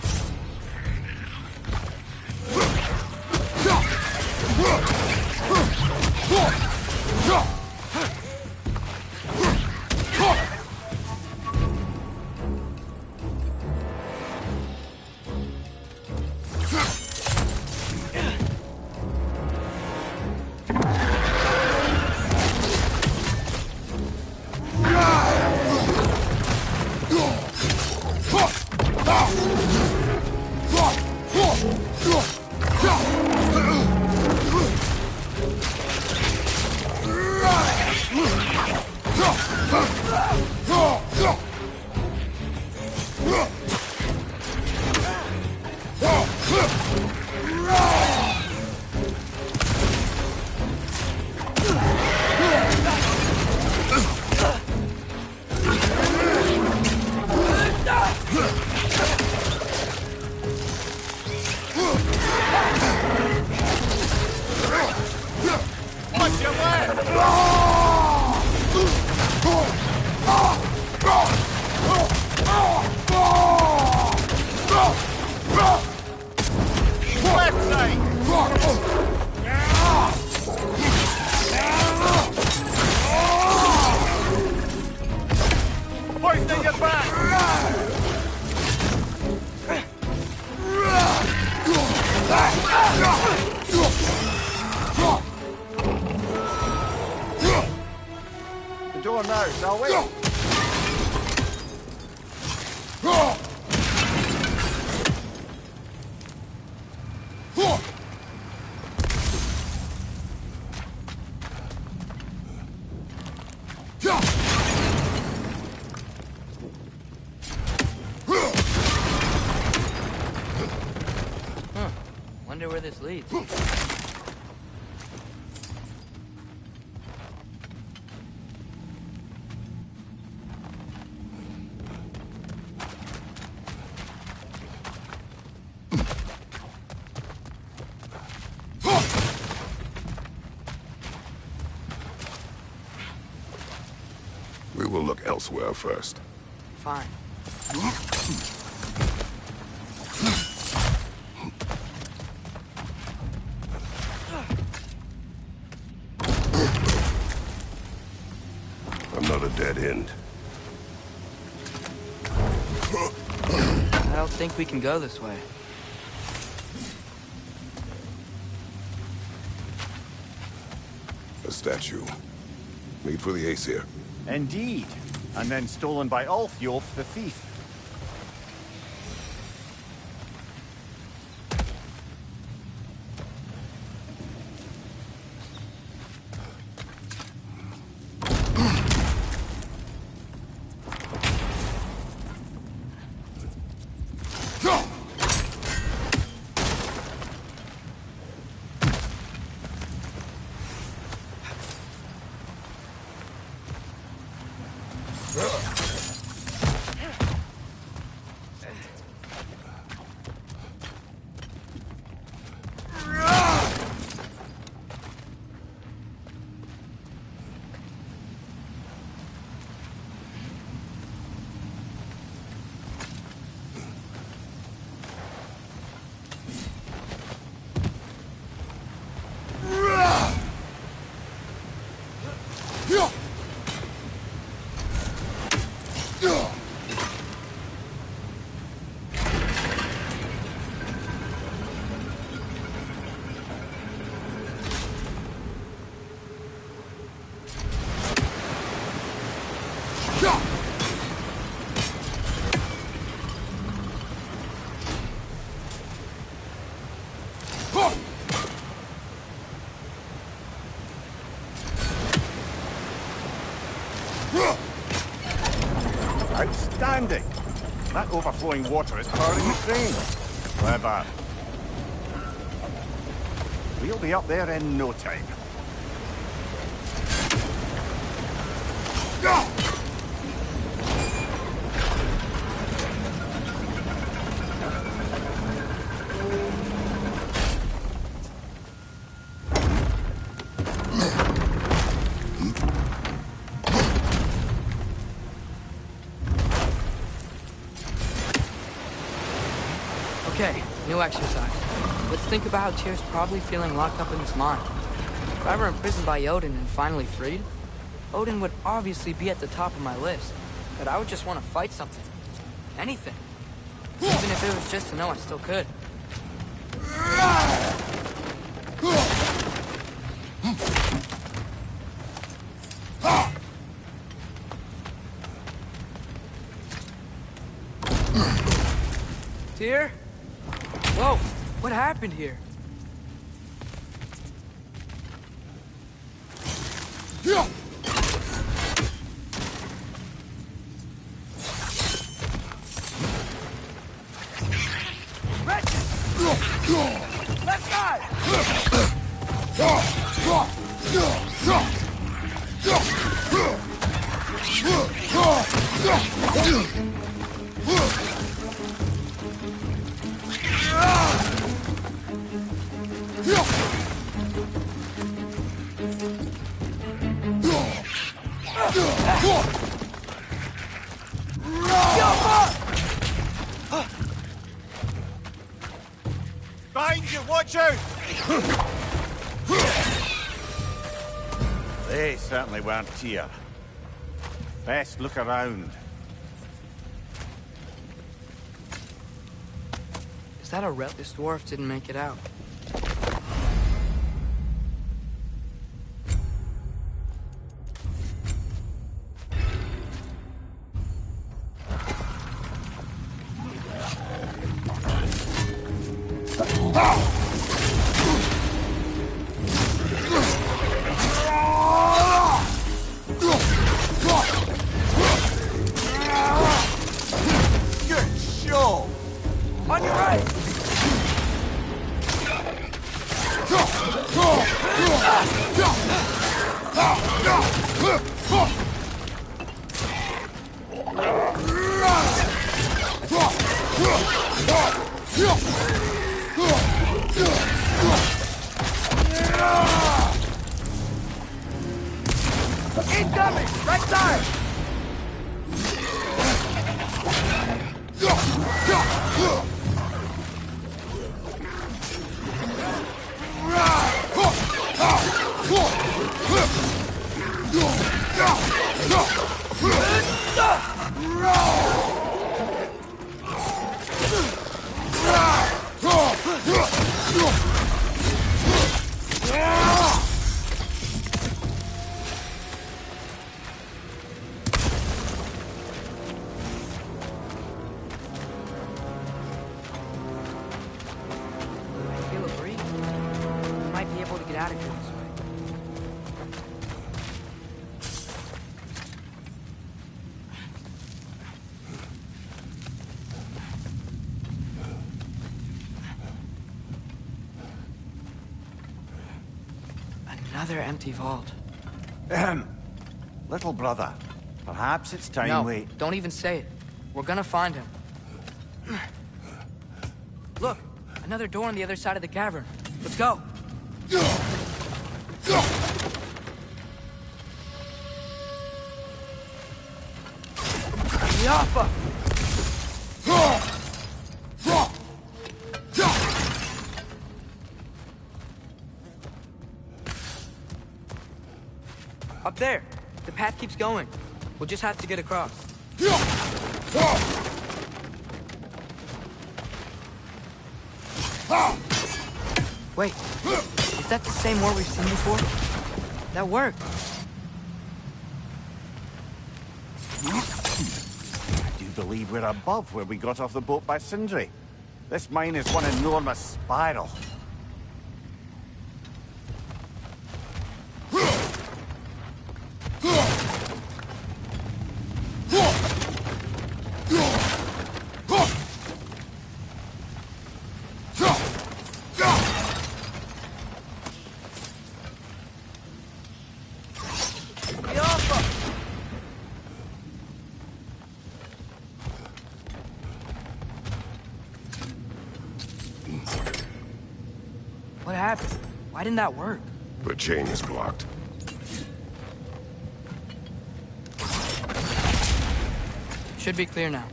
The door now, shall we?
idea where this leads.
We will look elsewhere first.
Fine.
Another dead end.
I don't think we can go this way.
A statue. Made for the Aesir.
Indeed. And then stolen by Ulfjolf the thief. Outstanding! That overflowing water is powering the crane. Clever. We'll be up there in no time.
Okay, new exercise. Let's think about how Tyr's probably feeling locked up in this mine. If I were imprisoned by Odin and finally freed, Odin would obviously be at the top of my list. But I would just want to fight something. Anything. Even if it was just to know I still could. Tyr? Whoa, what happened here?
Let's go!
Behind you, watch out! They certainly weren't Tyr. Best look around.
Is that a relic? This dwarf didn't make it out.
Good show!
On your right! Incoming! Right side! I feel a breeze. We might be able to get out of here this way. Another empty vault.
Little brother, perhaps it's time
No,
we...
don't even say it. We're gonna find him. Look, another door on the other side of the cavern. Let's go. Yappa! Up there. The path keeps going. We'll just have to get across. Wait, is that the same war we've seen before? That worked.
I do believe we're above where we got off the boat by Sindri. This mine is one enormous spiral.
What happened? Why didn't that work?
The chain is blocked.
Should be clear now.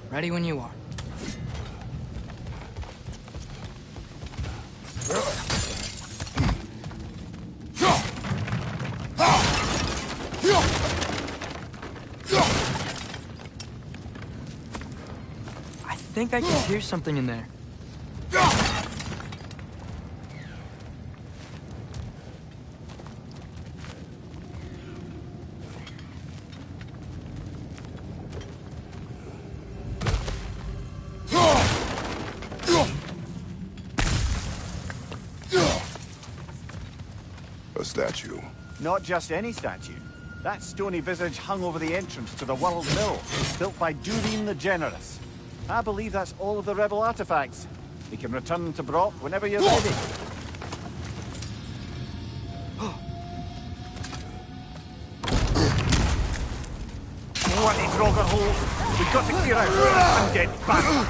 Ready when you are. I think I can hear something in there.
A statue.
Not just any statue. That stony visage hung over the entrance to the World Mill, built by Durin the Generous. I believe that's all of the rebel artifacts. We can return them to Brock whenever you're ready. What a Draugr hole! We've got to clear out undead bastards!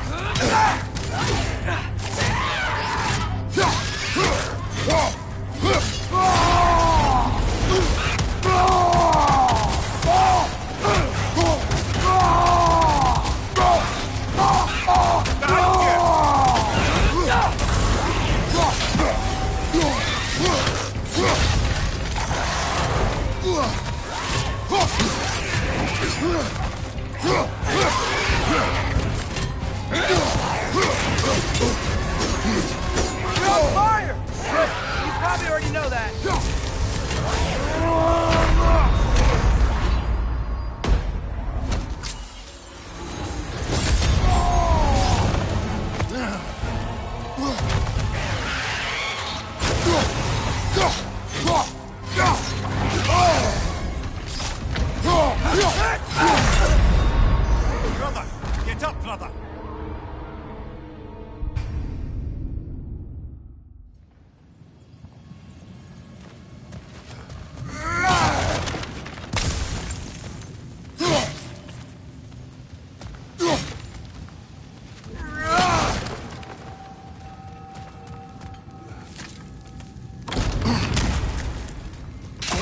Fire! You probably already know that.
Brother! Get up, brother!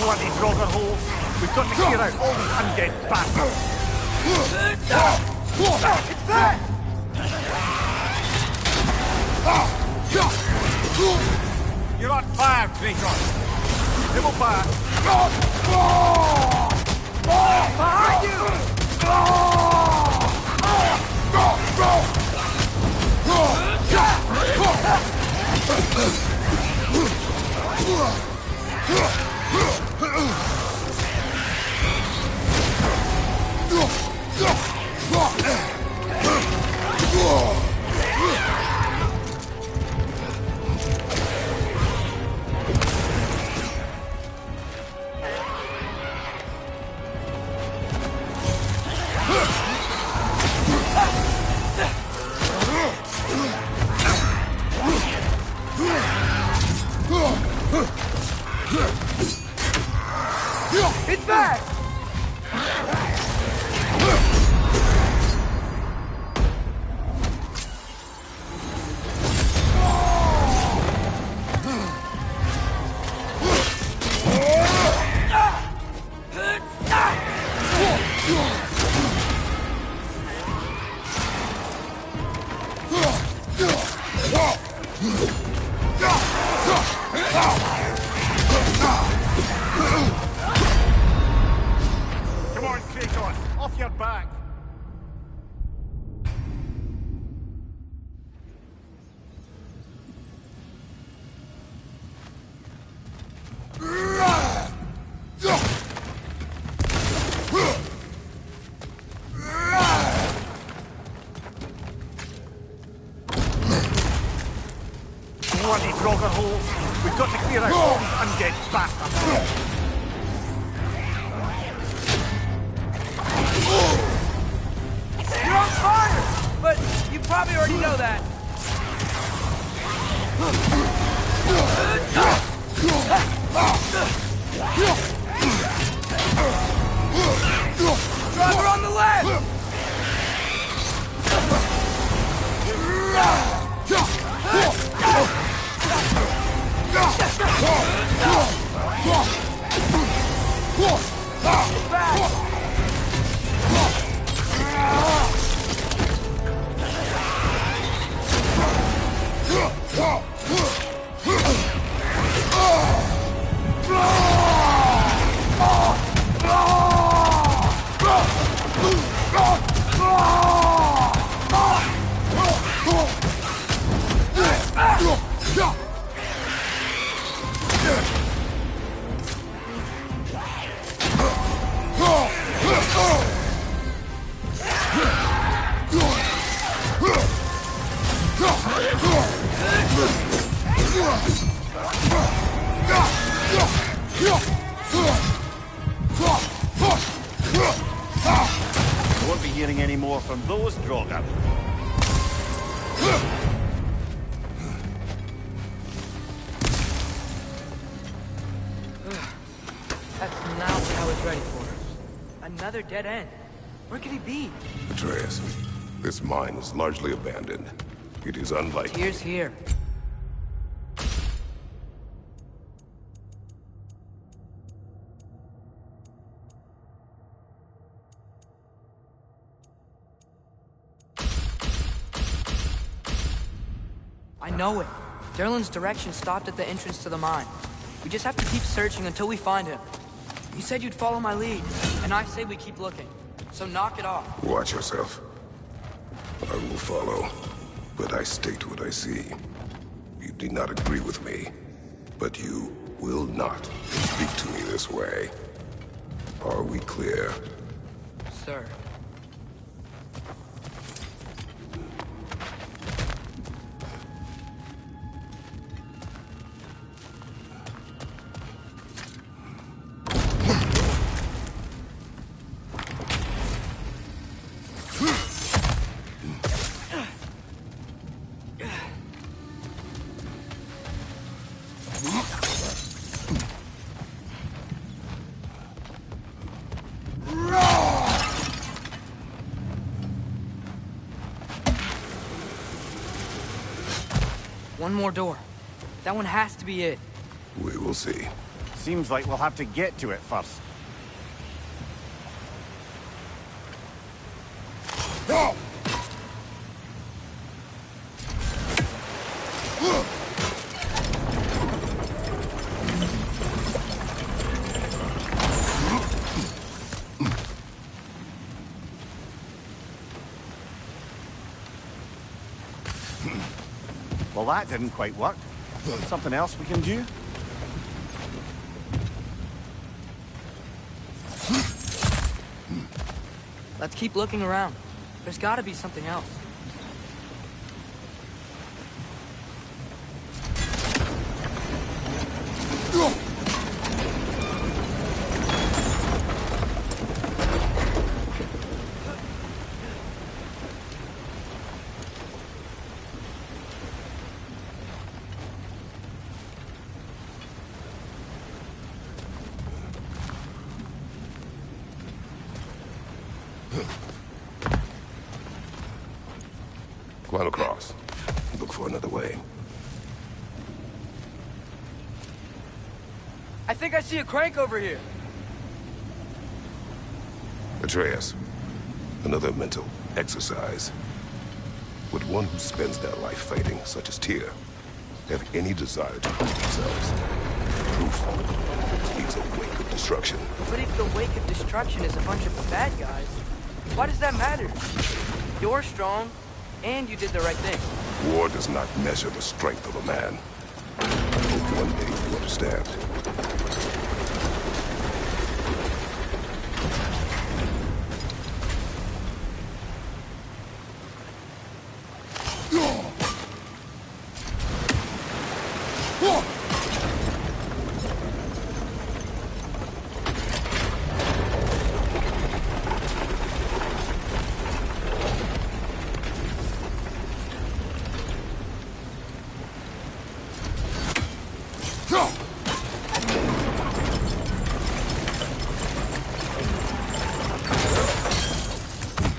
bloody Draugr holes. We've got to clear out all these undead bastards.
It's back!
You're on fire, Kratos. Double fire.
Behind you! It's back!
Come on, Kratos. Off your back. Bloody Draugr holes. We've got to clear out all these undead bastards.
You're on fire! But you probably already know that. Driver on the left!
I won't be hearing any more from those Draugr.
That's not what I was ready for. Another dead end. Where could he be?
Atreus, this mine is largely abandoned. It is unlikely.
Tyr's here. I know it. Derlin's direction stopped at the entrance to the mine. We just have to keep searching until we find him. You said you'd follow my lead, and I say we keep looking. So knock it off.
Watch yourself. I will follow, but I state what I see. You do not agree with me, but you will not speak to me this way. Are we clear?
Sir. One more door. That one has to be it.
We will see.
Seems like we'll have to get to it first. Well, that didn't quite work. Something else we can do?
Let's keep looking around. There's gotta be something else.
Climb across. Look for another way.
I think I see a crank over here.
Atreus, another mental exercise. Would one who spends their life fighting, such as Tyr, have any desire to prove themselves? Proof leaves a wake of destruction.
But if the wake of destruction is a bunch of bad guys, why does that matter? You're strong, and you did the right thing.
War does not measure the strength of a man. I hope one day you understand.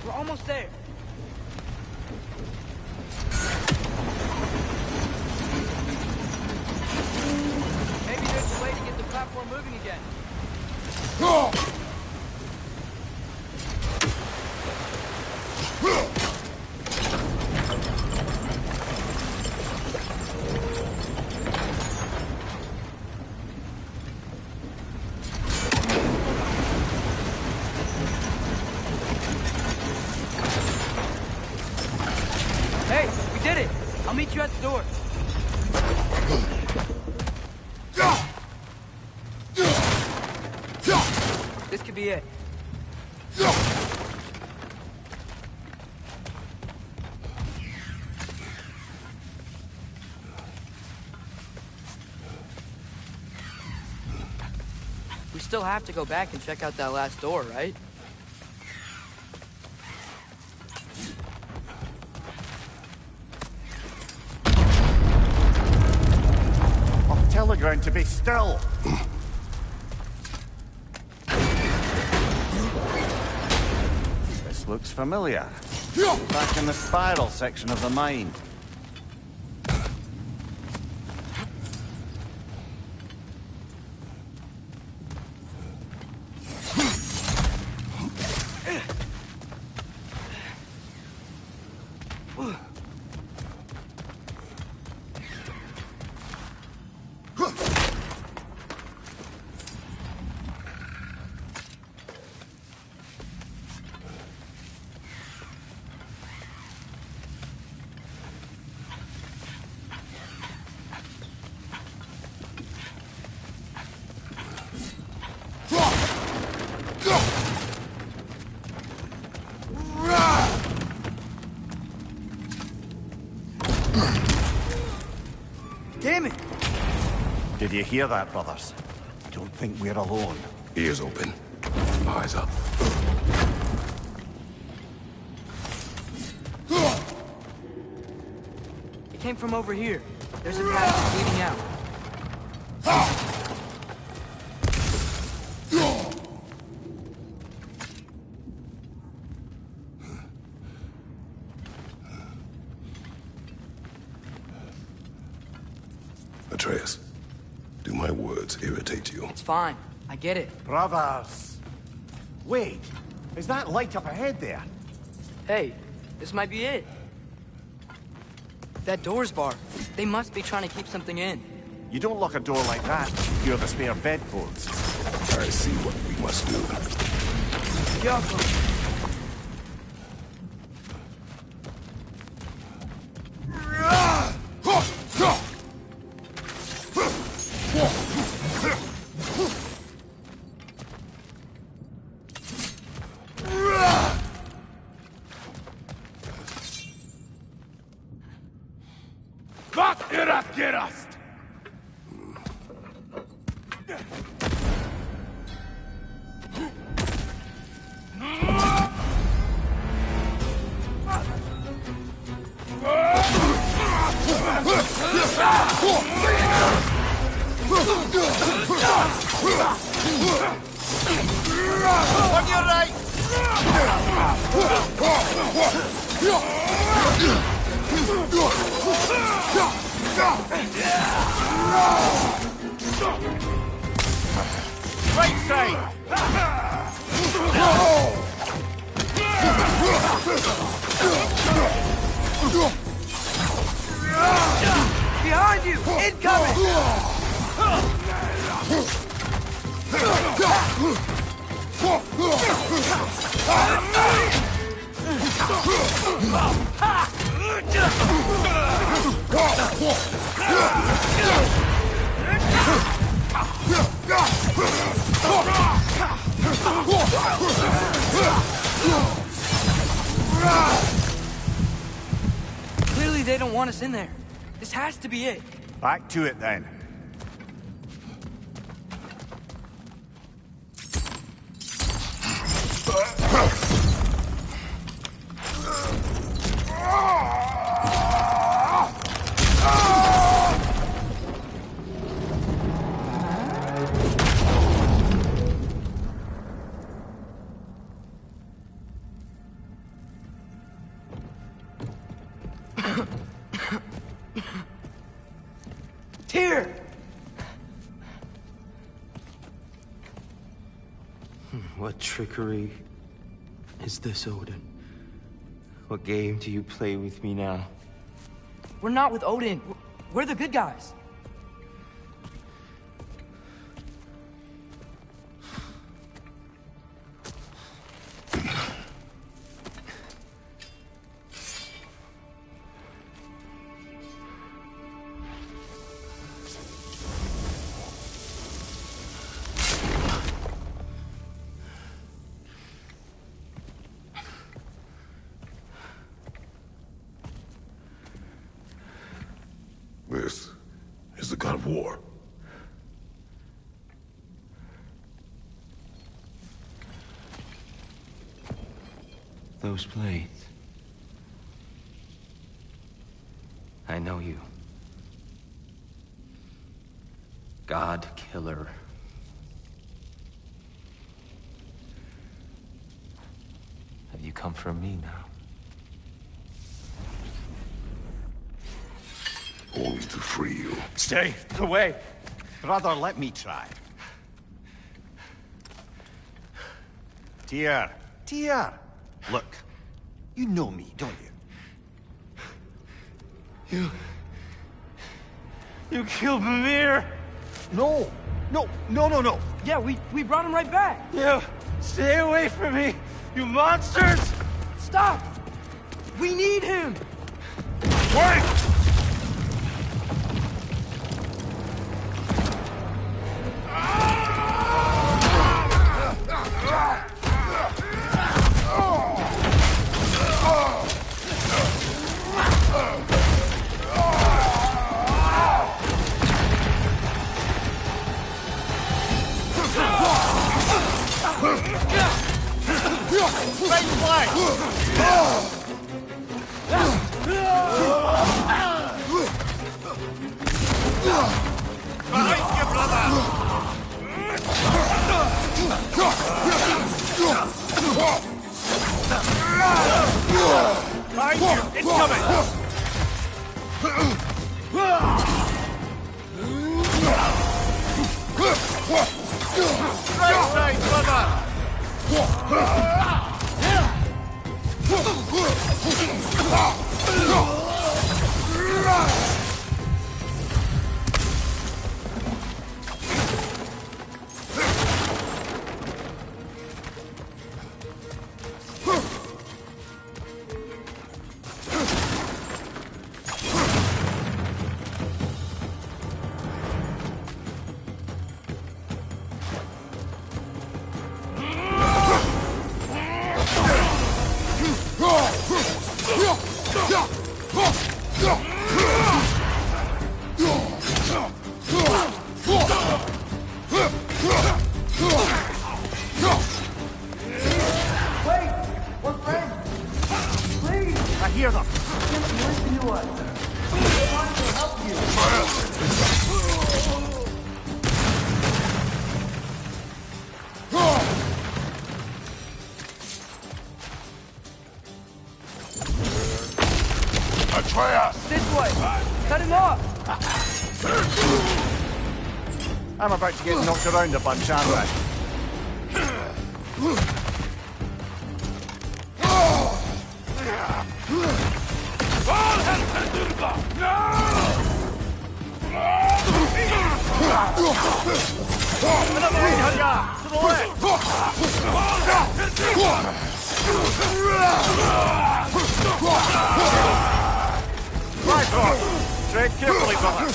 We're almost there. Maybe there's a way to get the platform moving again. Hey, we did it! I'll meet you at the door. This could be it. We still have to go back and check out that last door, right?
Tell the ground to be still. This looks familiar. Back in the spiral section of the mine.
Damn it!
Did you hear that, brothers? Don't think we're alone.
Ears open. Eyes up.
It came from over here. There's a passage leading out.
Atreus, Do my words irritate you?
It's fine. I get it.
Brothers! Wait, is that light up ahead there?
Hey, this might be it. That door's barred. They must be trying to keep something in.
You don't lock a door like that to secure the spare bedposts.
I see what we must do.
Yuck.
On your right!
Right side!
Behind you! Incoming! Clearly they don't want us in there. This has to be it.
Back to it then.
Tyr!
What trickery is this, Odin? What game do you play with me now?
We're not with Odin. We're the good guys.
This is the god of war.
Those blades. I know you. God Killer. Have you come for me now?
Only to free you.
Stay away! Brother, let me try. Tyr! Tyr! Look, you know me, don't you?
You killed Mimir!
No! No!
Yeah, we brought him right back.
You stay away from me, you monsters!
Stop! We need him!
Wait! Right flank! Behind you, brother! Behind you! Incoming!
Wait! We're friends! Please!
I hear them.
Listen to us! We're trying to help you!
Atreus!
This way! Cut him off!
I'm about to get knocked around a bunch, aren't I? Another Einherjar! To the left! Right, Thor! Tread carefully, brother!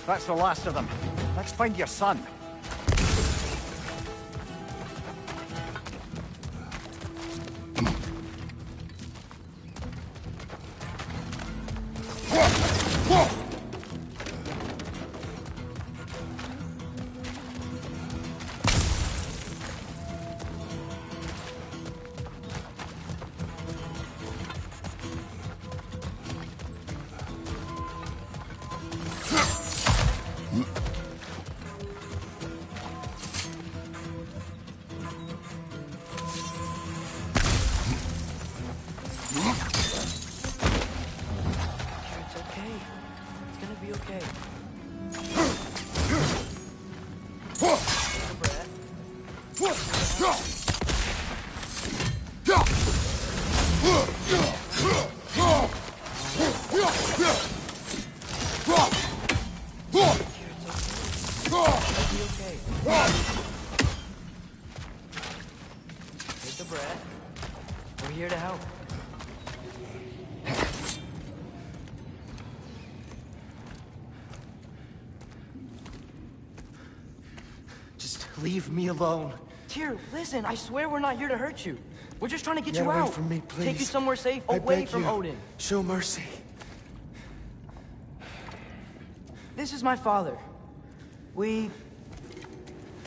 That's the last of them. Let's find your son.
It's okay. It's gonna be okay. Take a breath. It'll be okay. Take a breath. We're here to help.
Just leave me alone.
Tyr, listen, I swear we're not here to hurt you. We're just trying to get
Get
you
away
out.
from me,
Take you
please.
somewhere safe,
I
away
beg
from
you.
Odin.
Show mercy.
This is my father. We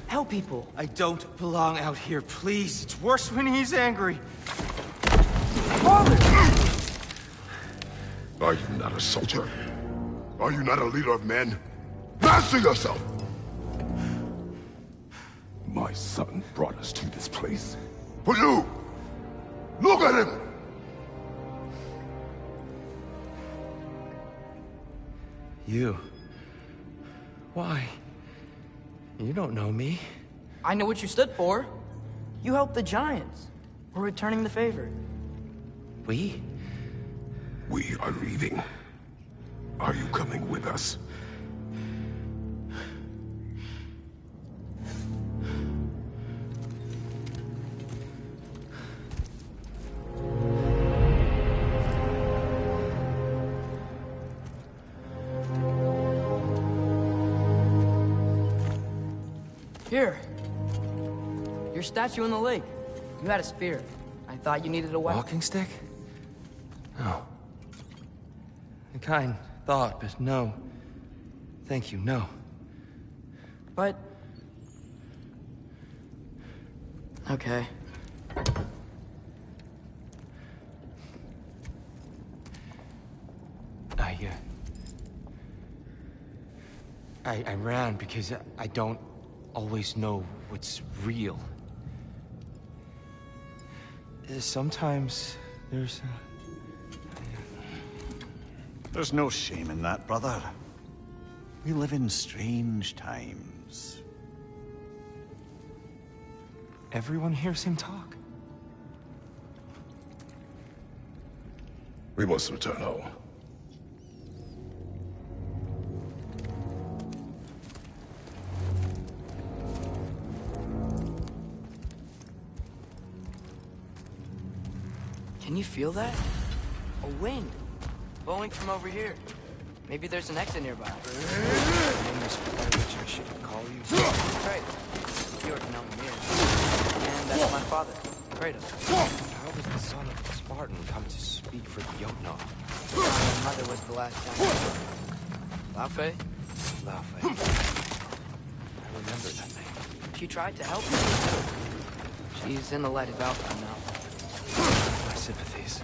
help people.
I don't belong out here, please. It's worse when he's angry.
Father!
Are you not a soldier? Are you not a leader of men? Master yourself! My son brought us to this place. For you! Look at him!
You. Why? You don't know me.
I know what you stood for. You helped the Giants. We're returning the favor.
We?
We are leaving. Are you coming with us?
Here. Your statue in the lake. You had a spear. I thought you needed a weapon.
Walking stick? No. A kind thought, but no. Thank you, no.
But... okay.
I ran because I don't always know what's real. Sometimes there's...
There's no shame in that, brother. We live in strange times.
Everyone hears him talk.
We must return home.
Can you feel that? A wind. Blowing from over here. Maybe there's an exit nearby.
My name is
Kratos.
How does the son of a Spartan come to speak for the Jotnar?
My mother was the last time. Laufey?
Laufey. I remember that name.
She tried to help me. She's in the light of Valhalla now.
My sympathies.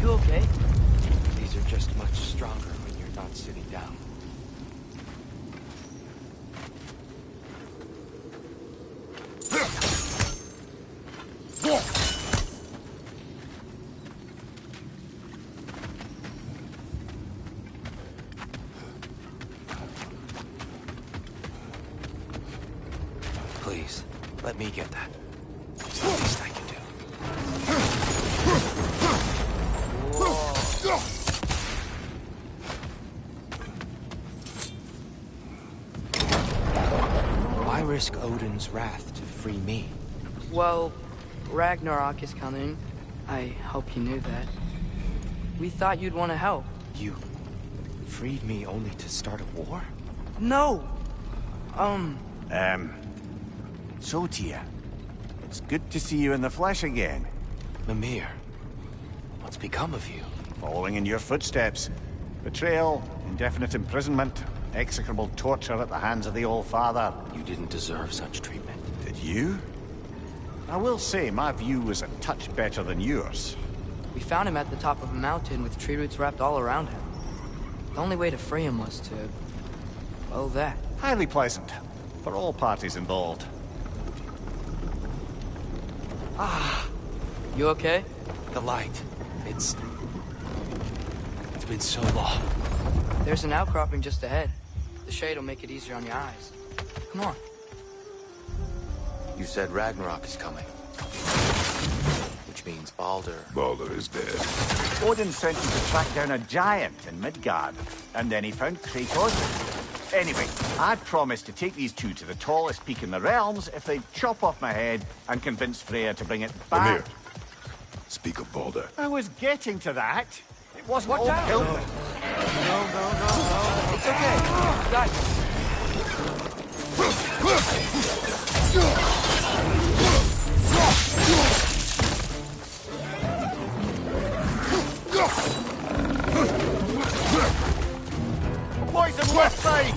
You okay?
These are just much stronger when you're not sitting down. Please, let me get that. It's the least I can do. Why risk Odin's wrath to free me?
Well, Ragnarok is coming. I hope you knew that. We thought you'd want to help.
You freed me only to start a war?
No!
So, Tia, it's good to see you in the flesh again.
Mimir, what's become of you?
Following in your footsteps. Betrayal, indefinite imprisonment, execrable torture at the hands of the Old Father.
You didn't deserve such treatment.
Did you? I will say, my view was a touch better than yours.
We found him at the top of a mountain with tree roots wrapped all around him. The only way to free him was to... well, that.
Highly pleasant, for all parties involved.
You okay?
The light. It's been so long.
There's an outcropping just ahead. The shade will make it easier on your eyes. Come on.
You said Ragnarok is coming. Which means Baldur.
Baldur is dead.
Odin sent him to track down a giant in Midgard, and then he found Kratos. Anyway, I'd promised to take these two to the tallest peak in the realms if they'd chop off my head and convince Freya to bring it back.
Mimir, speak of Baldur.
I was getting to that. It wasn't
Watch
all
out.
killed.
No. It's okay. Got you.
Poison left side!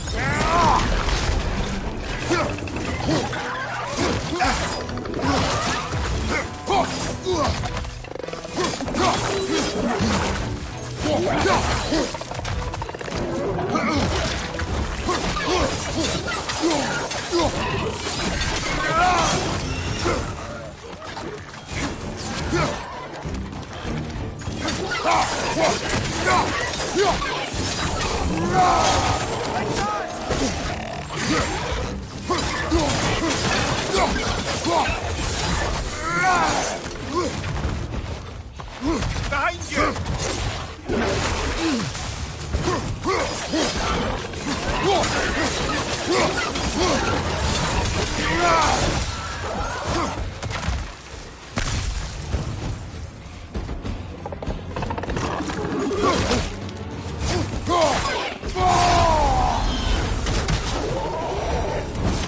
Behind you!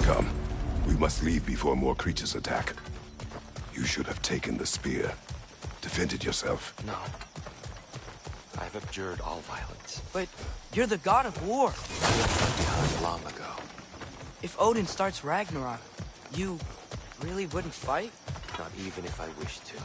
Come. We must leave before more creatures attack. You should have taken the spear. Defended yourself.
No. I've abjured all violence.
But you're the god of war.
Time long ago.
If Odin starts Ragnarok, you really wouldn't fight?
Not even if I wished to.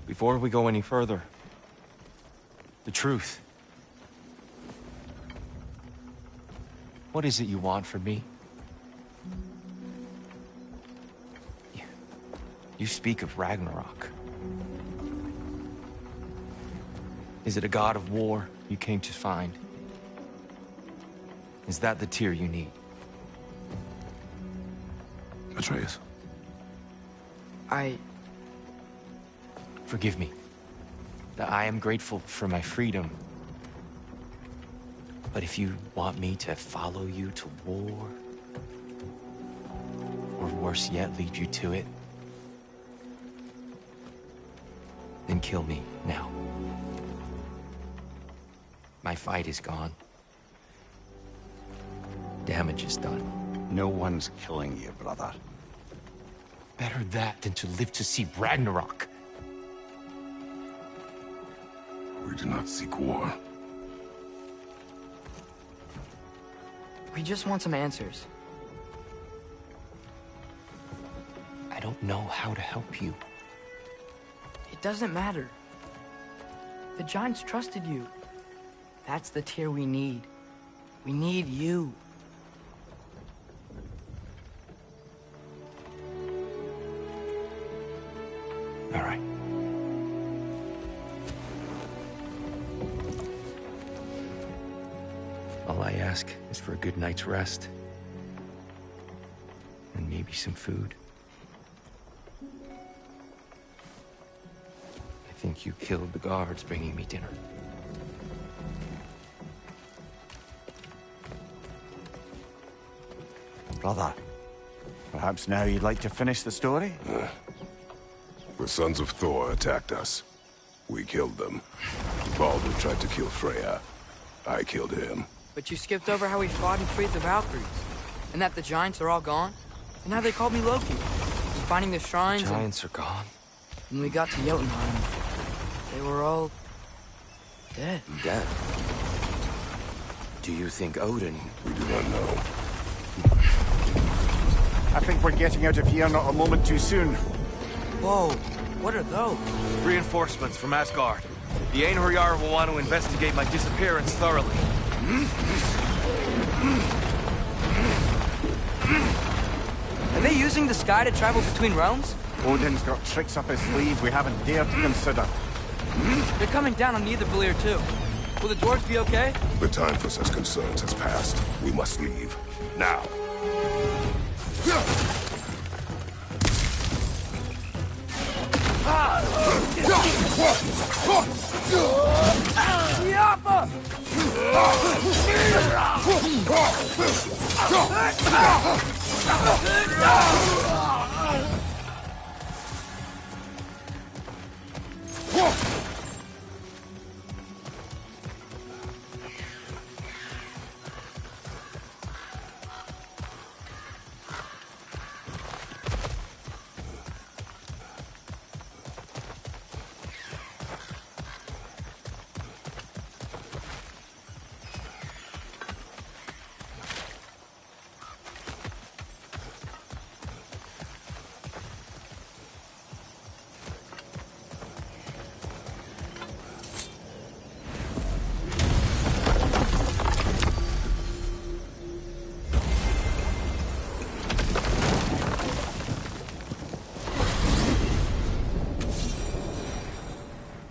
Before we go any further, the truth. What is it you want from me? You speak of Ragnarok. Is it a god of war you came to find? Is that the tear you need?
Atreus.
Forgive me. I am grateful for my freedom. But if you want me to follow you to war, or worse yet, lead you to it, then kill me now. My fight is gone. Damage is done.
No one's killing you, brother.
Better that than to live to see Ragnarok.
We do not seek war.
We just want some answers.
I don't know how to help you.
It doesn't matter. The Giants trusted you. That's the Tyr we need. We need you.
All right. All I ask is for a good night's rest. And maybe some food. I think you killed the guards bringing me dinner.
Brother, perhaps now you'd like to finish the story?
The sons of Thor attacked us. We killed them. Baldur tried to kill Freya. I killed him.
But you skipped over how we fought and freed the Valkyries. And that the Giants are all gone. And how they called me Loki. And finding the shrines
Giants are gone.
and we got to Jotunheim. They were all... dead.
Dead. Do you think Odin...
We do not know.
I think we're getting out of here not a moment too soon.
Whoa, what are those?
Reinforcements from Asgard. The Einherjar will want to investigate my disappearance thoroughly.
Are they using the sky to travel between realms?
Odin's got tricks up his sleeve we haven't dared to consider.
They're coming down on Nidavellir too. Will the dwarves be okay?
The time for such concerns has passed. We must leave. Now.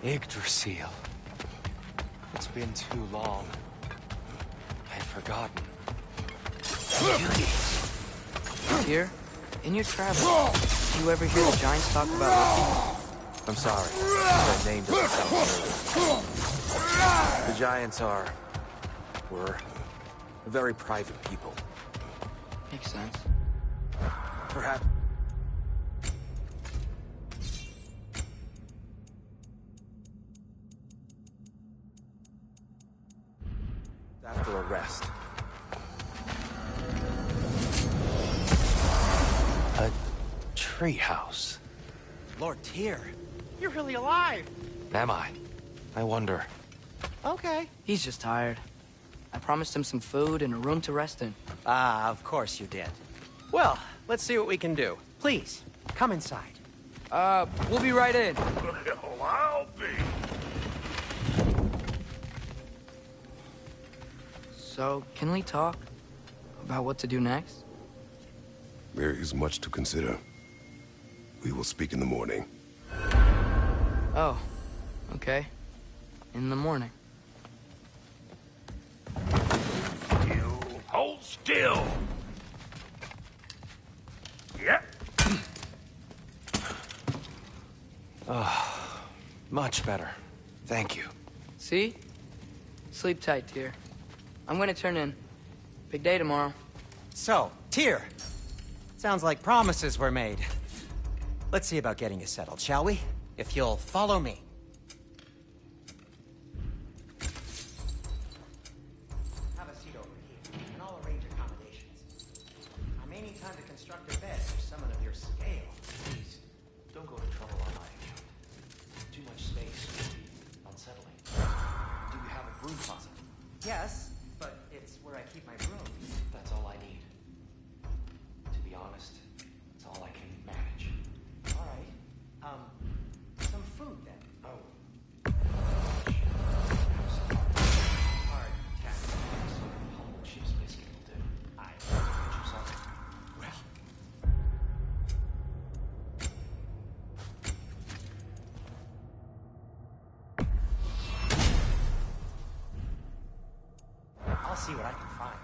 Yggdrasil. It's been too long. I've forgotten.
Here, in your travels, do you ever hear the Giants talk about Loki?
I'm sorry. That name doesn't sound familiar. The Giants were a very private people.
Makes sense.
Perhaps... after a rest.
A treehouse.
Lord Tyr, you're really alive.
Am I? I wonder.
Okay.
He's just tired. I promised him some food and a room to rest in.
Ah, of course you did. Well, let's see what we can do. Please, come inside.
We'll be right in.
Well, I'll be.
So, can we talk about what to do next?
There is much to consider. We will speak in the morning.
Oh, okay. In the morning.
Still. Hold still. Yep.
Much better. Thank you.
See? Sleep tight, Tyr. I'm gonna turn in. Big day tomorrow.
So, Tyr. Sounds like promises were made. Let's see about getting you settled, shall we? If you'll follow me. Have a seat over here, and I'll arrange accommodations. I may need time to construct a bed for someone of your scale.
Please, don't go to trouble on my account. Too much space would be unsettling. Do you have a broom closet?
Yes, but it's where I keep my brooms.
That's all I need. To be honest, it's all I can manage.
All right. Some food then.
Oh.
Hard tack.
Humble ship's biscuit will do.
I
Get you something.
well. I'll see what I can find.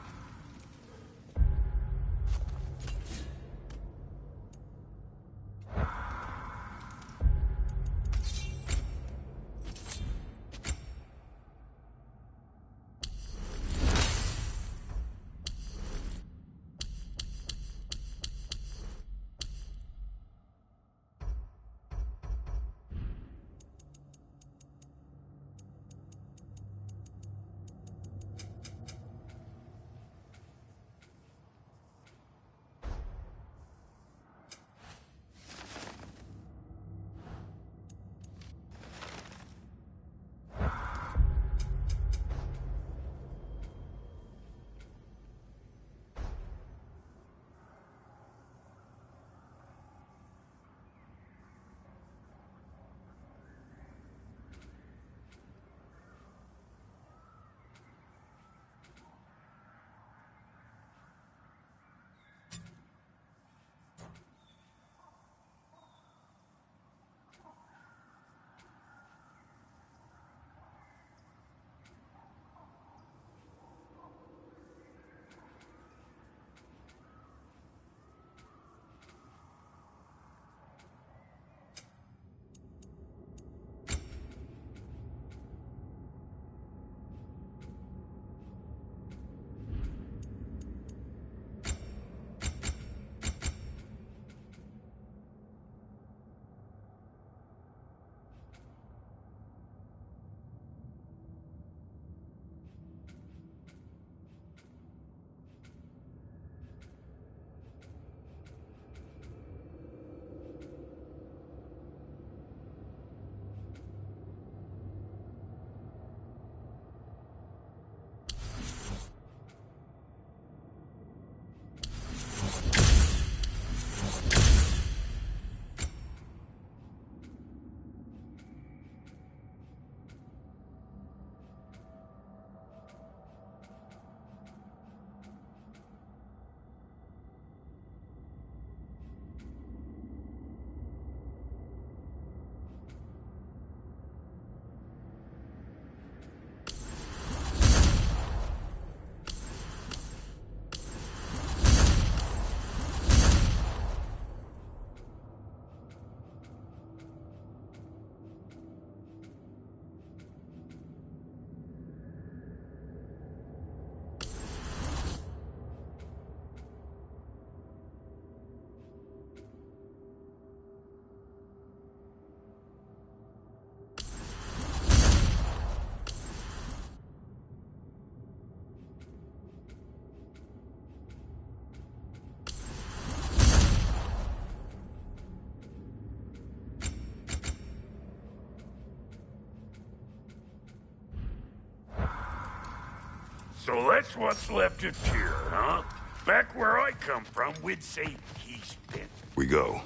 So that's what's left of Tyr, huh? Back where I come from, we'd say he's been.
We go.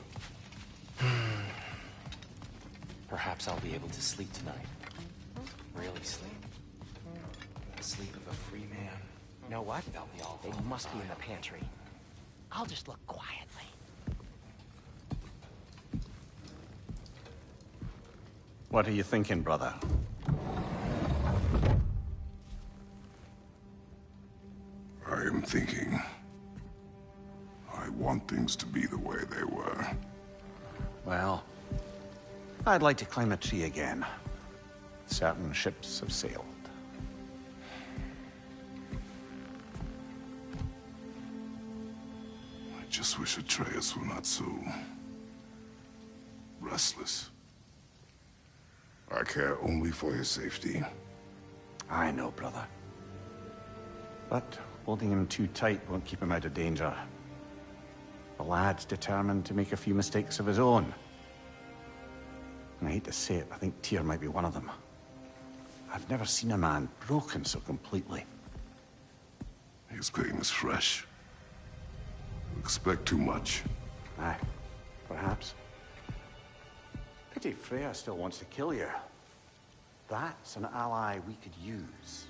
Perhaps I'll be able to sleep tonight. Really sleep. The sleep of a free man.
You know what?
They'll be all
They must be in the pantry. I'll just look quietly.
What are you thinking, brother?
I am thinking. I want things to be the way they were.
Well, I'd like to climb a tree again. Certain ships have sailed.
I just wish Atreus were not so restless. I care only for his safety.
I know, brother. But holding him too tight won't keep him out of danger. The lad's determined to make a few mistakes of his own. And I hate to say it, I think Tyr might be one of them. I've never seen a man broken so completely.
His pain is fresh. You expect too much.
Aye, perhaps. Pity Freya still wants to kill you. That's an ally we could use.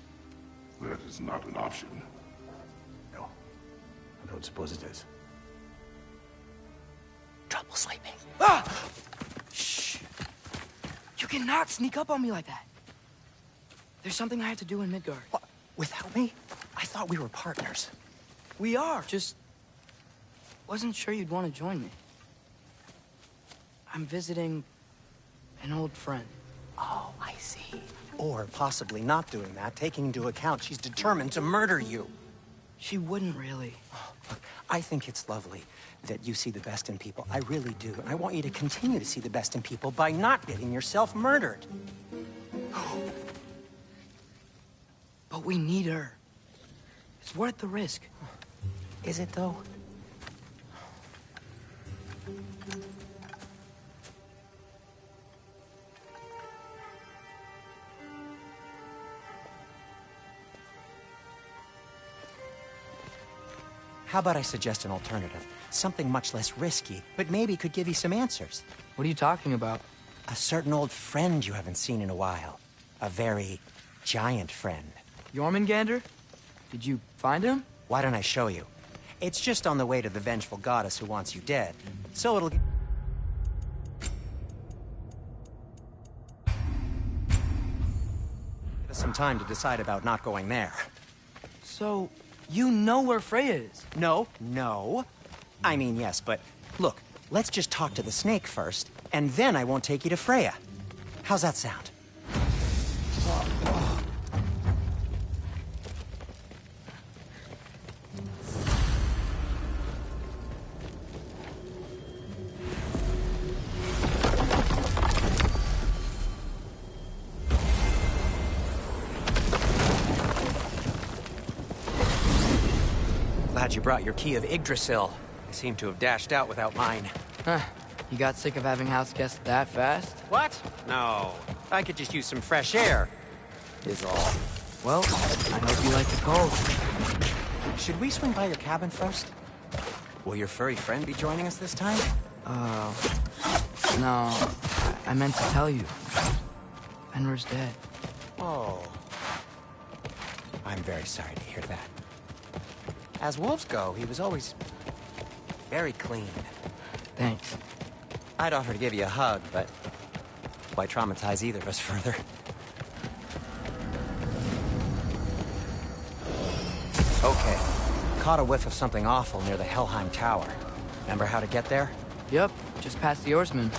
That is not an option.
No, I don't suppose it is.
Trouble sleeping.
Ah! Shh! You cannot sneak up on me like that. There's something I have to do in Midgard.
What? Without me? I thought we were partners.
We are. Just wasn't sure you'd want to join me. I'm visiting an old friend.
Oh, I see. Or possibly not doing that, taking into account she's determined to murder you.
She wouldn't really.
Look, I think it's lovely that you see the best in people. I really do. And I want you to continue to see the best in people by not getting yourself murdered.
But we need her. It's worth the risk.
Is it, though? How about I suggest an alternative? Something much less risky, but maybe could give you some answers.
What are you talking about?
A certain old friend you haven't seen in a while. A very giant friend.
Jormungandr? Did you find him?
Why don't I show you? It's just on the way to the vengeful goddess who wants you dead. So it'll... Give us some time to decide about not going there.
So, you know where Freya is?
No. I mean, yes, but look, let's just talk to the snake first, and then I won't take you to Freya. How's that sound? Glad you brought your key of Yggdrasil. I seem to have dashed out without mine.
Huh. You got sick of having house guests that fast?
What? No. I could just use some fresh air, is all.
Well, I hope you like the cold.
Should we swing by your cabin first? Will your furry friend be joining us this time?
No. I meant to tell you. Fenrir's dead.
Oh. I'm very sorry to hear that. As wolves go, he was always very clean.
Thanks.
I'd offer to give you a hug, but why traumatize either of us further? Okay. Caught a whiff of something awful near the Helheim Tower. Remember how to get there?
Yep, just past the Oarsman.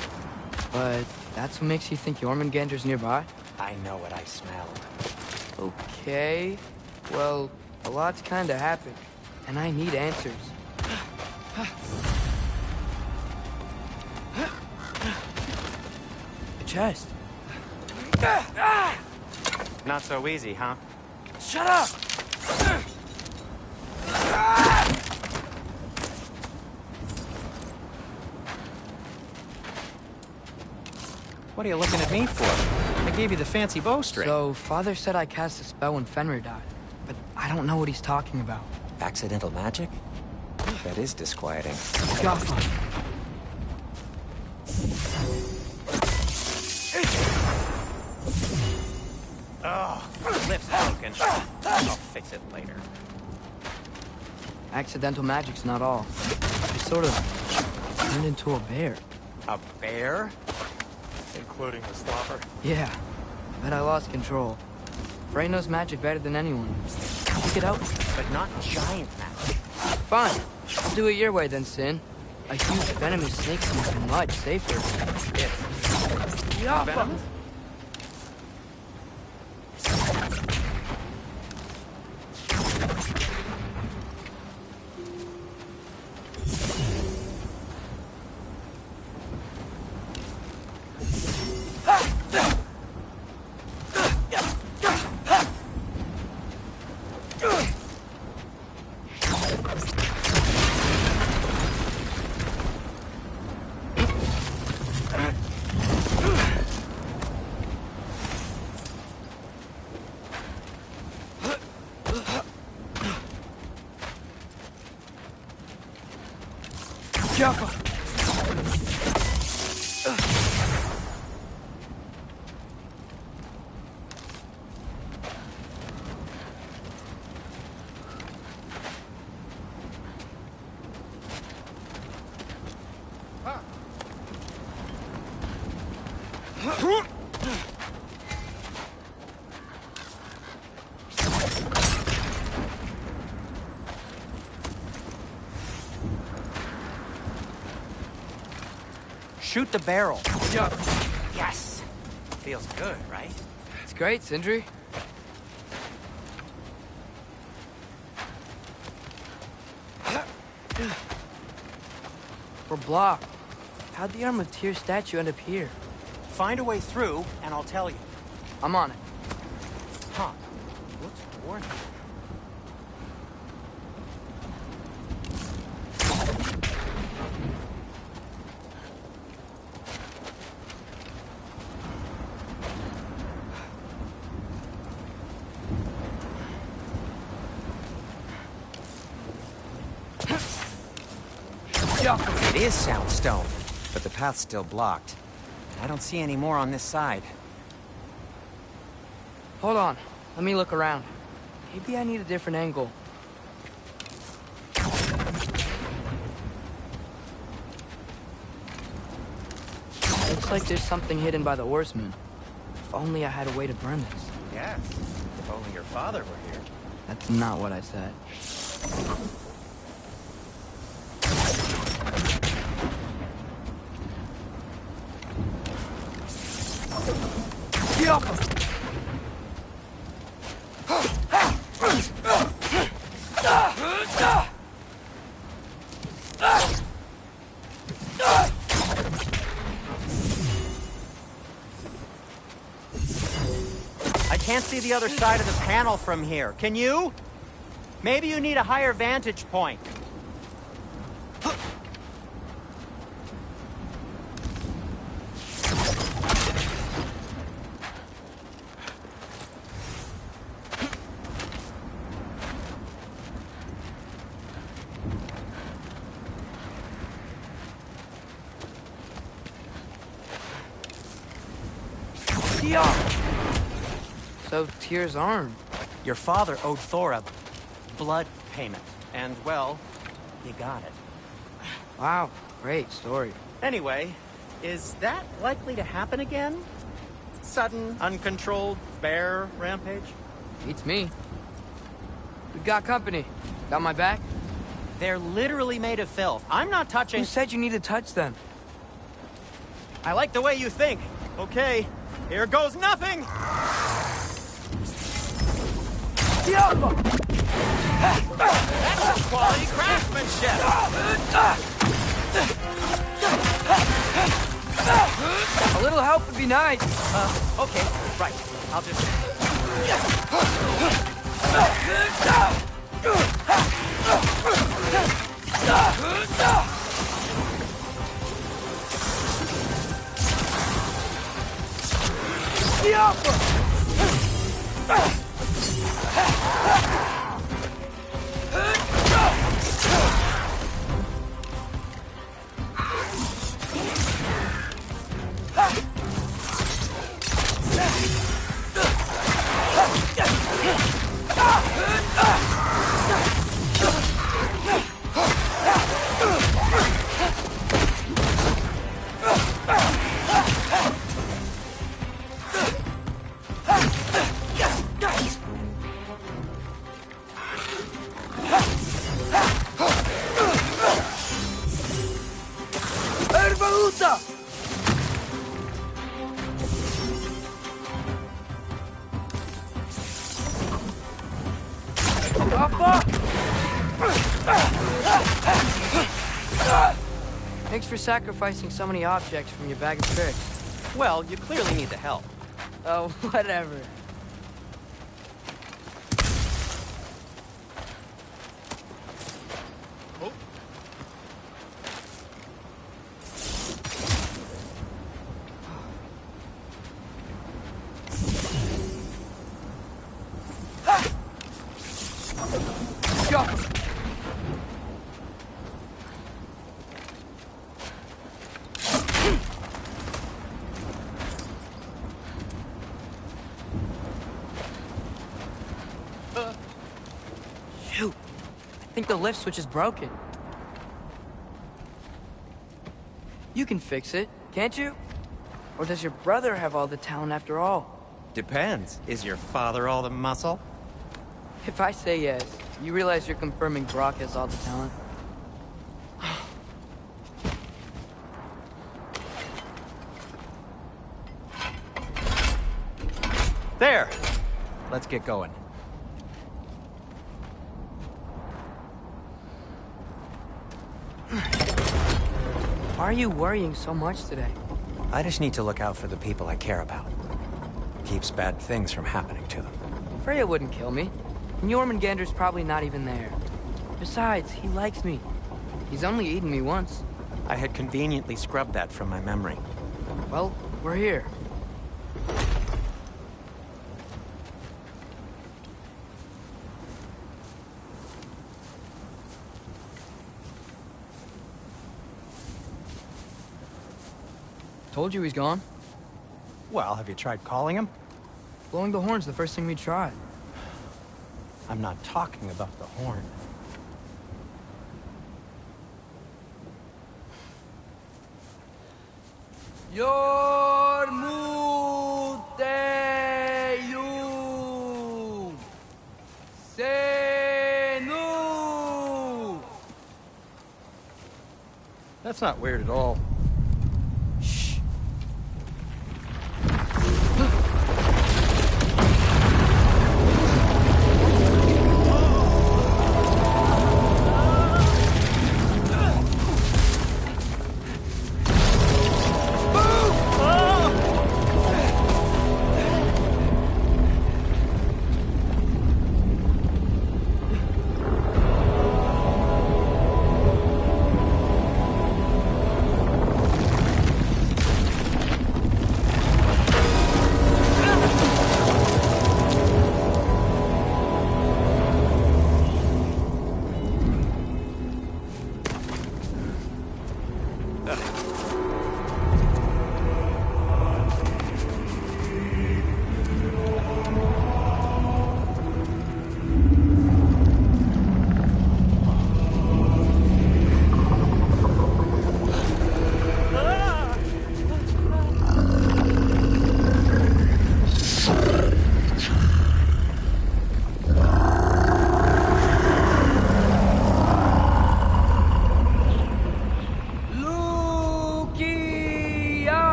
But that's what makes you think Jormungandr's nearby?
I know what I smelled.
Okay. Well, a lot's kinda happened, and I need answers. The chest.
Not so easy, huh?
Shut up!
What are you looking at me for? I gave you the fancy bowstring.
So, Father said I cast a spell when Fenrir died, but I don't know what he's talking about.
Accidental magic? That is disquieting.
Gotham.
attention. I'll fix it later.
Accidental magic's not all. I sort of turned into a bear.
A bear?
Including the slobber.
Yeah, but I lost control. Frey knows magic better than anyone. She could help me.
But not giant magic.
Fine. I'll do it your way then, Sin. A huge venomous snake seems much safer.
Yeah. Venomous?
Jaffa!
Shoot the barrel. Yes! Feels good, right?
It's great, Sindri. We're blocked. How'd the Arm of Tyr statue end up here?
Find a way through, and I'll tell you.
I'm on it.
Huh. Looks worth it. It is Soundstone, but the path's still blocked. I don't see any more on this side.
Hold on. Let me look around. Maybe I need a different angle. Looks like there's something hidden by the horsemen. If only I had a way to burn this.
Yes, if only your father were here.
That's not what I said.
I can't see the other side of the panel from here. Can you? Maybe you need a higher vantage point.
So, Tyr's arm.
Your father owed Thor a blood payment. And, well, you got it.
Wow, great story.
Anyway, is that likely to happen again? Sudden, uncontrolled bear rampage?
Beats me. We've got company. Got my back?
They're literally made of filth. I'm not touching...
Who said you need to touch them?
I like the way you think. Okay, here goes nothing! That's quality craftsmanship!
A little help would be nice.
Okay, right. I'll just...
Thanks for sacrificing so many objects from your bag of tricks.
Well, you clearly need the help.
Oh, whatever. Shoot! I think the lift switch is broken. You can fix it, can't you? Or does your brother have all the talent after all?
Depends. Is your father all the muscle?
If I say yes, you realize you're confirming Brock has all the talent?
There! Let's get going.
Why are you worrying so much today?
I just need to look out for the people I care about. Keeps bad things from happening to them.
Freya wouldn't kill me. And Jormungandr's probably not even there. Besides, he likes me. He's only eaten me once.
I had conveniently scrubbed that from my memory.
Well, we're here. Told you he's gone.
Well, have you tried calling him?
Blowing the horn's the first thing we tried.
I'm not talking about the horn.
Yormuteyu Senu.
That's not weird at all.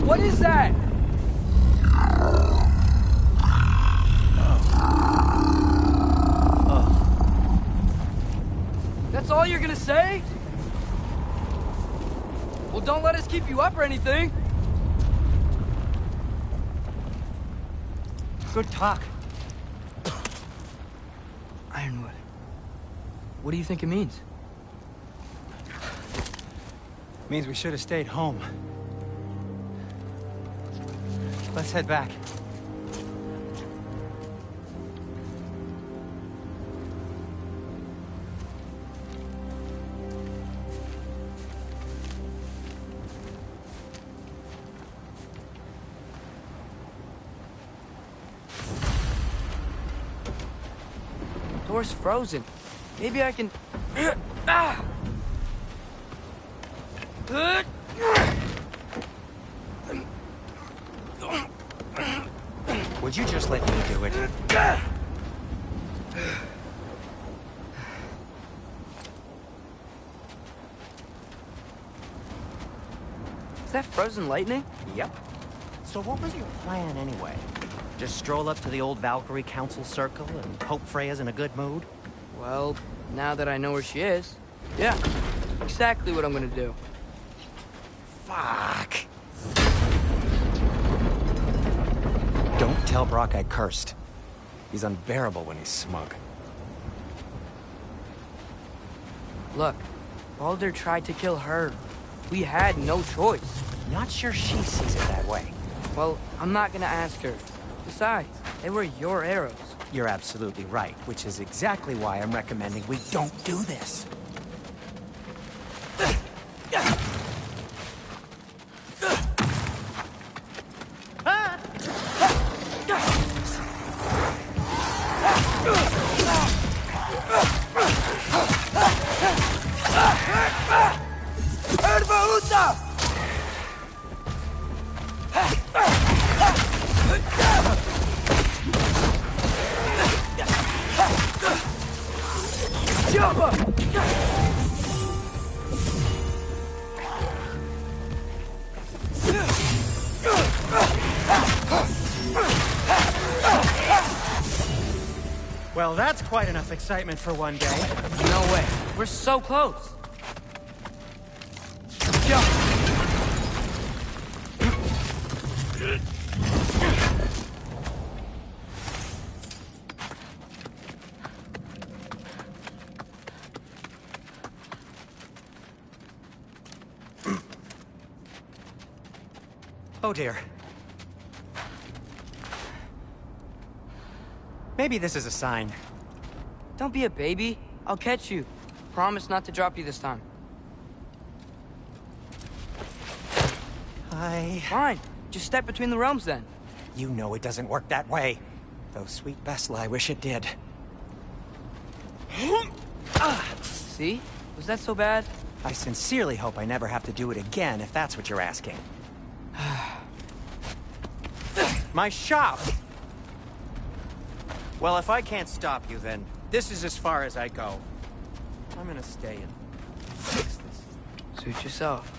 What is that? That's all you're gonna say? Well, don't let us keep you up or anything.
Good talk.
Ironwood. What do you think it means?
Means we should have stayed home. Let's head back.
Door's frozen. Maybe I can... Ah!
Would you just let me do it?
Is that frozen lightning?
Yep. So what was your plan anyway? Just stroll up to the old Valkyrie Council Circle and hope Freya's in a good mood?
Well, now that I know where she is, yeah, exactly what I'm gonna do.
Fuck. Don't tell Brock I cursed. He's unbearable when he's smug.
Look, Baldur tried to kill her. We had no choice.
Not sure she sees it that way.
Well, I'm not gonna ask her. Besides, they were your arrows.
You're absolutely right, which is exactly why I'm recommending we don't do this. Well, that's quite enough excitement for one day.
No way. We're so close. Jump!
Oh dear. Maybe this is a sign.
Don't be a baby. I'll catch you. Promise not to drop you this time. Fine. Just step between the realms then.
You know it doesn't work that way. Though, sweet Bessel, I wish it did.
See? Was that so bad?
I sincerely hope I never have to do it again, if that's what you're asking. My shop! Well, if I can't stop you, then this is as far as I go. I'm gonna stay and fix this.
Suit yourself.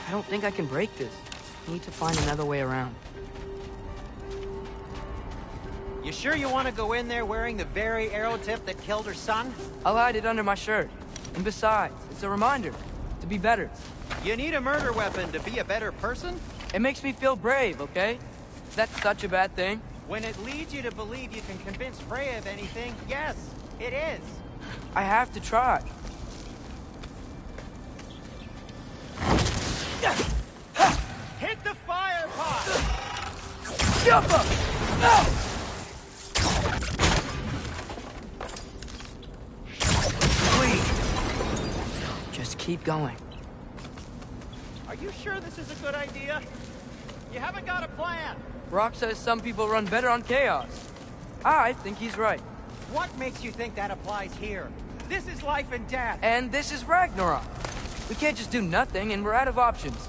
I don't think I can break this. I need to find another way around.
You sure you want to go in there wearing the very arrow tip that killed her son?
I'll hide it under my shirt. And besides, it's a reminder to be better.
You need a murder weapon to be a better person?
It makes me feel brave, okay? Is that such a bad thing?
When it leads you to believe you can convince Freya of anything, yes, it is.
I have to try.
Hit the fire pot!
Jump up! No! Just keep going.
Are you sure this is a good idea? You haven't got a plan.
Rock says some people run better on chaos. I think he's right.
What makes you think that applies here? This is life and death.
And this is Ragnarok. We can't just do nothing, and we're out of options.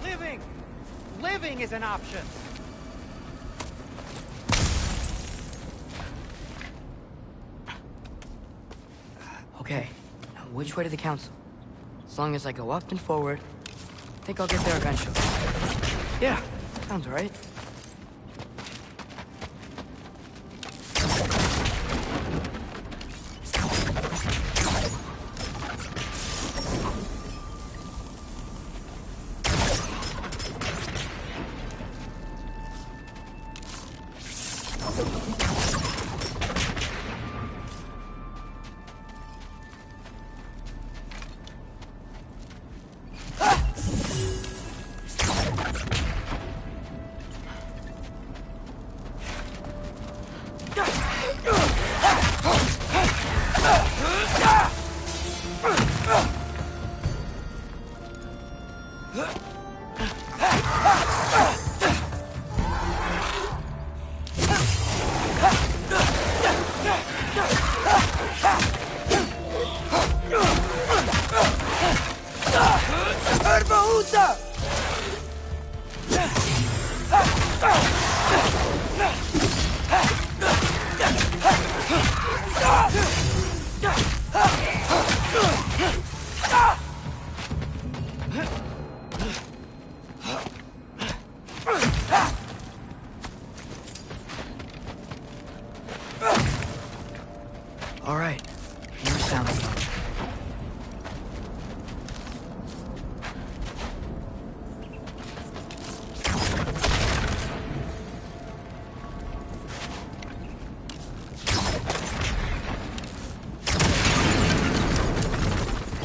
Living is an option.
Okay, now which way to the council? As long as I go up and forward, I think I'll get there eventually. Yeah, sounds right. All right, new sound.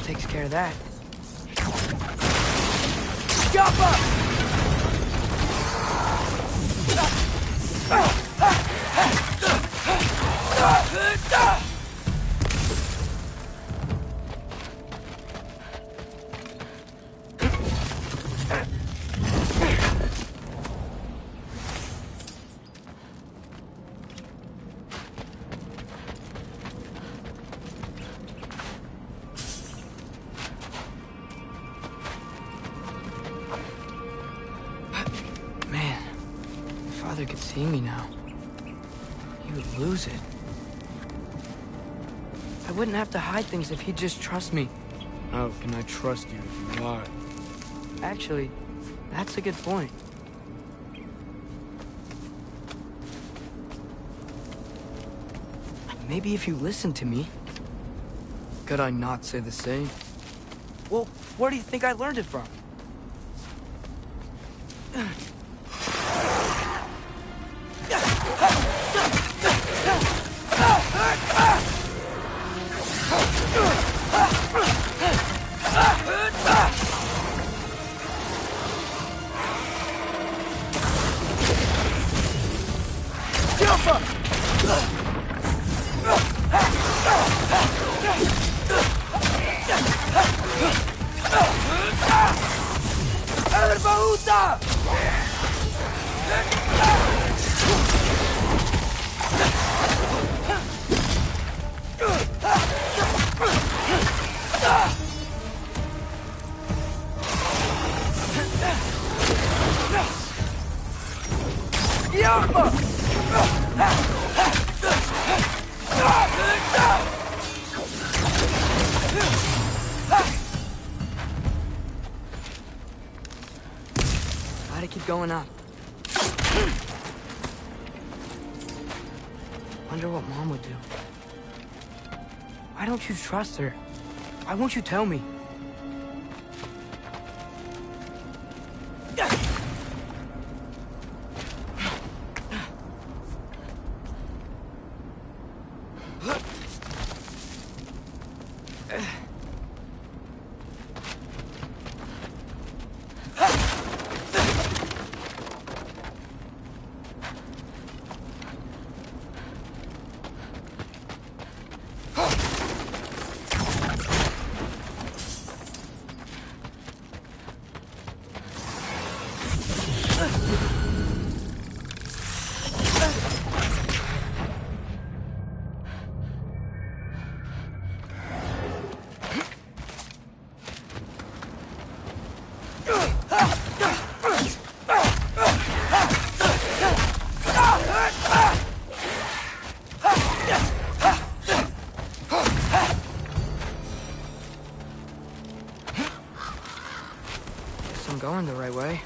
Takes care of that. Jump up! Man, if Father could see me now, he would lose it. I wouldn't have to hide things if he'd just trust me.
How can I trust you if you lie?
Actually, that's a good point. Maybe if you listen to me.
Could I not say the same?
Well, where do you think I learned it from? Gotta keep going up. Wonder what Mom would do. Why don't you trust her? Why won't you tell me? I'm going the right way.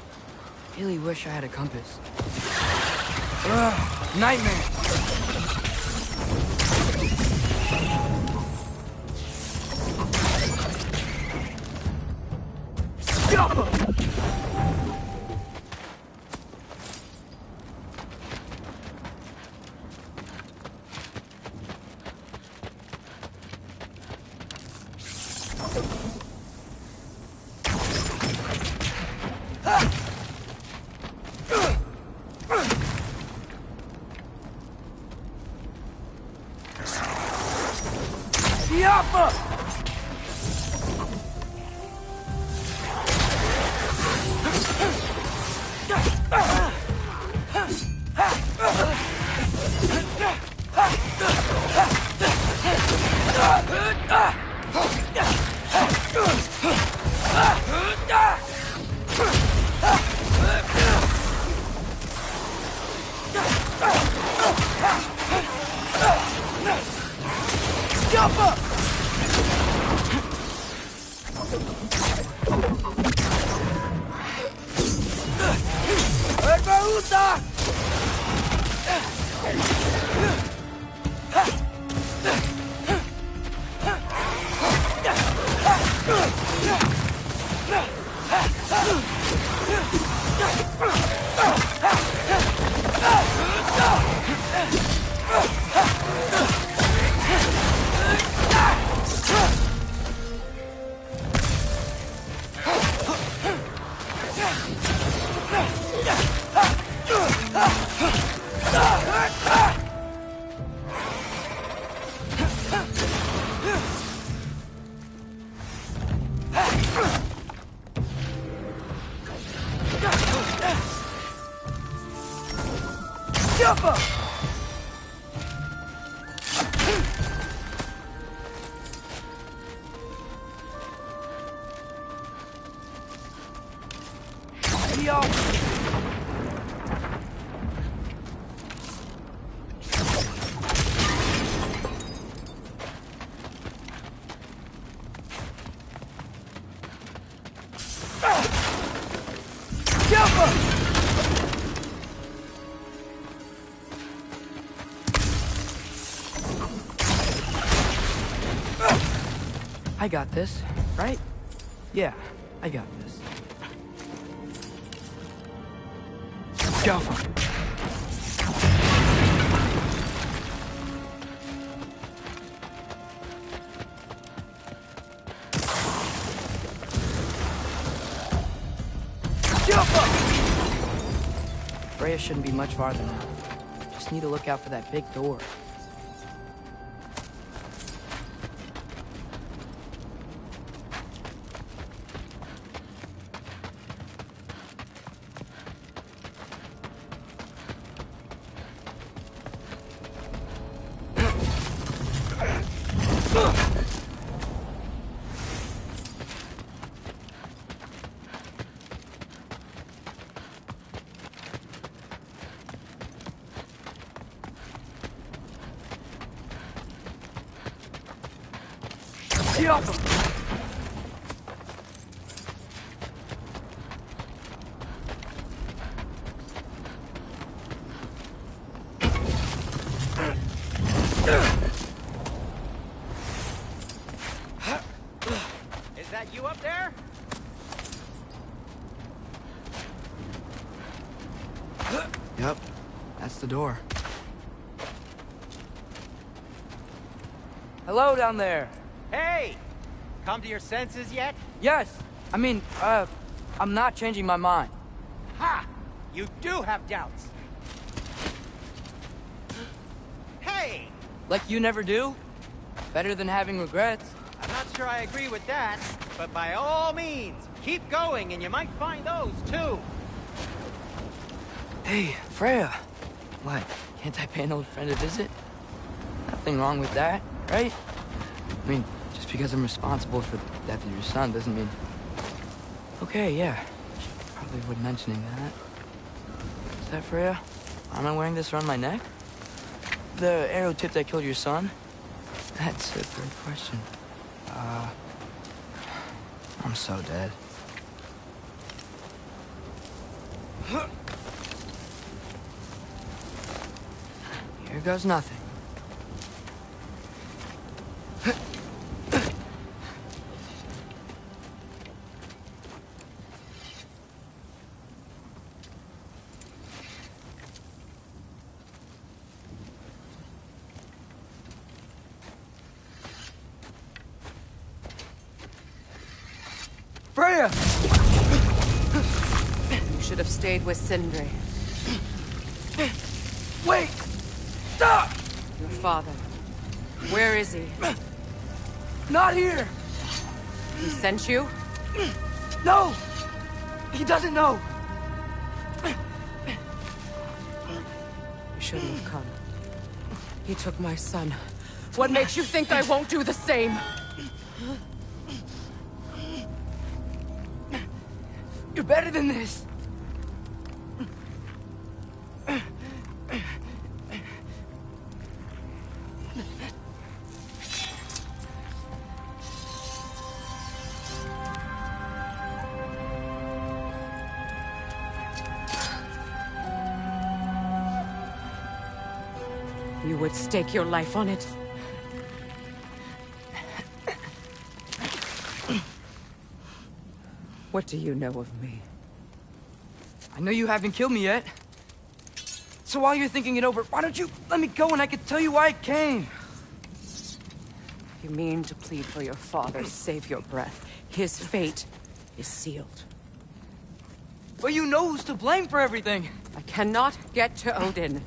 Really wish I had a compass. Ugh, nightmare! I got this, right? Yeah, I got this. Jaffa. Freya shouldn't be much farther now. Just need to look out for that big door.
Is that you up there?
Yep, that's the door. Hello down there.
Hey! Come to your senses yet?
Yes, I mean, I'm not changing my mind.
Ha! You do have doubts. Hey!
Like you never do? Better than having regrets.
I'm not sure I agree with that, but by all means, keep going and you might find those too.
Hey, Freya. What, can't I pay an old friend a visit? Nothing wrong with that, right? I mean, just because I'm responsible for the death of your son doesn't mean... Okay, yeah. Probably avoid mentioning that. Is that Freya? Am I wearing this around my neck? The arrow tip that killed your son? That's a great question. I'm so dead. Here goes nothing. Freya!
You should have stayed with Sindri.
Wait! Stop!
Your father. Where is he?
Not here!
He sent you?
No! He doesn't know!
You shouldn't have come. He took my son. What makes you think I won't do the same?
You're better than this!
You would stake your life on it? What do you know of me?
I know you haven't killed me yet. So while you're thinking it over, why don't you let me go and I can tell you why I came?
You mean to plead for your father, save your breath. His fate is sealed.
But you know who's to blame for everything.
I cannot get to Odin.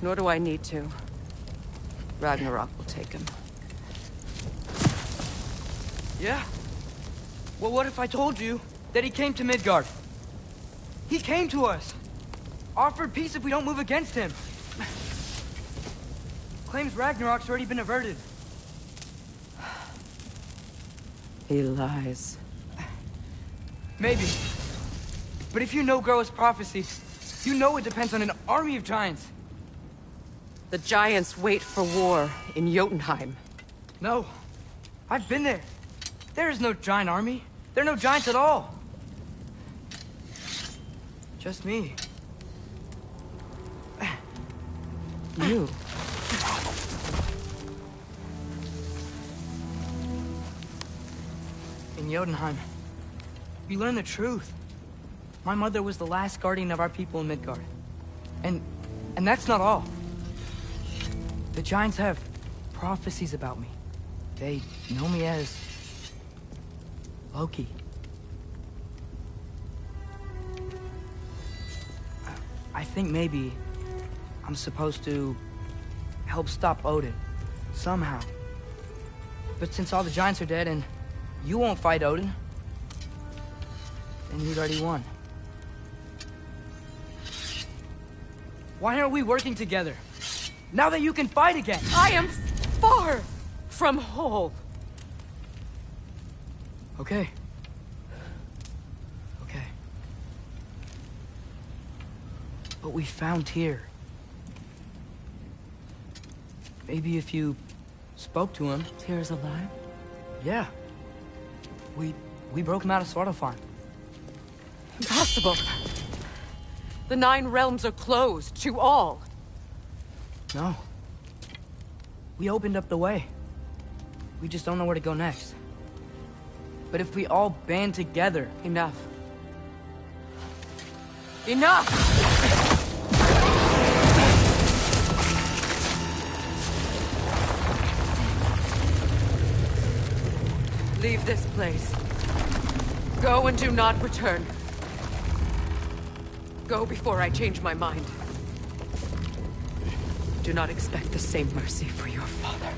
Nor do I need to. Ragnarok will take him.
Yeah? Well, what if I told you that he came to Midgard? He came to us. Offered peace if we don't move against him. Claims Ragnarok's already been averted.
He lies.
Maybe. But if you know Groa's prophecy, you know it depends on an army of giants.
The giants wait for war in Jotunheim.
No. I've been there. There is no giant army. There are no giants at all. Just me.
You.
In Jotunheim, we learn the truth. My mother was the last guardian of our people in Midgard. And that's not all. The giants have prophecies about me. They know me as Loki. I think maybe I'm supposed to help stop Odin, somehow. But since all the giants are dead and you won't fight Odin, then he's already won. Why aren't we working together? Now that you can fight again!
I am far from whole.
Okay. Okay. But we found Tyr. Maybe if you spoke to him...
Tyr's alive?
Yeah. We broke him out of Svartalfheim.
Impossible. The 9 realms are closed to all.
No. We opened up the way. We just don't know where to go next. But if we all band together...
Enough. Enough! Leave this place. Go and do not return. Go before I change my mind. Do not expect the same mercy for your father.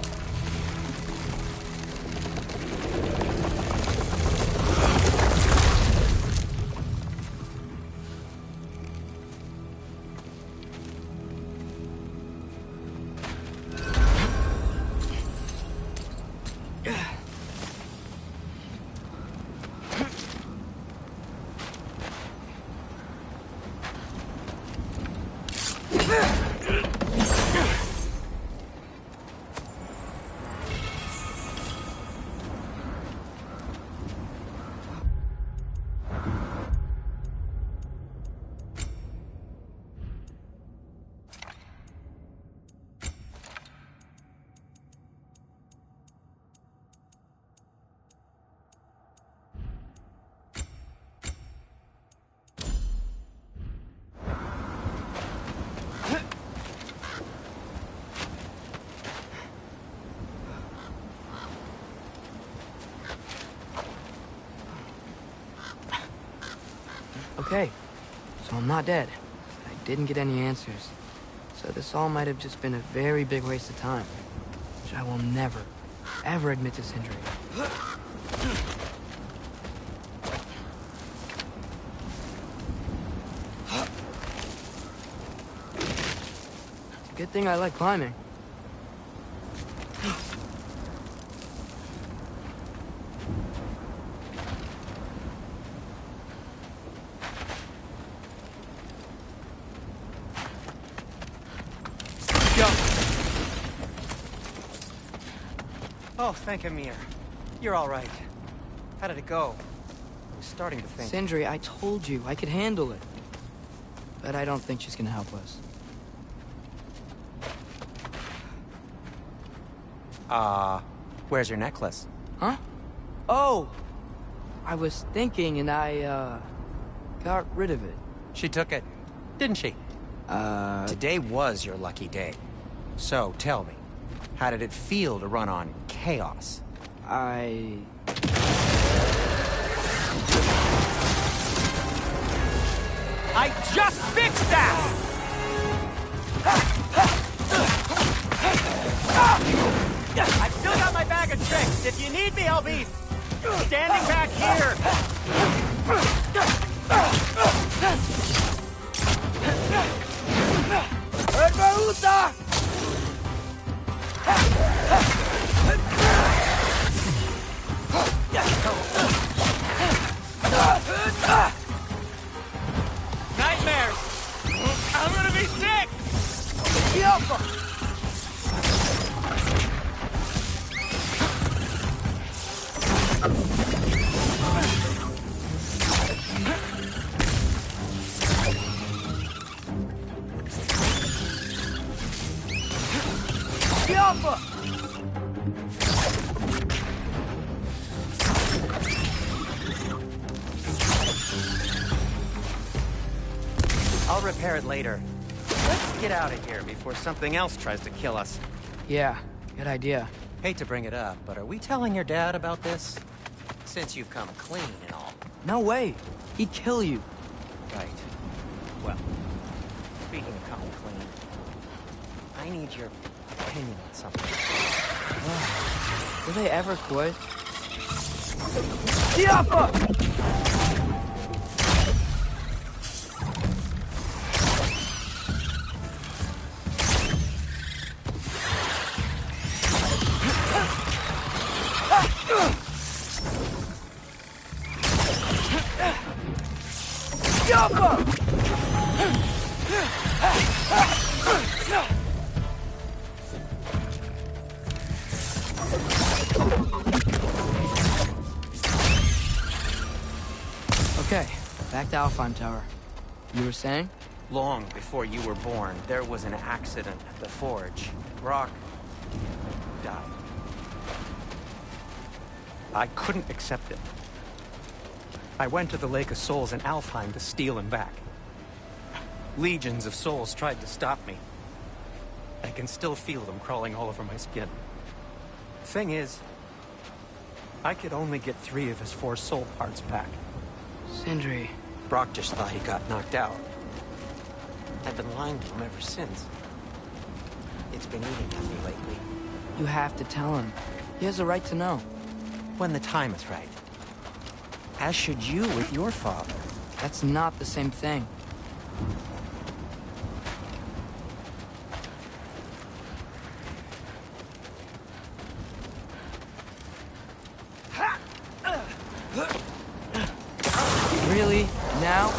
Okay, so I'm not dead. I didn't get any answers. So this all might have just been a very big waste of time. Which I will never, ever admit to Sindri. Good thing I like climbing.
Oh, thank Amir. You're all right. How did it go? I was starting to think...
Sindri, I told you I could handle it. But I don't think she's gonna help us.
Where's your necklace?
Huh? Oh! I was thinking and I, got rid of it.
She took it, didn't she? Today was your lucky day. So, tell me, how did it feel to run on chaos?
I
just fixed that! I've still got my bag of tricks. If you need me, I'll be standing back here. Nightmares! I'm gonna be sick! I'll repair it later. Let's get out of here before something else tries to kill us.
Yeah, good idea.
Hate to bring it up, but are we telling your dad about this? Since you've come clean and all.
No way. He'd kill you.
Right. Well, speaking of coming clean, I need your opinion on something.
Will they ever quit? Okay, back to Alfheim Tower. You were saying?
Long before you were born, there was an accident at the forge. Brock died. I couldn't accept it. I went to the Lake of Souls in Alfheim to steal him back. Legions of souls tried to stop me. I can still feel them crawling all over my skin. Thing is, I could only get 3 of his 4 soul parts back.
Sindri.
Brock just thought he got knocked out. I've been lying to him ever since. It's been eating at me lately.
You have to tell him. He has a right to know.
When the time is right. As should you with your father.
That's not the same thing. Really? Now?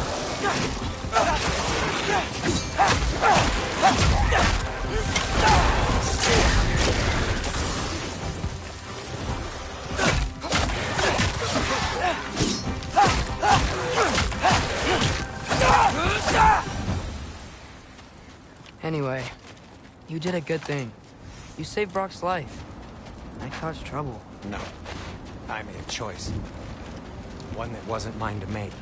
Anyway, you did a good thing. You saved Brock's life. I caused trouble.
No. I made a choice. One that wasn't mine to make.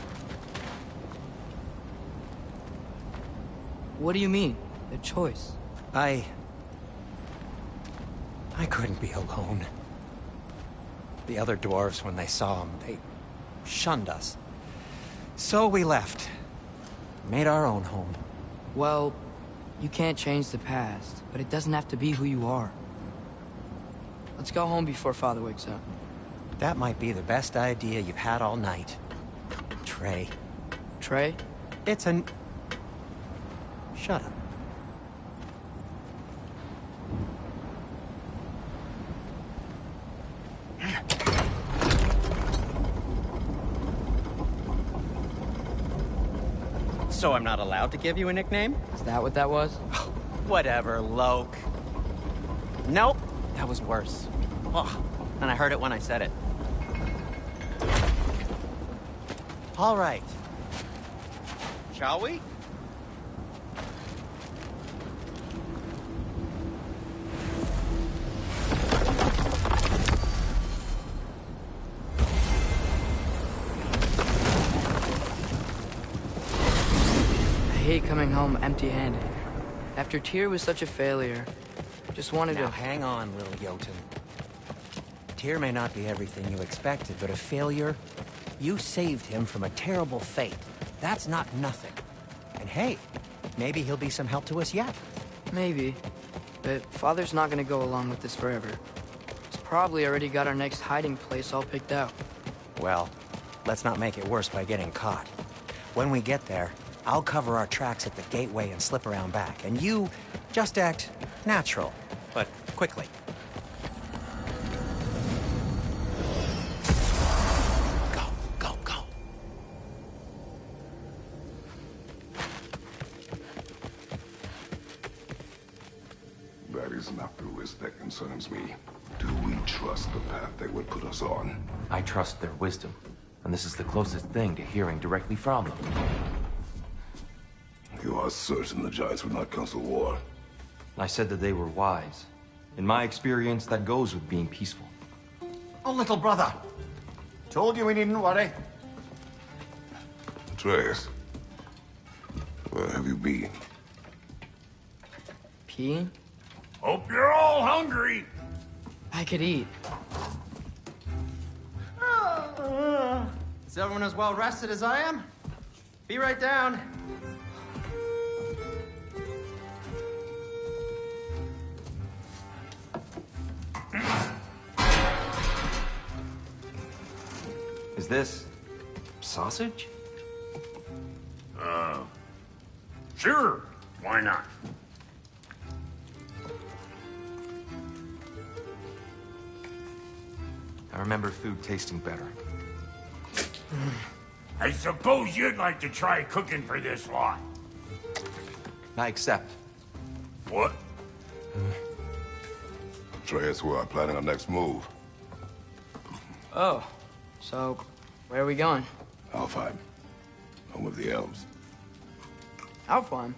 What do you mean? A choice?
I couldn't be alone. The other dwarves, when they saw him, they shunned us. So we left. Made our own home.
Well, you can't change the past, but it doesn't have to be who you are. Let's go home before Father wakes up.
That might be the best idea you've had all night. Trey.
Trey?
It's an... Shut up. So I'm not allowed to give you a nickname?
Is that what that was?
Whatever, Loke. Nope, that was worse. Oh, and I heard it when I said it. All right. Shall we?
coming home empty-handed. After Tyr was such a failure, just wanted
Now
to...
hang on, little Jotun. Tyr may not be everything you expected, but a failure? You saved him from a terrible fate. That's not nothing. And hey, maybe he'll be some help to us yet.
Maybe. But Father's not gonna go along with this forever. He's probably already got our next hiding place all picked out.
Well, let's not make it worse by getting caught. When we get there, I'll cover our tracks at the gateway and slip around back. And you just act natural, but quickly. Go, go, go.
That is not the risk that concerns me. Do we trust the path they would put us on?
I trust their wisdom, and this is the closest thing to hearing directly from them.
You are certain the Giants would not counsel war?
I said that they were wise. In my experience, that goes with being peaceful.
Oh, little brother. Told you we needn't worry.
Atreus, where have you been?
Peeing?
Hope you're all hungry.
I could eat.
Is everyone as well rested as I am? Be right down.
Is this... sausage?
Sure. Why not?
I remember food tasting better.
I suppose you'd like to try cooking for this lot.
I accept.
What?
Atreus, we are planning our next move.
Oh, so where are we going?
Alfheim, home of the elves.
Alfheim?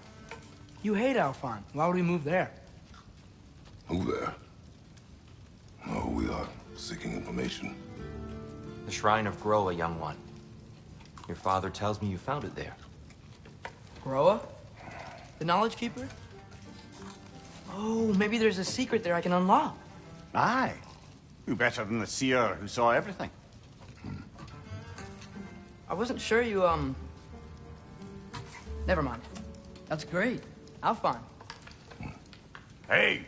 You hate Alfheim. Why would we move there?
Who there? No, we are seeking information.
The Shrine of Groa, young one. Your father tells me you found it there.
Groa? The Knowledge Keeper? Oh, maybe there's a secret there I can unlock.
Aye. Who better than the seer who saw everything?
I wasn't sure you, Never mind. That's great. Alfheim.
Hey,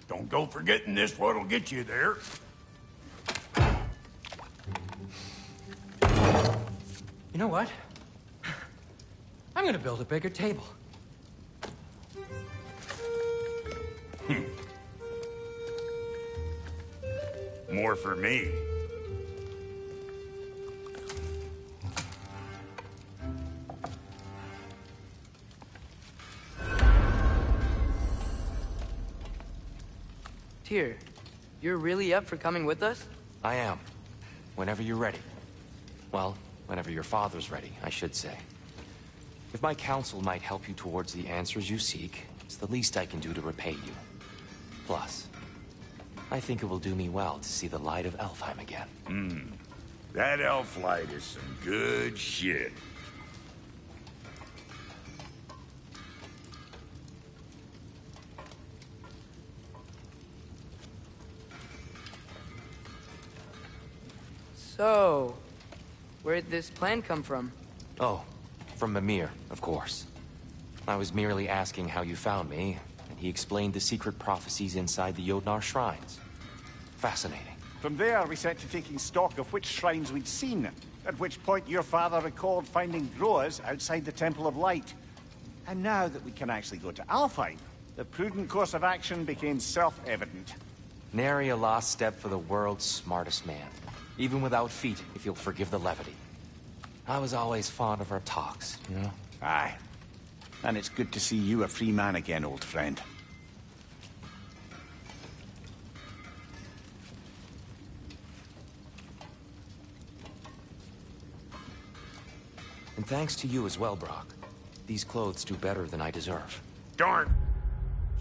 don't go forgetting this what'll get you there.
You know what? I'm gonna build a bigger table.
More for me.
Tyr, you're really up for coming with us?
I am. Whenever you're ready. Well, whenever your father's ready, I should say. If my counsel might help you towards the answers you seek, it's the least I can do to repay you. Plus, I think it will do me well to see the light of Alfheim again.
That elf light is some good shit.
So, where'd this plan come from?
Oh, from Mimir, of course. I was merely asking how you found me, and he explained the secret prophecies inside the Jotnar shrines. Fascinating.
From there, we set to taking stock of which shrines we'd seen, at which point your father recalled finding Groas outside the Temple of Light. And now that we can actually go to Alfheim, the prudent course of action became self-evident.
Nary a lost step for the world's smartest man. Even without feet, if you'll forgive the levity. I was always fond of our talks, you know?
Aye. And it's good to see you a free man again, old friend.
And thanks to you as well, Brock. These clothes do better than I deserve.
Darn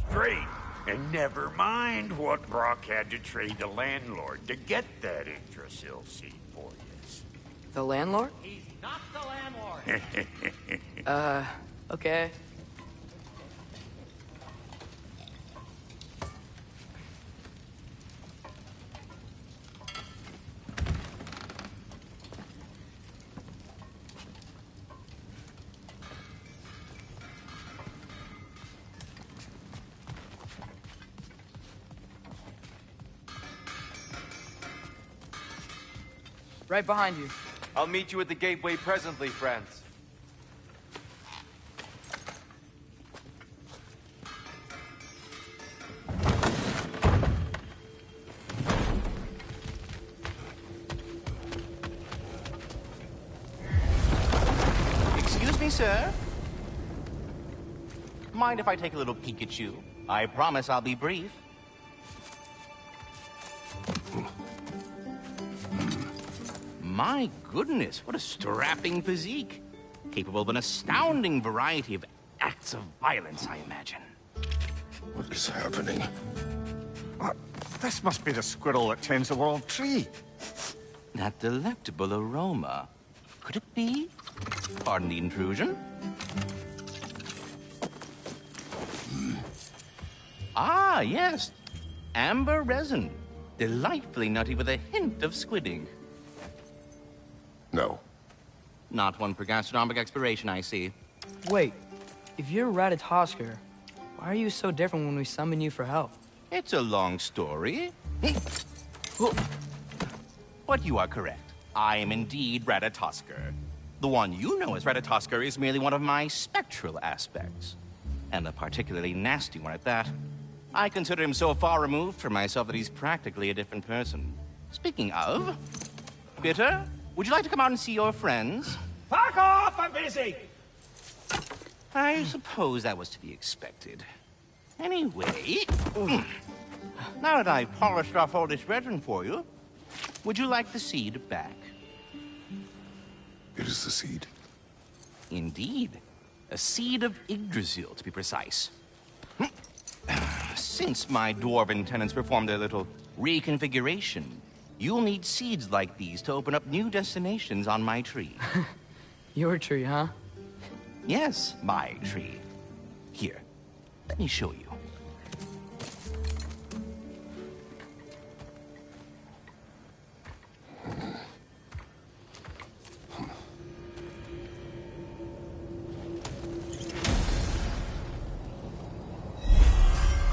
straight. And never mind what Brock had to trade the landlord to get that Yggdrasil seat for you.
The landlord?
He's not the landlord.
Okay. Right behind you.
I'll meet you at the gateway presently, friends.
Excuse me, sir? Mind if I take a little peek at you? I promise I'll be brief. My goodness, what a strapping physique. Capable of an astounding variety of acts of violence, I imagine.
What is happening?
This must be the squirrel that tends the world tree.
That delectable aroma. Could it be? Pardon the intrusion. Ah, yes. Amber resin. Delightfully nutty with a hint of squidding.
No.
Not one for gastronomic exploration, I see.
Wait, if you're Ratatosker, why are you so different when we summon you for help?
It's a long story. But you are correct. I am indeed Ratatosker. The one you know as Ratatosker is merely one of my spectral aspects. And a particularly nasty one at that. I consider him so far removed from myself that he's practically a different person. Speaking of... Bitter, would you like to come out and see your friends?
Fuck off! I'm busy!
I suppose that was to be expected. Anyway... Now that I've polished off all this resin for you, would you like the seed back?
It is the seed.
Indeed. A seed of Yggdrasil, to be precise. Since my dwarven tenants performed their little reconfiguration, you'll need seeds like these to open up new destinations on my tree.
Your tree, huh?
Yes, my tree. Here, let me show you.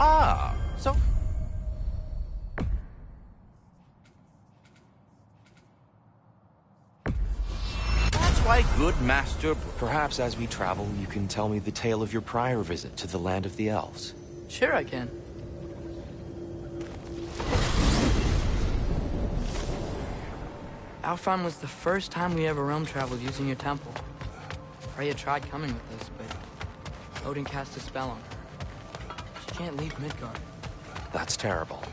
Ah, so... That's why good master...
Perhaps as we travel, you can tell me the tale of your prior visit to the land of the elves.
Sure I can. Alfheim was the first time we ever realm traveled using your temple. Freya tried coming with us, but Odin cast a spell on her. She can't leave Midgard.
That's terrible.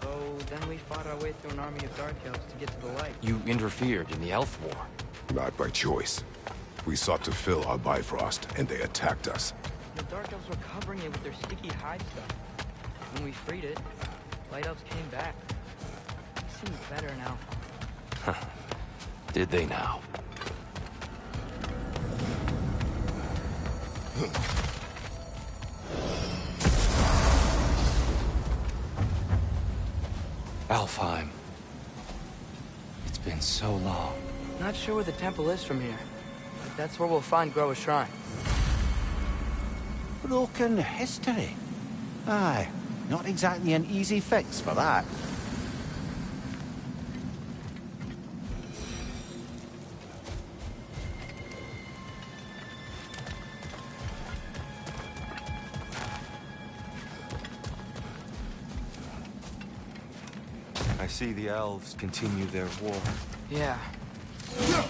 So then we fought our way through an army of dark elves to get to the light.
You interfered in the elf war.
Not by choice. We sought to fill our Bifrost, and they attacked us.
The dark elves were covering it with their sticky hide stuff. When we freed it, light elves came back. It seemed better in Alpha.
Did they now? Alfheim. It's been so long.
Not sure where the temple is from here, but that's where we'll find Groa's shrine.
Broken history. Aye, not exactly an easy fix for that.
I see the elves continue their war.
Yeah.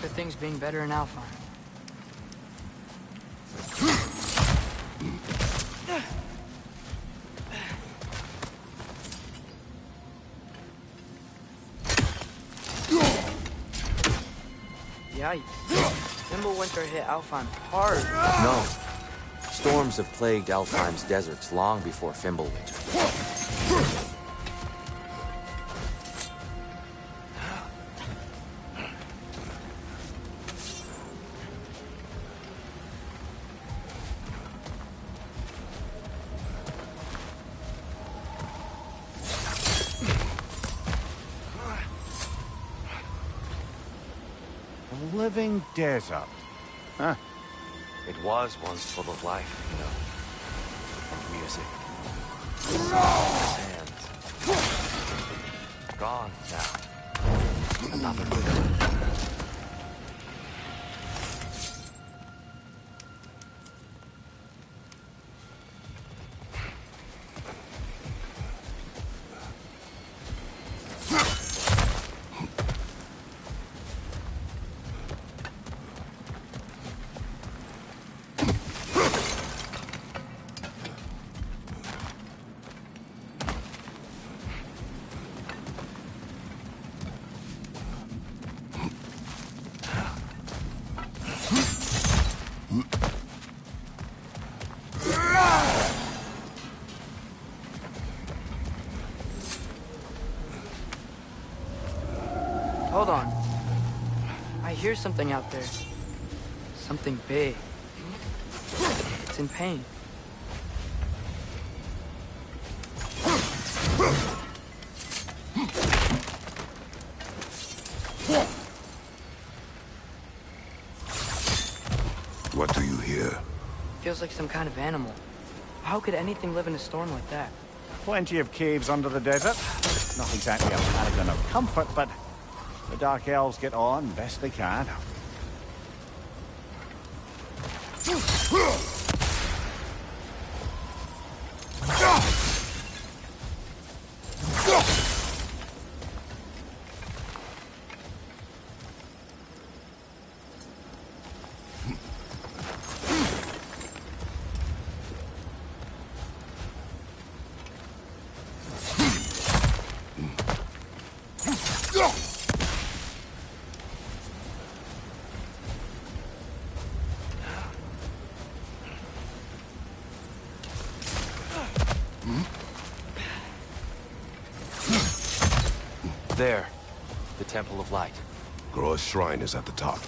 The things being better in Alpha. Yikes. Winter hit Alfheim hard.
No. Storms have plagued Alfheim's deserts long before Fimbulwinter.
A living desert. Huh.
It was once full of life, you know. And music. Hands. Gone now. Another villain.
Hold on. I hear something out there. Something big. It's in pain.
What do you hear?
Feels like some kind of animal. How could anything live in a storm like that?
Plenty of caves under the desert. Not exactly a paragon of comfort, but the Dark Elves get on best they can.
There. The Temple of Light.
Groa's shrine is at the top.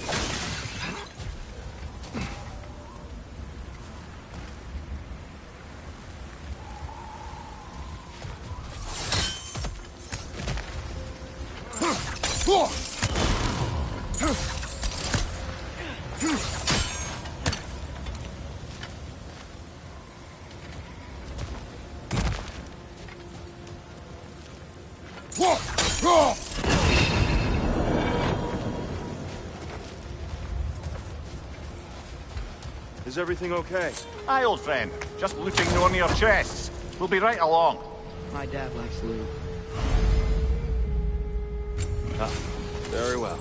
Is everything okay?
Aye, old friend. Just looting one of your chests. We'll be right along.
My dad likes loot.
Ah, very well.